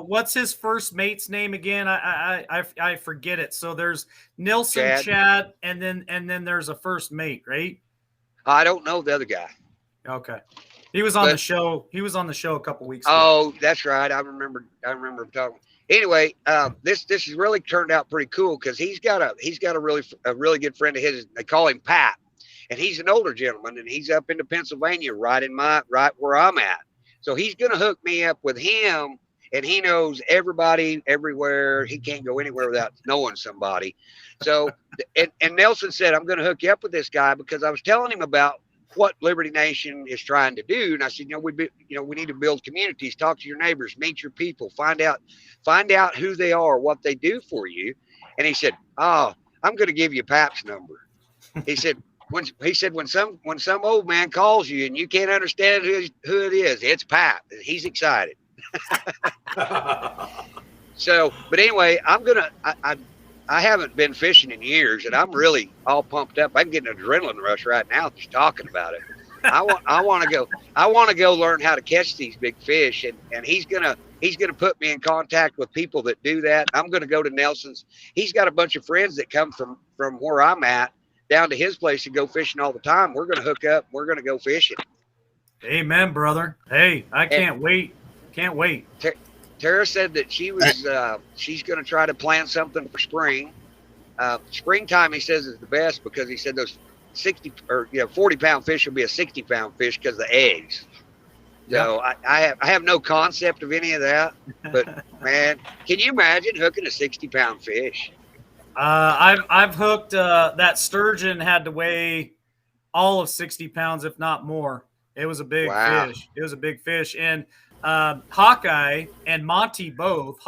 what's his first mate's name again? I forget it. So there's Nilson, Chad, and then there's a first mate, right? I don't know the other guy. Okay. He was on the show. He was on the show a couple weeks ago. Oh, that's right. I remember him talking. Anyway, this has really turned out pretty cool because he's got a really good friend of his. They call him Pat, and he's an older gentleman, and he's up into Pennsylvania, right where I'm at. So he's gonna hook me up with him, and he knows everybody everywhere. He can't go anywhere without knowing somebody. So, and Nelson said, I'm gonna hook you up with this guy because I was telling him about what Liberty Nation is trying to do. And I said, we need to build communities, talk to your neighbors, meet your people, find out who they are, what they do for you. And he said, I'm going to give you Pap's number. He said, when some old man calls you and you can't understand who it is, it's Pap. He's excited. So, but anyway, I haven't been fishing in years, and I'm really all pumped up. I'm getting an adrenaline rush right now just talking about it. I want to go learn how to catch these big fish, and he's gonna put me in contact with people that do that. I'm gonna go to Nelson's. He's got a bunch of friends that come from where I'm at down to his place and go fishing all the time. We're gonna hook up. We're gonna go fishing. Amen, brother. Hey, I can't wait. Can't wait. Tara said that she was she's going to try to plan something for spring. Springtime, he says, is the best because he said those 40-pound fish will be a 60-pound fish because of the eggs. So I have no concept of any of that. But man, can you imagine hooking a 60-pound fish? I've hooked that sturgeon had to weigh all of 60 pounds, if not more. It was a big Wow. fish. It was a big fish. And Hawkeye and Monty both.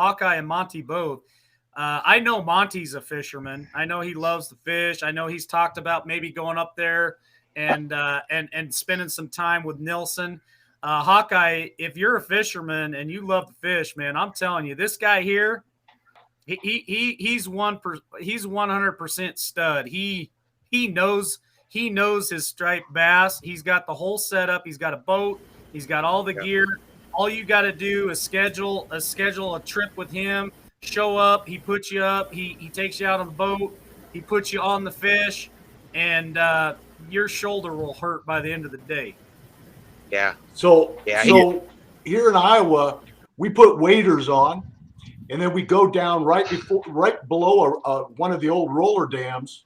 I know Monty's a fisherman. I know he loves the fish. I know he's talked about maybe going up there and spending some time with Nilson. Hawkeye, if you're a fisherman and you love the fish, man, I'm telling you, this guy here, he's 100% stud. He knows his striped bass. He's got the whole setup. He's got a boat. He's got all the gear. All you got to do is schedule a trip with him. Show up. He puts you up. He takes you out on the boat. He puts you on the fish, and your shoulder will hurt by the end of the day. Yeah. So Yeah, here in Iowa, we put waders on, and then we go down right below one of the old roller dams,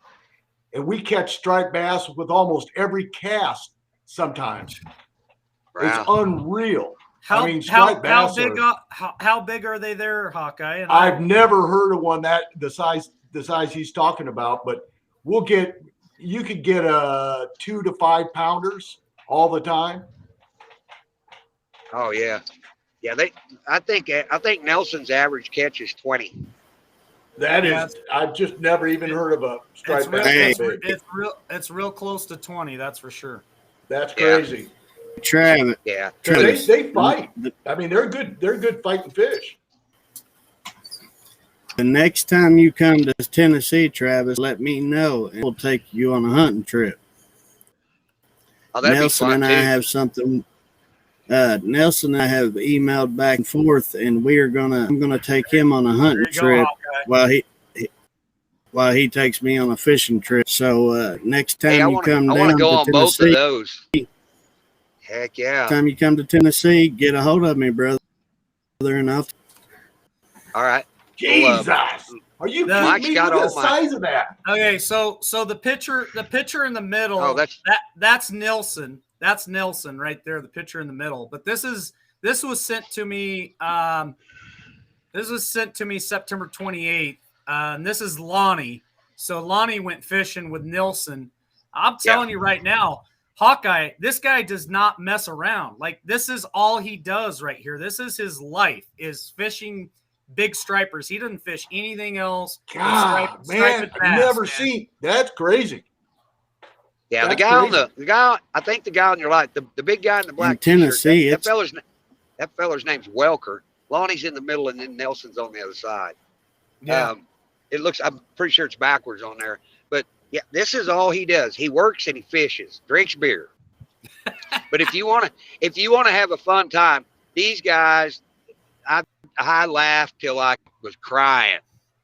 and we catch striped bass with almost every cast. Sometimes it's Wow. unreal. How big are they there, Hawkeye? And I've never heard of one that the size he's talking about, but you could get a 2 to 5 pounders all the time. Oh yeah. Yeah, I think Nelson's average catch is 20. That is, I've just never even heard of a striped bass. It's real close to 20, that's for sure. That's crazy. Travis. Yeah. They fight. I mean, they're good fighting fish. The next time you come to Tennessee, Travis, let me know, and we'll take you on a hunting trip. Oh, that'd Nelson be fun and too. I have something. Nelson and I have emailed back and forth, and I'm gonna take him on a hunting trip while he takes me on a fishing trip. So next time I you want come to down go to on both of Tennessee, those. Heck yeah. next time you come to Tennessee, get a hold of me, brother, and I'll. All right. Jesus, are you Mike's kidding me? got Look all at the size of that. Okay, so the picture in the middle. Oh, that's Nilson. That's Nelson right there, the picture in the middle. But this was sent to me. This was sent to me September 28th. And this is Lonnie. So Lonnie went fishing with Nilson. I'm telling you right now, Hawkeye, this guy does not mess around. Like, this is all he does right here. This is his life, is fishing big stripers. He doesn't fish anything else. God, man, I've never seen. That's crazy. Yeah, That's the guy. I think the guy on your right, the big guy in the black Tennessee, t-shirt, that feller's name's Welker. Lonnie's in the middle, and then Nelson's on the other side. Yeah. I'm pretty sure it's backwards on there, but yeah, this is all he does. He works and he fishes, drinks beer. But if you want to have a fun time, these guys, I laughed till I was crying.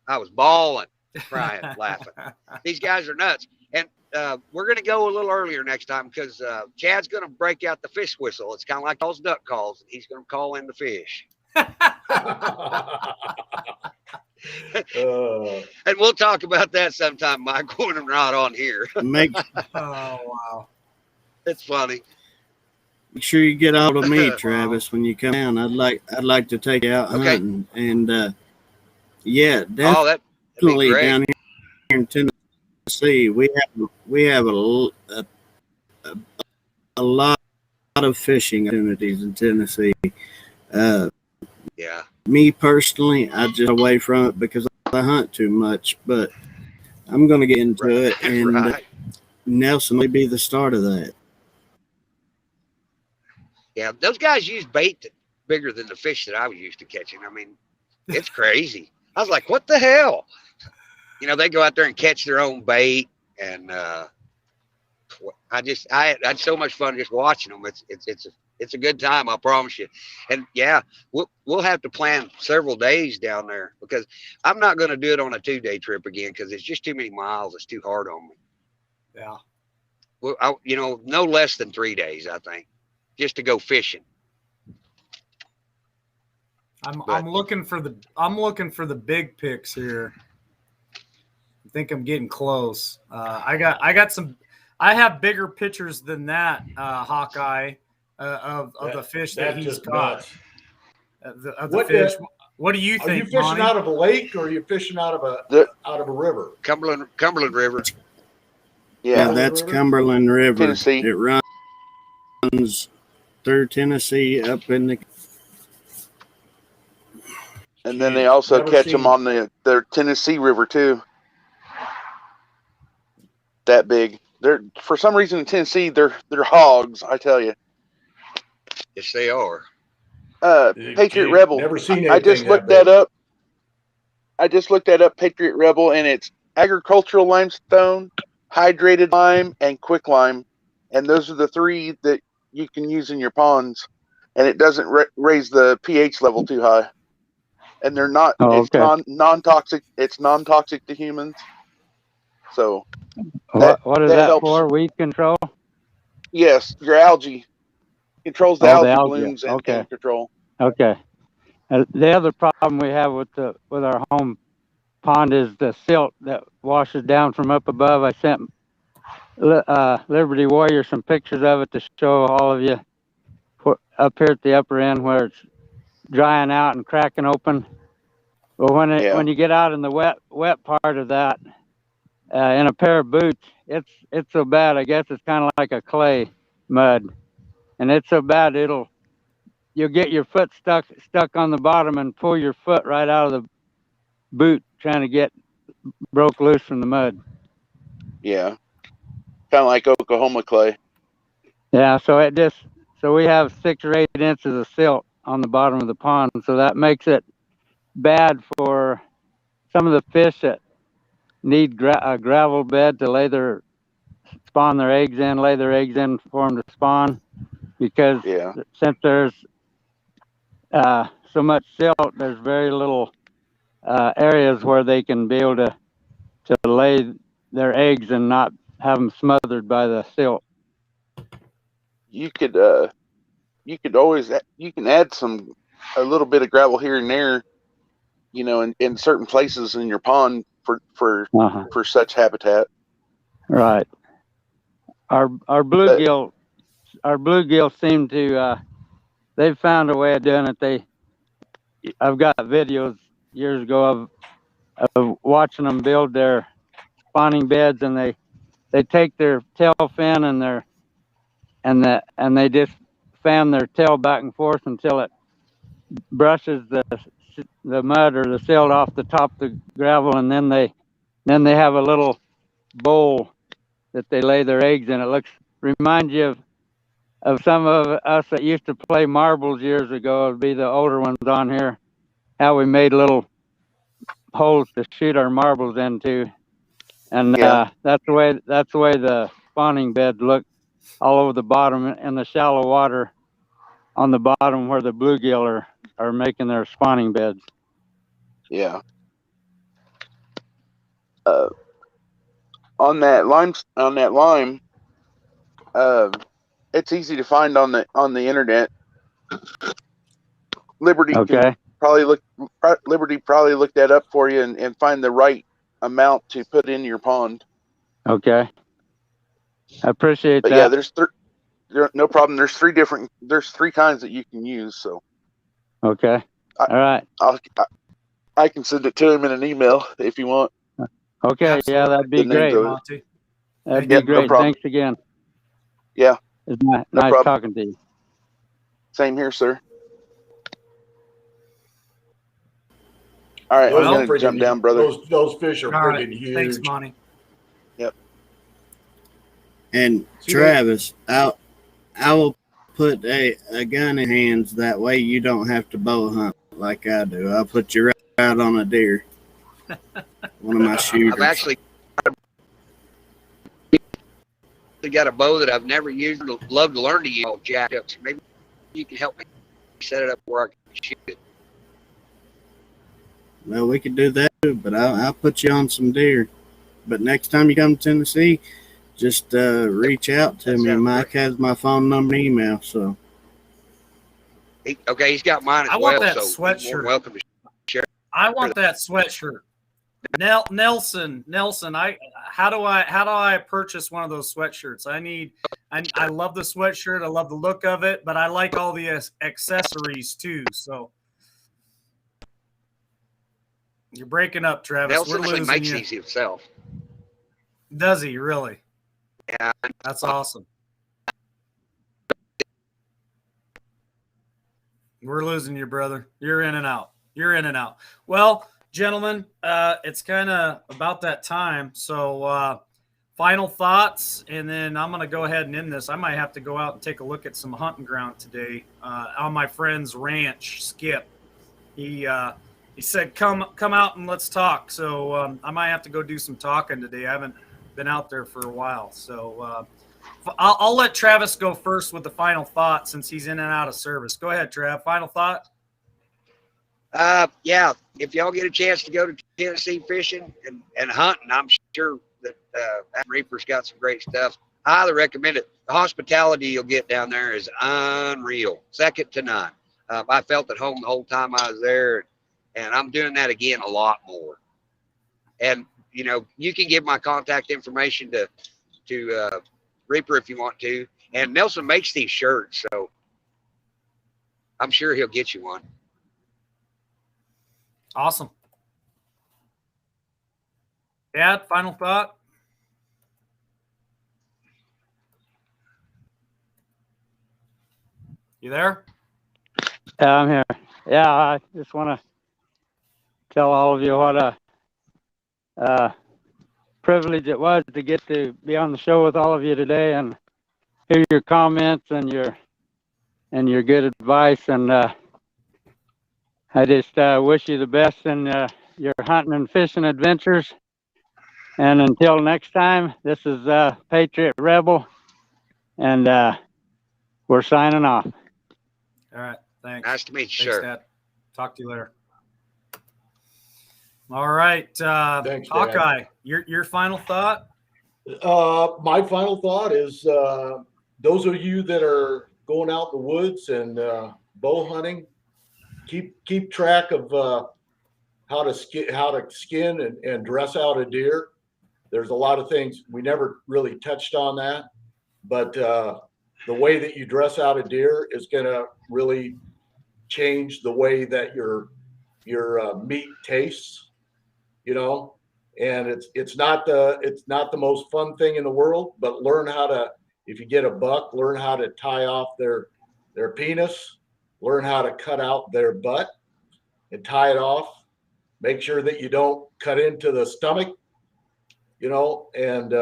I was bawling, crying, laughing. These guys are nuts. And we're going to go a little earlier next time because Chad's going to break out the fish whistle. It's kind of like those duck calls. He's going to call in the fish. And we'll talk about that sometime, Mike, when I'm not on here. Make Oh wow. It's funny. sure you get a hold of me, Travis, when you come down. I'd like to take you out hunting, and yeah, Oh, that'd be definitely great. down here in Tennessee, we have a lot of fishing opportunities in Tennessee. Yeah. Me personally, I just away from it because I hunt too much, but I'm going to get into it, and Right. Nelson may be the start of that. Yeah, those guys use bait bigger than the fish that I was used to catching. I mean, it's crazy. I was like, what the hell? You know, they go out there and catch their own bait, and I had so much fun just watching them. It's a good time, I promise you. And yeah, we'll have to plan several days down there because I'm not going to do it on a 2-day trip again because it's just too many miles. It's too hard on me. Yeah. Well, no less than 3 days, I think, just to go fishing. I'm looking for the big picks here. I think I'm getting close. I have bigger pictures than that, Hawkeye. of the fish that That's he's just caught. nuts. Of the What fish. What do you Are think, you fishing Monty? out of a lake or are you fishing out of The- a river? Cumberland River. Yeah, Yeah, that's River? Cumberland River. Tennessee. It runs through Tennessee up in the. and then they also Never catch them seen- on the Tennessee River too. That big. They're for some reason in Tennessee they're hogs. I tell you. Yes, they are. Patriot Gee, Rebel. Never seen I just anything looked that that big. up. I just looked that up. Patriot Rebel, and it's agricultural limestone, hydrated lime, and quicklime, and those are the three that you can use in your ponds, and it doesn't raise the pH level too high. And they're not. Oh, It's okay. non-toxic. It's non-toxic to humans. So What is that that helps. for? Weed control? Yes, your algae controls the Oh, algae the algae. blooms and Okay. control. Okay. The other problem we have with our home pond is the silt that washes down from up above. I sent Liberty Warrior some pictures of it to show all of you up here at the upper end where it's drying out and cracking open. Well, when you get out in the wet part of that, in a pair of boots, it's so bad. I guess it's kind of like a clay mud, and it's so bad you'll get your foot stuck on the bottom and pull your foot right out of the boot trying to get broke loose from the mud. Yeah, kind of like Oklahoma clay. Yeah, so we have 6 or 8 inches of silt on the bottom of the pond, so that makes it bad for some of the fish that need a gravel bed to lay their eggs in for them to spawn, because since there's so much silt, there's very little areas where they can be able to lay their eggs and not have them smothered by the silt. You could always you can add a little bit of gravel here and there, in certain places in your pond for such habitat. Right. Our bluegill seem to they've found a way of doing it. I've got videos years ago of watching them build their spawning beds, and they take their tail fin and they just fan their tail back and forth until it brushes the mud or the silt off the top of the gravel, and then they have a little bowl that they lay their eggs in. It reminds you of some of us that used to play marbles years ago. It'd be the older ones on here, how we made little holes to shoot our marbles into, and that's the way the spawning beds look all over the bottom in the shallow water on the bottom where the bluegill are making their spawning beds. Yeah. On that lime, it's easy to find on the internet. Liberty probably looked that up for you and find the right amount to put in your pond. Okay. I appreciate that. Yeah, there's no problem. There's 3 kinds that you can use. So. Okay. All right. I can send it to him in an email if you want. Okay. Absolutely. Yeah, that'd be great. Monty. That'd be great. No problem. Thanks again. Yeah. It's nice problem. talking to you. Same here, sir. All right, Those I'm are gonna jump down, brother. Those fish are All right. friggin' huge. Thanks, Monty. And Travis, I will put a gun in hands. That way you don't have to bow hunt like I do. I'll put you right out on a deer. One of my shooters. I've actually got a bow that I've never used. Love to learn to use all jacked up. So maybe you can help me set it up where I can shoot it. Well, we could do that too, but I'll put you on some deer. But next time you come to Tennessee, just reach out to me. Mike has my phone number and email. So. He's got mine as I well. want that so you're sweatshirt. welcome to share. I want that sweatshirt. Nelson, how do I purchase one of those sweatshirts? I need I love the sweatshirt. I love the look of it, but I like all the accessories too. So you're breaking up, Travis. Nelson We're actually losing makes you. these himself. Does he really? Yeah. That's awesome. We're losing you, brother. You're in and out. You're in and out. Well, gentlemen, it's kind of about that time. So final thoughts, and then I'm going to go ahead and end this. I might have to go out and take a look at some hunting ground today on my friend's ranch, Skip. He said, come out and let's talk. So I might have to go do some talking today. I haven't been out there for a while. So I'll let Travis go first with the final thought since he's in and out of service. Go ahead, Trav. Final thought? Yeah, if y'all get a chance to go to Tennessee fishing and hunting, I'm sure that Reaper's got some great stuff. I highly recommend it. The hospitality you'll get down there is unreal, second to none. I felt at home the whole time I was there, and I'm doing that again a lot more. And you know, you can give my contact information to Reaper if you want to. And Nelson makes these shirts, so I'm sure he'll get you one. Awesome. Dad, final thought? You there? Yeah, I'm here. Yeah, I just want to tell all of you what a privilege it was to get to be on the show with all of you today and hear your comments and your good advice. And I just wish you the best in your hunting and fishing adventures. And until next time, this is Patriot Rebel, and we're signing off. All right. Thanks. Nice to meet you, Thanks, sir. Dad. Talk to you later. All right. Thanks, Dad. Hawkeye, your final thought? My final thought is those of you that are going out in the woods and bow hunting, keep track of how to skin and dress out a deer. There's a lot of things we never really touched on that, but the way that you dress out a deer is going to really change the way that your meat tastes, you know. And it's not the most fun thing in the world, but learn how to, if you get a buck, learn how to tie off their penis, learn how to cut out their butt and tie it off. Make sure that you don't cut into the stomach, you know. And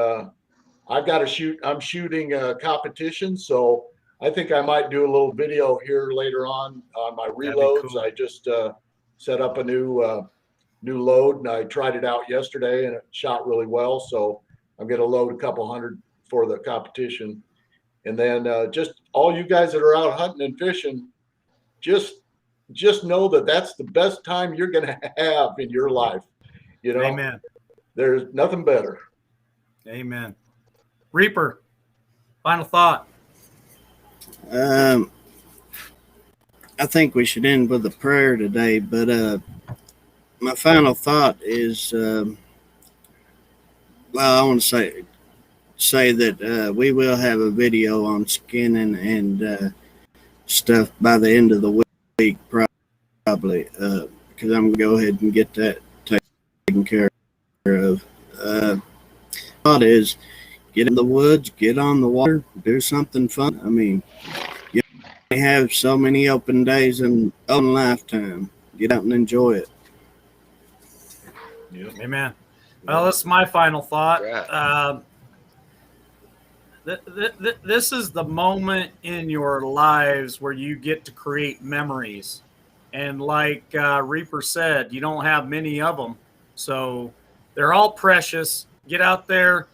I'm shooting a competition, so I think I might do a little video here later on my reloads. Cool. I just set up a new load, and I tried it out yesterday, and it shot really well. So I'm going to load a couple hundred for the competition. And then just all you guys that are out hunting and fishing, just know that that's the best time you're going to have in your life. You know, Amen. There's nothing better. Amen. Reaper, final thought. I think we should end with a prayer today, but my final thought is, I want to say that we will have a video on skinning and stuff by the end of the week, probably, because I'm going to go ahead and get that taken care of. Thought is, get in the woods, get on the water, do something fun. I mean, you only have so many open days in a lifetime. Get out and enjoy it. Yeah. Amen. Well, this is my final thought. Right. This is the moment in your lives where you get to create memories. And like Reaper said, you don't have many of them. So they're all precious. Get out there,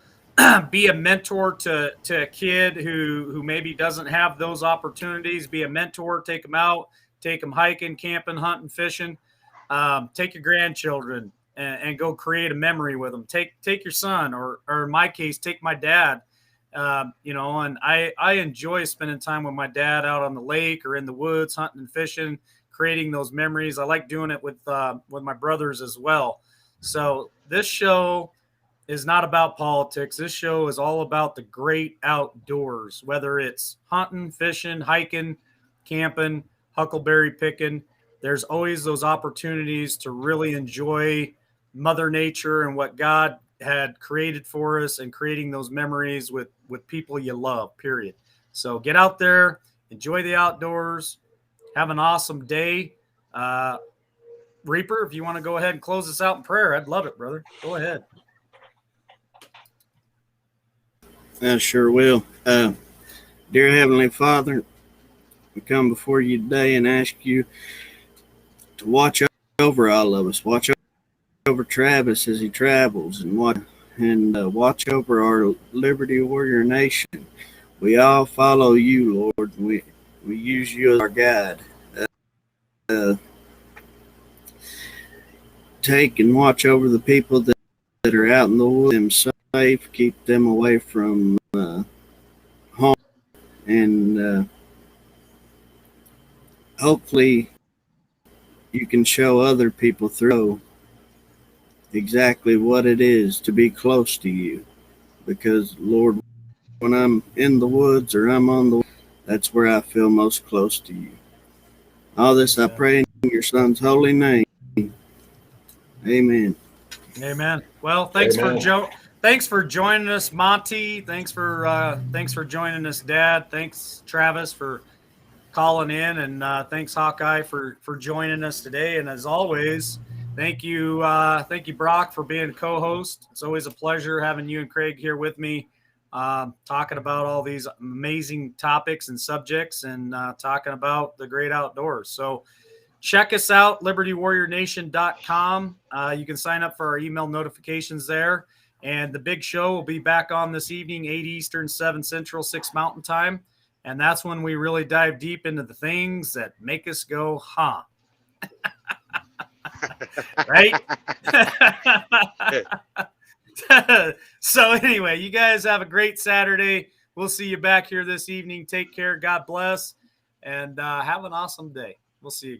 be a mentor to a kid who maybe doesn't have those opportunities. Be a mentor, take them out, take them hiking, camping, hunting, fishing. Take your grandchildren and go create a memory with them. Take your son, or in my case, take my dad. You know, and I enjoy spending time with my dad out on the lake or in the woods, hunting and fishing, creating those memories. I like doing it with my brothers as well. So this show is not about politics. This show is all about the great outdoors, whether it's hunting, fishing, hiking, camping, huckleberry picking. There's always those opportunities to really enjoy Mother Nature and what God had created for us, and creating those memories with people you love, period. So get out there, enjoy the outdoors, have an awesome day. Reaper, if you want to go ahead and close us out in prayer, I'd love it, brother. Go ahead. I sure will. Dear Heavenly Father, we come before you today and ask you to watch over all of us. Watch over Travis as he travels, and watch over our Liberty Warrior Nation. We all follow you, Lord. We use you as our guide. Take and watch over the people that are out in the woods, them safe, keep them away from home, and hopefully you can show other people through exactly what it is to be close to you. Because, Lord, when I'm in the woods or I'm on the woods, that's where I feel most close to you. All this I pray in your Son's holy name. Amen. Amen. Well, thanks Amen. Thanks for joining us, Monty. Thanks for joining us, Dad. Thanks, Travis, for calling in, and thanks, Hawkeye, for joining us today. And as always, thank you, Brock, for being a co-host. It's always a pleasure having you and Craig here with me, talking about all these amazing topics and subjects, and talking about the great outdoors. So check us out, libertywarriornation.com. You can sign up for our email notifications there. And the big show will be back on this evening, 8 Eastern, 7 Central, 6 Mountain Time. And that's when we really dive deep into the things that make us go, huh? Right? So anyway, you guys have a great Saturday. We'll see you back here this evening. Take care. God bless. And have an awesome day. We'll see you.